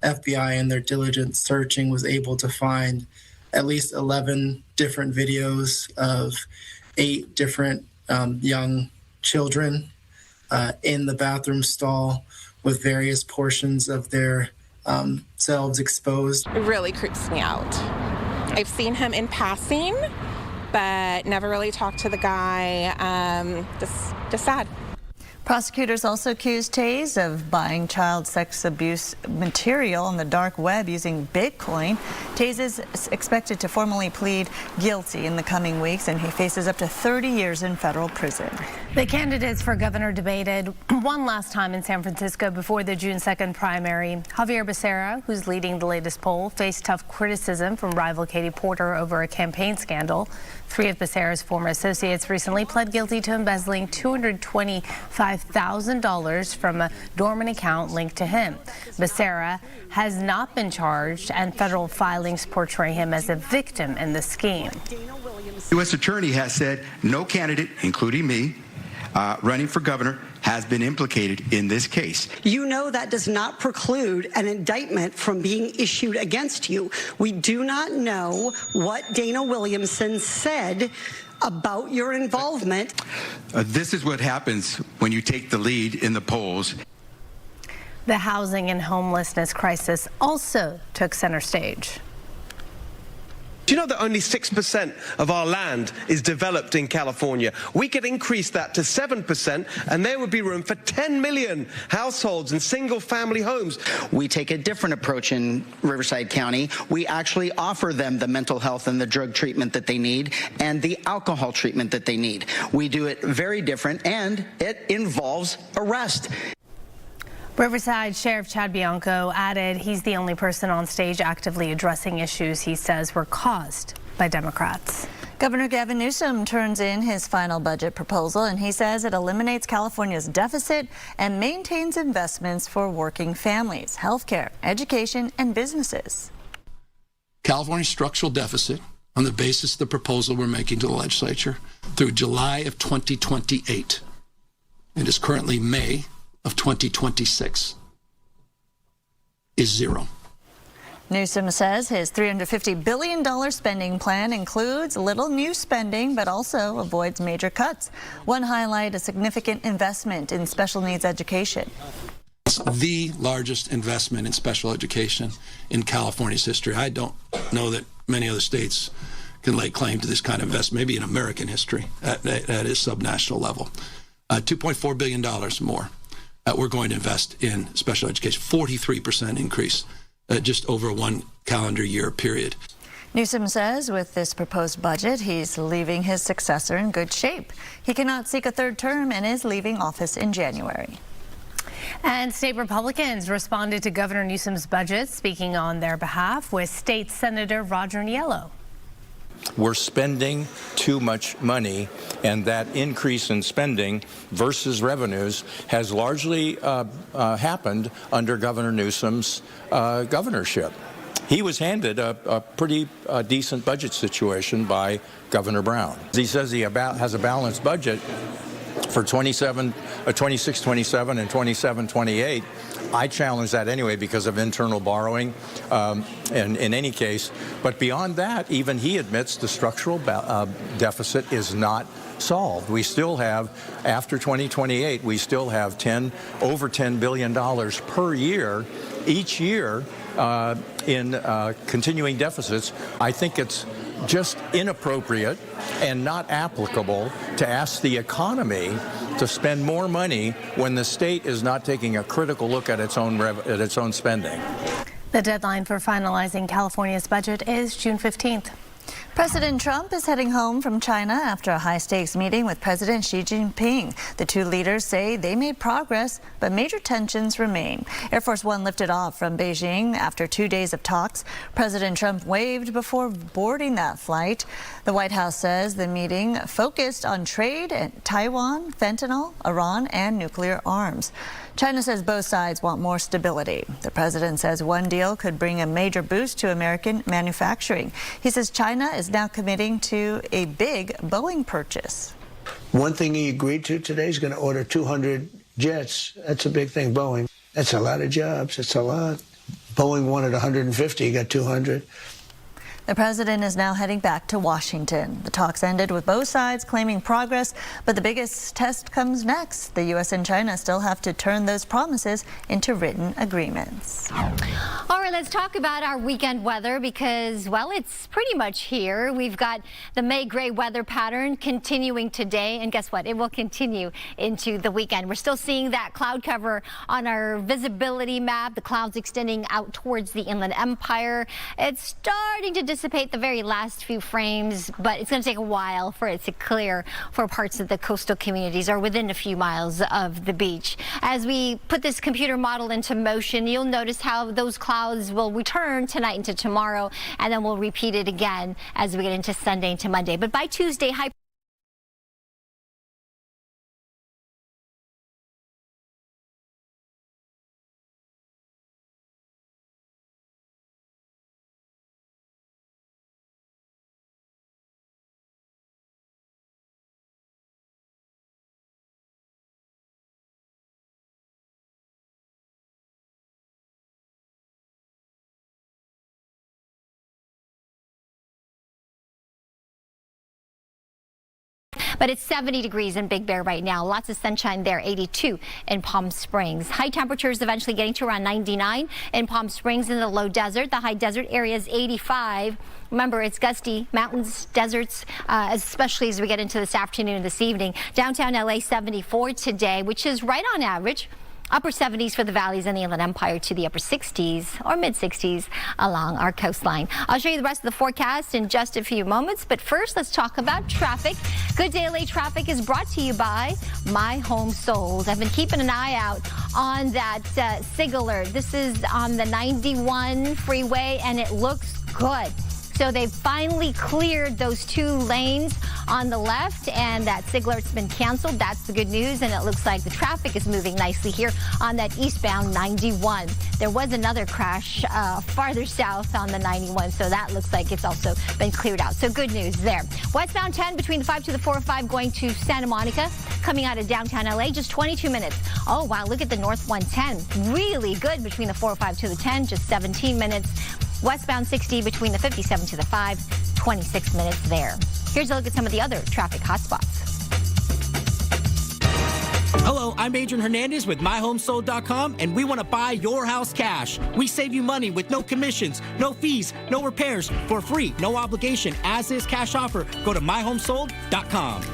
FBI, in their diligent searching, was able to find at least 11 different videos of 8 different young children in the bathroom stall with various portions of their selves exposed. It really creeps me out. I've seen him in passing, but never really talked to the guy. Just sad. Prosecutors also accused Taze of buying child sex abuse material on the dark web using Bitcoin. Taze is expected to formally plead guilty in the coming weeks, and he faces up to 30 years in federal prison. The candidates for governor debated one last time in San Francisco before the June 2nd primary. Javier Becerra, who's leading the latest poll, faced tough criticism from rival Katie Porter over a campaign scandal. 3 of Becerra's former associates recently pled guilty to embezzling $225,000 from a dormant account linked to him. Becerra has not been charged, and federal filings portray him as a victim in the scheme. The U.S. Attorney has said no candidate, including me, running for governor, has been implicated in this case. You know that does not preclude an indictment from being issued against you. We do not know what Dana Williamson said about your involvement. This is what happens when you take the lead in the polls. The housing and homelessness crisis also took center stage. Do you know that only 6% of our land is developed in California? We could increase that to 7%, and there would be room for 10 million households and single-family homes. We take a different approach in Riverside County. We actually offer them the mental health and the drug treatment that they need and the alcohol treatment that they need. We do it very different, and it involves arrest. Riverside Sheriff Chad Bianco added he's the only person on stage actively addressing issues he says were caused by Democrats. Governor Gavin Newsom turns in his final budget proposal, and he says it eliminates California's deficit and maintains investments for working families, healthcare, education, and businesses. California's structural deficit, on the basis of the proposal we're making to the legislature, through July of 2028, it is currently May of 2026, is zero. Newsom says his $350 billion spending plan includes little new spending, but also avoids major cuts. One highlight, a significant investment in special needs education. It's the largest investment in special education in California's history. I don't know that many other states can lay claim to this kind of investment, maybe in American history at a subnational level. $2.4 billion more. We're going to invest in special education, 43% increase just over a 1 calendar year period. Newsom says with this proposed budget, he's leaving his successor in good shape. He cannot seek a third term and is leaving office in January. And state Republicans responded to Governor Newsom's budget, speaking on their behalf with State Senator Roger Niello. we're spending too much money, and that increase in spending versus revenues has largely happened under Governor Newsom's governorship. He was handed a pretty decent budget situation by Governor Brown. He says he has a balanced budget for 26-27 and 27-28. I challenge that anyway because of internal borrowing and in any case. But beyond that, even he admits the structural deficit is not solved. We still have, after 2028, we still have over $10 billion per year, each year, in continuing deficits. I think it's just inappropriate and not applicable to ask the economy to spend more money when the state is not taking a critical look at its own spending. The deadline for finalizing California's budget is June 15th. President Trump is heading home from China after a high-stakes meeting with President Xi Jinping. The two leaders say they made progress, but major tensions remain. Air Force One lifted off from Beijing after 2 days of talks. President Trump waved before boarding that flight. The White House says the meeting focused on trade, Taiwan, fentanyl, Iran, and nuclear arms. China says both sides want more stability. The president says one deal could bring a major boost to American manufacturing. He says China is now committing to a big Boeing purchase. One thing he agreed to today is going to order 200 jets. That's a big thing, Boeing. That's a lot of jobs. It's a lot. Boeing wanted 150, he got 200. The president is now heading back to Washington. The talks ended with both sides claiming progress, but the biggest test comes next. The U.S. and China still have to turn those promises into written agreements. All right, let's talk about our weekend weather because, well, it's pretty much here. We've got the May gray weather pattern continuing today, and guess what? It will continue into the weekend. We're still seeing that cloud cover on our visibility map, the clouds extending out towards the Inland Empire. It's starting to dissipate the very last few frames, but it's going to take a while for it to clear for parts of the coastal communities or within a few miles of the beach. As we put this computer model into motion, you'll notice how those clouds will return tonight into tomorrow, and then we'll repeat it again as we get into Sunday into Monday. But by Tuesday, high but it's 70 degrees in Big Bear right now. Lots of sunshine there, 82 in Palm Springs. High temperatures eventually getting to around 99 in Palm Springs in the low desert. The high desert area is 85. Remember, it's gusty, mountains, deserts, especially as we get into this afternoon and this evening. Downtown LA 74 today, which is right on average. Upper 70s for the valleys and the Inland Empire to the upper 60s or mid 60s along our coastline. I'll show you the rest of the forecast in just a few moments, but first let's talk about traffic. Good Day LA traffic is brought to you by My Home Sold. I've been keeping an eye out on that SIG alert. This is on the 91 freeway and it looks good. So they've finally cleared those 2 lanes on the left, and that SIG alert's been canceled. That's the good news, and it looks like the traffic is moving nicely here on that eastbound 91. There was another crash farther south on the 91, so that looks like it's also been cleared out. So good news there. Westbound 10 between the 5 to the 405 going to Santa Monica, coming out of downtown LA, just 22 minutes. Oh, wow, look at the North 110. Really good between the 405 to the 10, just 17 minutes. Westbound 60 between the 57 to the 5, 26 minutes there. Here's a look at some of the other traffic hotspots. Hello, I'm Adrian Hernandez with MyHomeSold.com, and we want to buy your house cash. We save you money with no commissions, no fees, no repairs, for free, no obligation, as is cash offer. Go to MyHomeSold.com.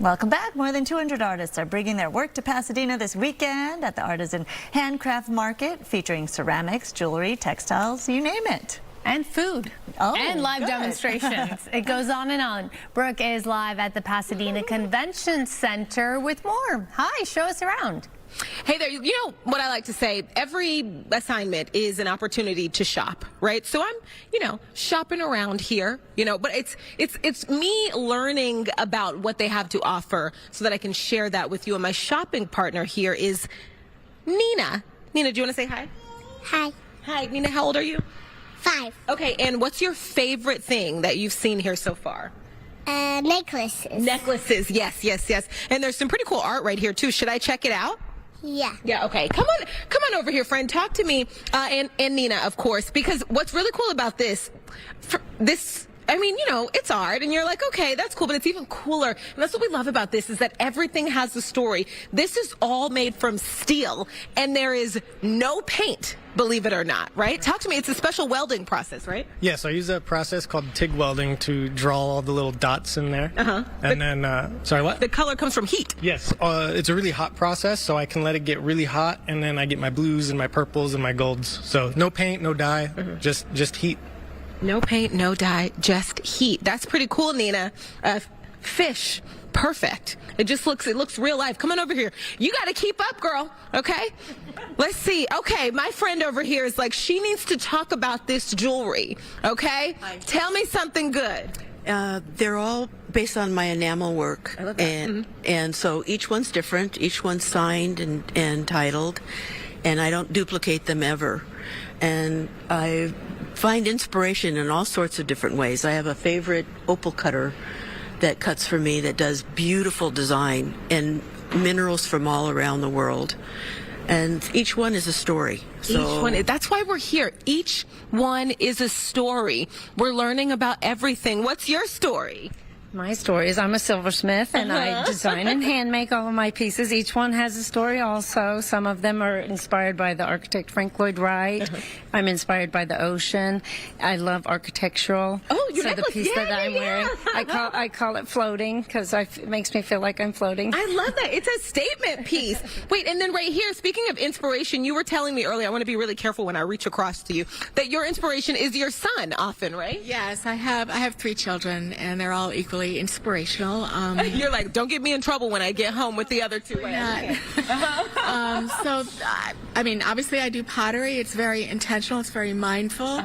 Welcome back. More than 200 artists are bringing their work to Pasadena this weekend at the Artisan Handcraft Market, featuring ceramics, jewelry, textiles, you name it. And food. And live demonstrations. It goes on and on. Brooke is live at the Pasadena Convention Center with more. Hi, show us around. Hey there, you know what I like to say, every assignment is an opportunity to shop, right? So I'm, shopping around here, but it's me learning about what they have to offer so that I can share that with you. And my shopping partner here is Nina. Nina, do you want to say hi? Hi. Hi, Nina, how old are you? 5. Okay, and what's your favorite thing that you've seen here so far? Necklaces. Necklaces, yes. And there's some pretty cool art right here too. Should I check it out? Yeah. Yeah, okay. Come on over here, friend. Talk to me, and Nina, of course, because what's really cool about this, it's art, and you're like, okay, that's cool, but it's even cooler. And that's what we love about this, is that everything has a story. This is all made from steel, and there is no paint, believe it or not, right? Talk to me. It's a special welding process, right? Yes, I use a process called TIG welding to draw all the little dots in there. And then, sorry, what? The color comes from heat. Yes, it's a really hot process, so I can let it get really hot, and then I get my blues and my purples and my golds. So no paint, no dye, just heat. No paint, no dye, just heat. That's pretty cool, Nina. Fish. Perfect. It looks real life. Come on over here. You got to keep up, girl. Okay? Let's see. Okay, my friend over here is like, she needs to talk about this jewelry. Okay? Tell me something good. They're all based on my enamel work. I love that. And so each one's different. Each one's signed and titled. And I don't duplicate them ever. And I find inspiration in all sorts of different ways. I have a favorite opal cutter that cuts for me, that does beautiful design and minerals from all around the world. And each one is a story. That's why we're here. Each one is a story. We're learning about everything. What's your story? My story is I'm a silversmith, and I design and hand make all of my pieces. Each one has a story also. Some of them are inspired by the architect Frank Lloyd Wright. I'm inspired by the ocean. I love architectural. Oh, your necklace. The piece that I'm wearing, I call it floating, because it makes me feel like I'm floating. I love that. It's a statement piece. Wait, and then right here, speaking of inspiration, you were telling me earlier, I want to be really careful when I reach across to you, that your inspiration is your son often, right? Yes, I have 3 children, and they're all equally inspirational. You're like, don't get me in trouble when I get home with the other 2. Obviously I do pottery. It's very intentional. It's very mindful.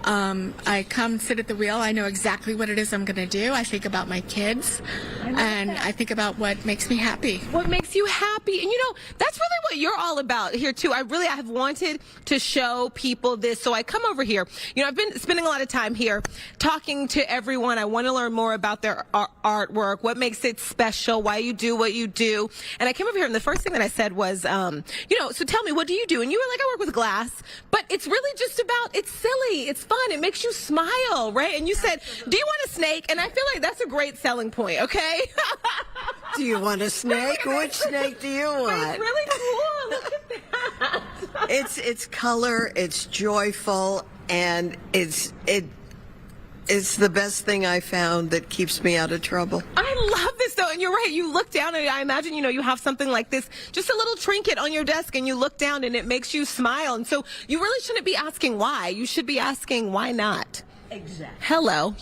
I come sit at the wheel. I know exactly what it is I'm going to do. I think about my kids, and I think about what makes me happy. What makes you happy? And that's really what you're all about here too. I have wanted to show people this, so I come over here. I've been spending a lot of time here talking to everyone. I want to learn more about their artwork, what makes it special, why you do what you do. And I came over here, and the first thing that I said was, so tell me, what do you do? And you were like, I work with glass. But it's really just about, it's silly, it's fun, it makes you smile, right? And you said, do you want a snake? And I feel like that's a great selling point, okay? Do you want a snake? Which snake do you want? It's really cool. Look at that. It's color, it's joyful, and it's the best thing I found that keeps me out of trouble. I love this though, and you're right. You look down, and I imagine you have something like this, just a little trinket on your desk, and you look down, and it makes you smile. And so you really shouldn't be asking why. You should be asking why not. Exactly. Hello,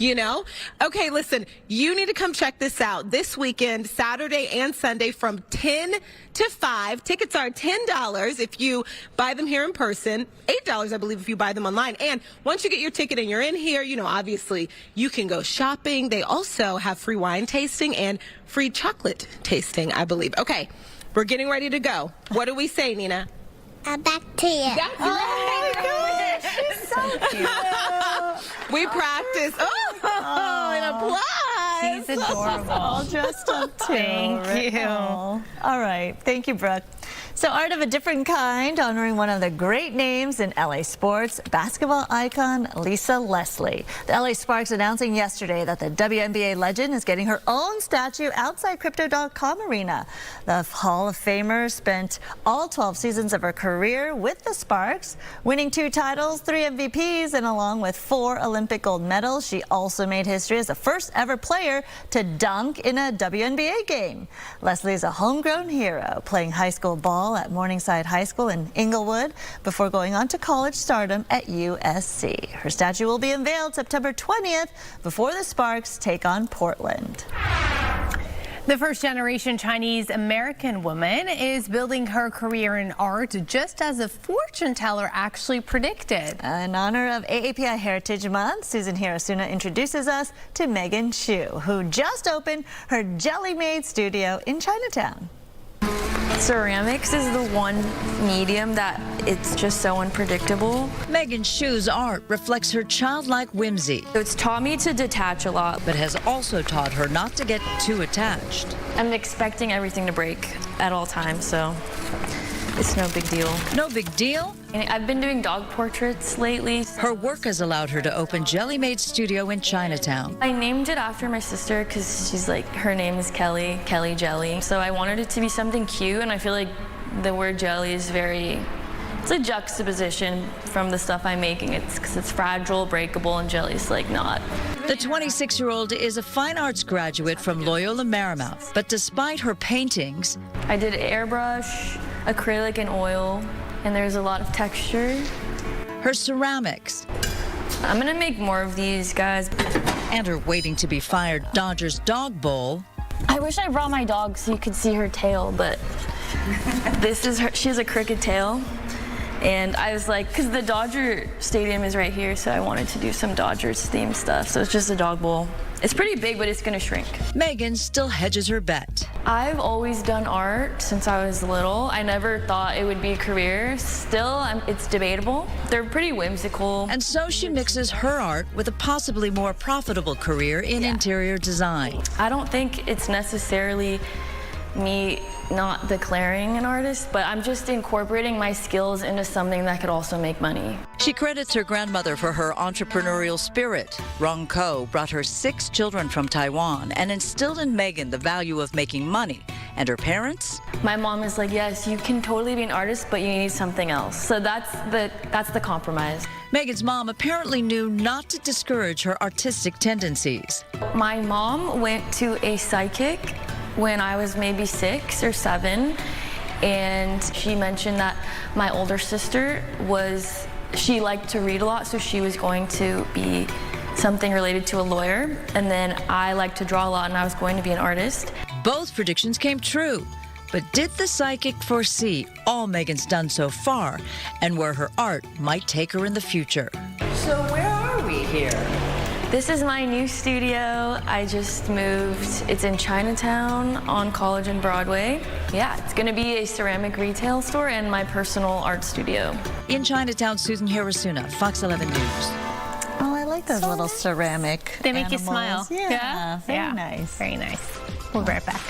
Okay, listen, you need to come check this out this weekend, Saturday and Sunday from 10 to 5. Tickets are $10 if you buy them here in person, $8, I believe, if you buy them online. And once you get your ticket and you're in here, obviously you can go shopping. They also have free wine tasting and free chocolate tasting, I believe. Okay, we're getting ready to go. What do we say, Nina? Back to you. That's right. She's so cute. We practice. An applause. She's adorable. All dressed up too. Thank you. All right. Thank you, Brooke. So art of a different kind, honoring one of the great names in LA sports, basketball icon Lisa Leslie. The LA Sparks announcing yesterday that the WNBA legend is getting her own statue outside Crypto.com Arena. The Hall of Famer spent all 12 seasons of her career with the Sparks, winning 2 titles, 3 MVPs, and along with 4 Olympic gold medals. She also made history as the first ever player career to dunk in a WNBA game. Leslie is a homegrown hero, playing high school ball at Morningside High School in Inglewood before going on to college stardom at USC. Her statue will be unveiled September 20th before the Sparks take on Portland. The first-generation Chinese-American woman is building her career in art just as a fortune teller actually predicted. In honor of AAPI Heritage Month, Susan Hirosuna introduces us to Megan Chu, who just opened her Jelly Made studio in Chinatown. Ceramics is the one medium that it's just so unpredictable. Megan Chu's art reflects her childlike whimsy. It's taught me to detach a lot, but has also taught her not to get too attached. I'm expecting everything to break at all times, so it's no big deal. No big deal? I've been doing dog portraits lately. Her work has allowed her to open Jelly Made Studio in Chinatown. I named it after my sister because she's like, her name is Kelly Jelly. So I wanted it to be something cute, and I feel like the word jelly is it's a juxtaposition from the stuff I'm making. Because it's fragile, breakable, and jelly's like not. The 26-year-old is a fine arts graduate from Loyola Marymount, but despite her paintings, I did airbrush, acrylic, and oil, and there's a lot of texture. Her ceramics. I'm gonna make more of these, guys. And her waiting to be fired Dodgers dog bowl. I wish I brought my dog so you could see her tail, but this is her. She has a crooked tail. And I was like, because the Dodger Stadium is right here, so I wanted to do some Dodgers themed stuff. So it's just a dog bowl. It's pretty big, but it's gonna shrink. Megan still hedges her bet. I've always done art since I was little. I never thought it would be a career. Still, it's debatable. They're pretty whimsical. And so she mixes her art with a possibly more profitable career in interior design. I don't think it's necessarily me not declaring an artist, but I'm just incorporating my skills into something that could also make money. She credits her grandmother for her entrepreneurial spirit. Rong Ko brought her 6 children from Taiwan and instilled in Megan the value of making money. And her parents? My mom is like, yes, you can totally be an artist, but you need something else. So that's the compromise. Megan's mom apparently knew not to discourage her artistic tendencies. My mom went to a psychic when I was maybe 6 or 7, and she mentioned that my older sister she liked to read a lot, so she was going to be something related to a lawyer, and then I liked to draw a lot and I was going to be an artist. Both predictions came true, but did the psychic foresee all Megan's done so far and where her art might take her in the future? So where are we here? This is my new studio. I just moved. It's in Chinatown on College and Broadway. Yeah, it's gonna be a ceramic retail store and my personal art studio. In Chinatown, Susan Hirosuna, Fox 11 News. Oh, I like those little ceramic They make animals. you smile. Yeah, very nice. Very nice. We'll be right back.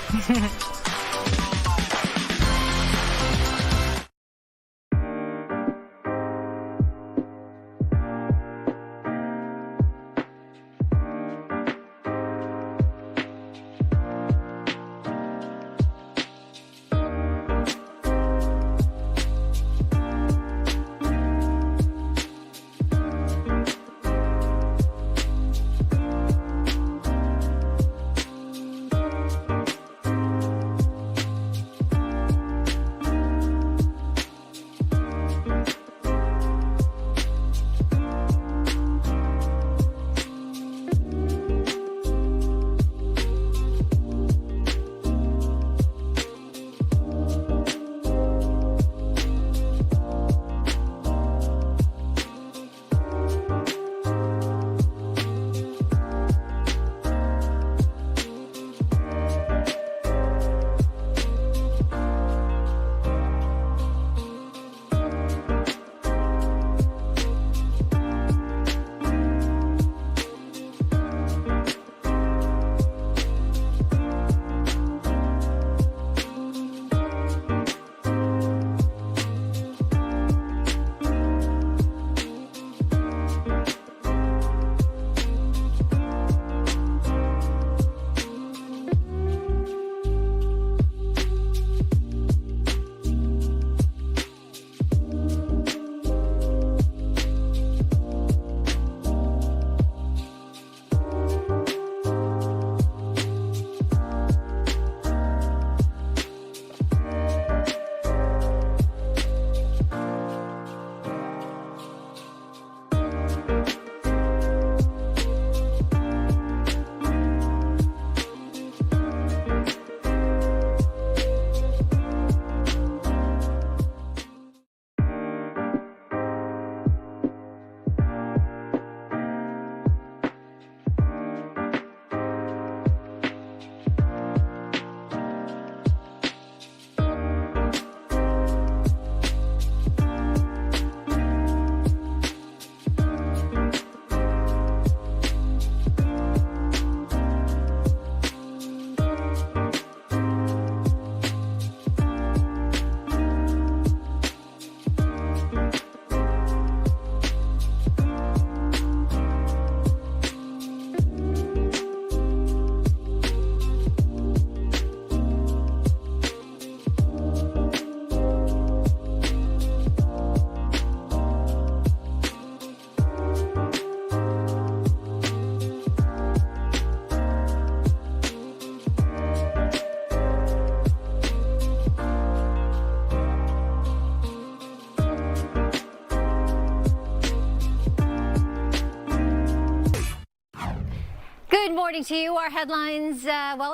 morning to you. Our headlines,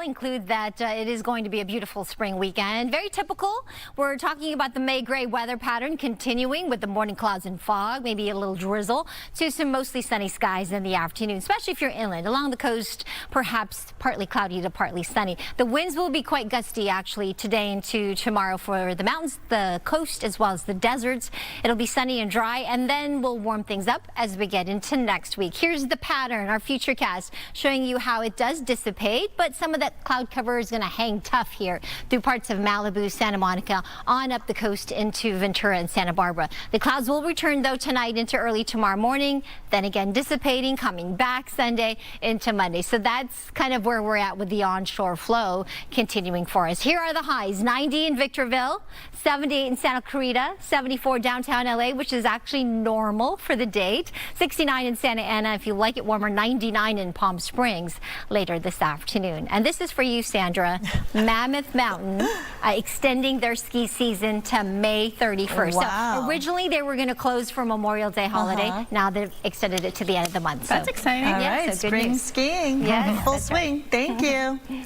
include that it is going to be a beautiful spring weekend. Very typical. We're talking about the May gray weather pattern continuing with the morning clouds and fog, maybe a little drizzle, to some mostly sunny skies in the afternoon, especially if you're inland. Along the coast, perhaps partly cloudy to partly sunny. The winds will be quite gusty, actually, today into tomorrow for the mountains, the coast, as well as the deserts. It'll be sunny and dry, and then we'll warm things up as we get into next week. Here's the pattern, our futurecast, showing you how it does dissipate, but some of that cloud cover is going to hang tough here through parts of Malibu, Santa Monica, on up the coast into Ventura and Santa Barbara. The clouds will return, though, tonight into early tomorrow morning, then again dissipating, coming back Sunday into Monday. So that's kind of where we're at with the onshore flow continuing for us. Here are the highs: 90 in Victorville, 78 in Santa Clarita, 74 downtown LA, which is actually normal for the date, 69 in Santa Ana, if you like it warmer, 99 in Palm Springs later this afternoon. And this is for you, Sandra. Mammoth Mountain extending their ski season to May 31st. Wow. So originally they were going to close for Memorial Day holiday. Now they've extended it to the end of the month. That's exciting. All right, so good spring news. skiing. Yes, Full that's swing. right. Thank you.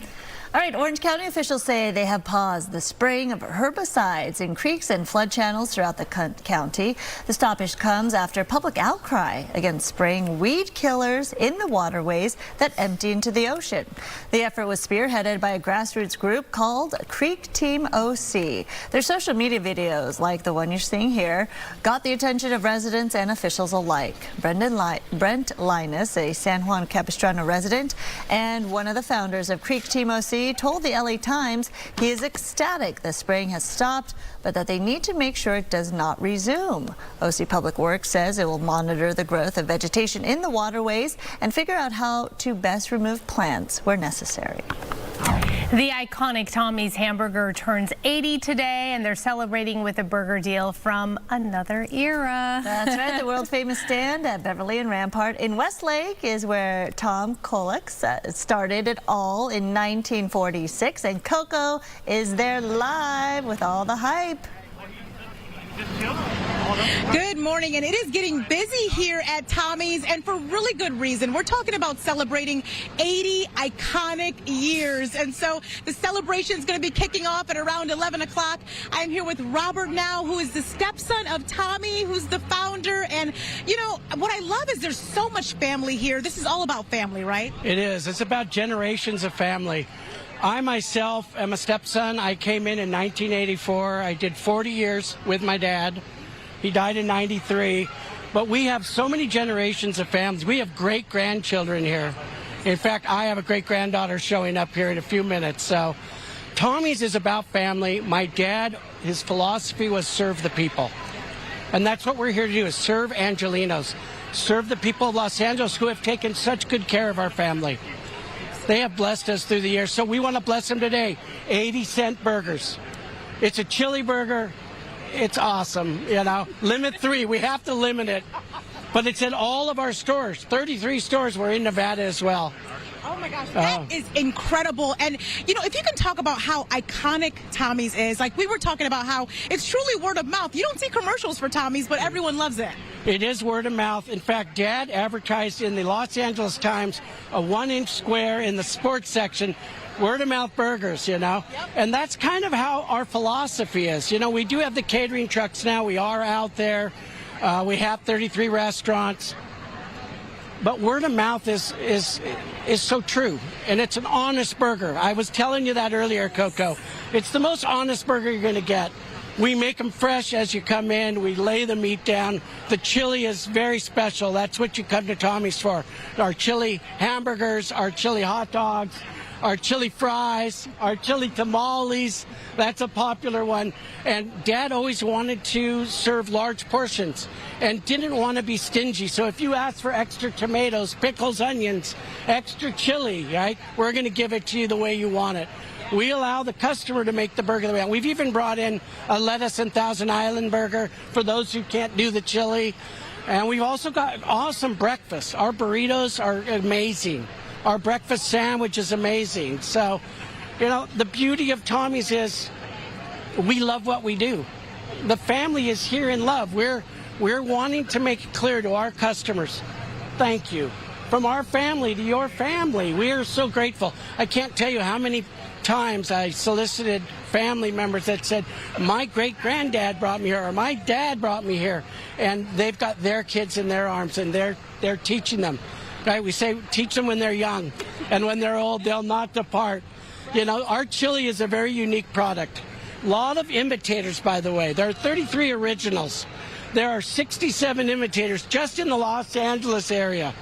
All right, Orange County officials say they have paused the spraying of herbicides in creeks and flood channels throughout the county. The stoppage comes after public outcry against spraying weed killers in the waterways that empty into the ocean. The effort was spearheaded by a grassroots group called Creek Team OC. Their social media videos, like the one you're seeing here, got the attention of residents and officials alike. Brent Linus, a San Juan Capistrano resident and one of the founders of Creek Team OC, told the LA Times he is ecstatic the spraying has stopped, but that they need to make sure it does not resume. OC Public Works says it will monitor the growth of vegetation in the waterways and figure out how to best remove plants where necessary. The iconic Tommy's hamburger turns 80 today, and they're celebrating with a burger deal from another era. That's right. The world-famous stand at Beverly and Rampart in Westlake is where Tom Kolix started it all in 1946, and Coco is there live with all the hype. Good morning, and it is getting busy here at Tommy's, and for really good reason. We're talking about celebrating 80 iconic years, and so the celebration is going to be kicking off at around 11 o'clock. I'm here with Robert now, who is the stepson of Tommy, who's the founder, and you know, what I love is there's so much family here. This is all about family, right? It is. It's about generations of family. I myself am a stepson. I came in 1984. I did 40 years with my dad. He died in 93. But we have so many generations of families. We have great-grandchildren here. In fact, I have a great-granddaughter showing up here in a few minutes. So Tommy's is about family. My dad, his philosophy was serve the people. And that's what we're here to do, is serve Angelinos. Serve the people of Los Angeles who have taken such good care of our family. They have blessed us through the years, so we want to bless them today. 80-cent burgers. It's a chili burger. It's awesome, you know. Limit 3. We have to limit it. But it's in all of our stores. 33 stores. We're in Nevada as well. Oh my gosh, that is incredible. And you know, if you can talk about how iconic Tommy's is, like we were talking about how it's truly word of mouth. You don't see commercials for Tommy's, but everyone loves it. It is word of mouth. In fact, Dad advertised in the Los Angeles Times a 1-inch square in the sports section, word of mouth burgers, you know. Yep. And that's kind of how our philosophy is. You know, we do have the catering trucks now. We are out there. We have 33 restaurants. But word of mouth is so true, and it's an honest burger. I was telling you that earlier, Coco. It's the most honest burger you're going to get. We make them fresh as you come in. We lay the meat down. The chili is very special. That's what you come to Tommy's for. Our chili hamburgers, our chili hot dogs, our chili fries, our chili tamales. That's a popular one. And Dad always wanted to serve large portions and didn't want to be stingy. So if you ask for extra tomatoes, pickles, onions, extra chili, right, we're going to give it to you the way you want it. We allow the customer to make the burger the way they want. We've even brought in a lettuce and Thousand Island burger for those who can't do the chili. And we've also got awesome breakfast. Our burritos are amazing. Our breakfast sandwich is amazing. So, you know, the beauty of Tommy's is we love what we do. The family is here in love. We're wanting to make it clear to our customers, thank you. from our family to your family. We are so grateful. I can't tell you how many times I solicited family members that said, my great-granddad brought me here, or my dad brought me here, and they've got their kids in their arms, and they're teaching them. Right? We say teach them when they're young, and when they're old, they'll not depart. You know, our chili is a very unique product. A lot of imitators, by the way. There are 33 originals. There are 67 imitators just in the Los Angeles area.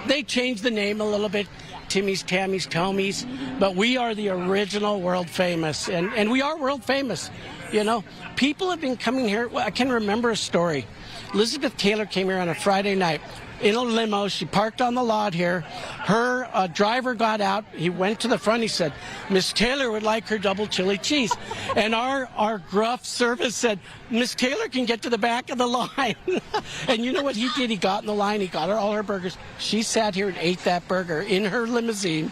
They changed the name a little bit, Timmy's, Tammy's, Tommy's, but we are the original world famous, and we are world famous. You know, people have been coming here. I can remember a story. Elizabeth Taylor came here on a Friday night in a limo. She parked on the lot here. Her driver got out. He went to the front. He said, Miss Taylor would like her double chili cheese. And our gruff service said, Miss Taylor can get to the back of the line. And you know what he did? He got in the line. He got her all her burgers. She sat here and ate that burger in her limousine.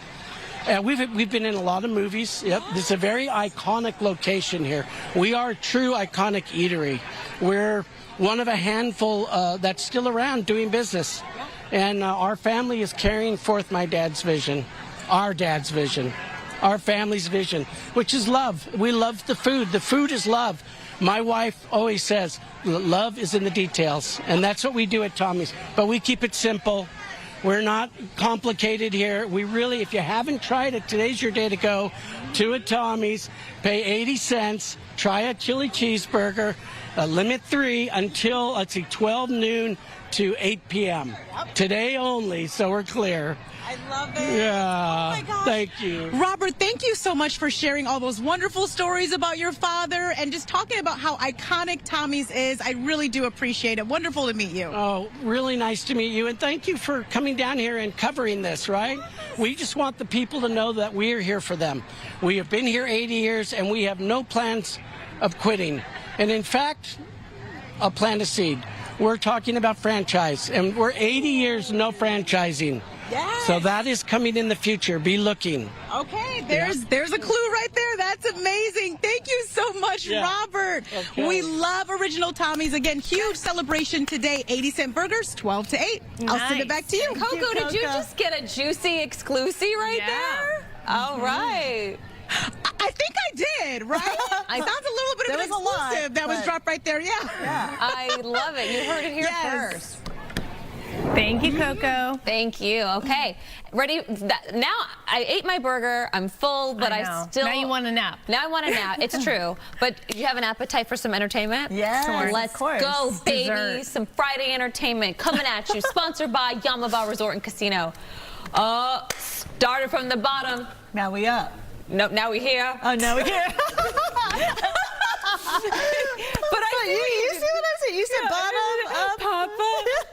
And we've been in a lot of movies. Yep, this is a very iconic location here. We are a true iconic eatery. We're one of a handful that's still around doing business. And our family is carrying forth my dad's vision, our dad's vision, our family's vision, which is love. We love the food. The food is love. My wife always says, love is in the details. And that's what we do at Tommy's. But we keep it simple. We're not complicated here. We really, if you haven't tried it, today's your day to go to a Tommy's, pay 80 cents, try a chili cheeseburger, limit 3 until, let's see, 12 noon to 8 p.m. Today only, so we're clear. I love it. Yeah. Oh my gosh. Thank you. Robert, thank you so much for sharing all those wonderful stories about your father and just talking about how iconic Tommy's is. I really do appreciate it. Wonderful to meet you. Oh, really nice to meet you. And thank you for coming down here and covering this, right? We just want the people to know that we are here for them. We have been here 80 years and we have no plans of quitting. And in fact, I'll plant a seed. We're talking about franchise, and we're 80 years no franchising. Yes. So that is coming in the future. Be looking. Okay, there's a clue right there. That's amazing. Thank you so much, Robert. Okay. We love Original Tommy's. Again, huge celebration today. 80-cent burgers, 12 to 8. I'll send it back to you. Coco, did you just get a juicy exclusive right there? All right. I think I did, right? Sounds a little bit of an exclusive that was dropped right there. Yeah. I love it. You heard it here first. Thank you, Coco. Thank you. Okay. Ready? Now I ate my burger. I'm full, but I still... Now you want a nap. Now I want a nap. It's true. But you have an appetite for some entertainment? Yes, Let's of course. go, baby. Dessert. Some Friday entertainment coming at you. Sponsored by Yamava Resort and Casino. Started from the bottom. Now we up. No, now we here. Oh, now we here. But you see what I'm saying? You said bottom, up.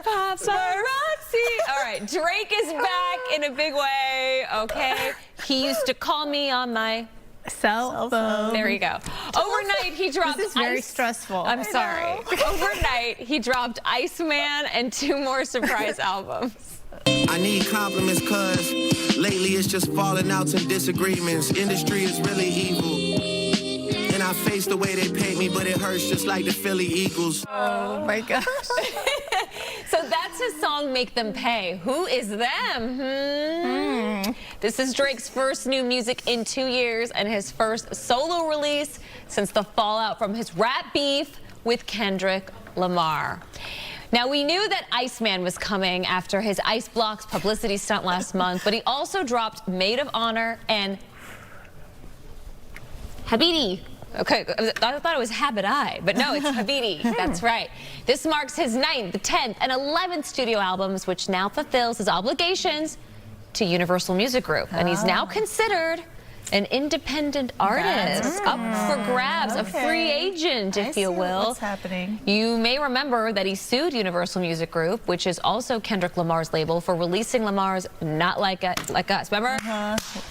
Paparazzi. All right, Drake is back in a big way, okay? He used to call me on my cell phone. There you go. Overnight, he dropped This is very stressful. I'm sorry. Overnight, he dropped Iceman and 2 more surprise albums. I need compliments cause lately it's just falling outs and disagreements. Industry is really evil. And I face the way they paint me, but it hurts just like the Philly Eagles. Oh my gosh. So that's his song, Make Them Pay. Who is them? This is Drake's first new music in 2 years and his first solo release since the fallout from his rap beef with Kendrick Lamar. Now, we knew that Iceman was coming after his Ice Blocks publicity stunt last month, but he also dropped Maid of Honor and Habiti. Okay, I thought it was Habit-I, but no, it's Habiti. That's right. This marks his 9th, 10th, and 11th studio albums, which now fulfills his obligations to Universal Music Group. And he's now considered an independent artist, up for grabs, a free agent, if you will. What's happening? You may remember that he sued Universal Music Group, which is also Kendrick Lamar's label, for releasing Lamar's Not Like Us. Remember?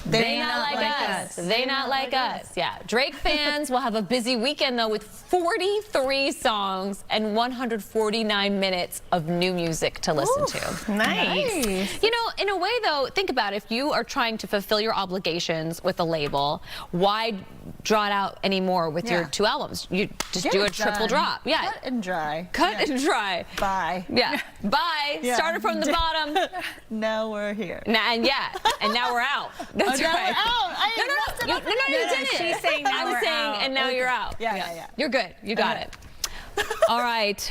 They not like us. They not like us. Yeah. Drake fans will have a busy weekend, though, with 43 songs and 149 minutes of new music to listen to. Nice. You know, in a way, though, think about it. If you are trying to fulfill your obligations with the label. Why draw it out anymore with your 2 albums? You just do a triple drop. Yeah. Cut and dry. Cut and dry. Bye. Yeah. Bye. Yeah. Started from the bottom. Now we're here. And now we're out. That's now right. we're out. You didn't. She's saying now I was we're saying, out. and now you're out. Yeah. You're good. You got it. All right.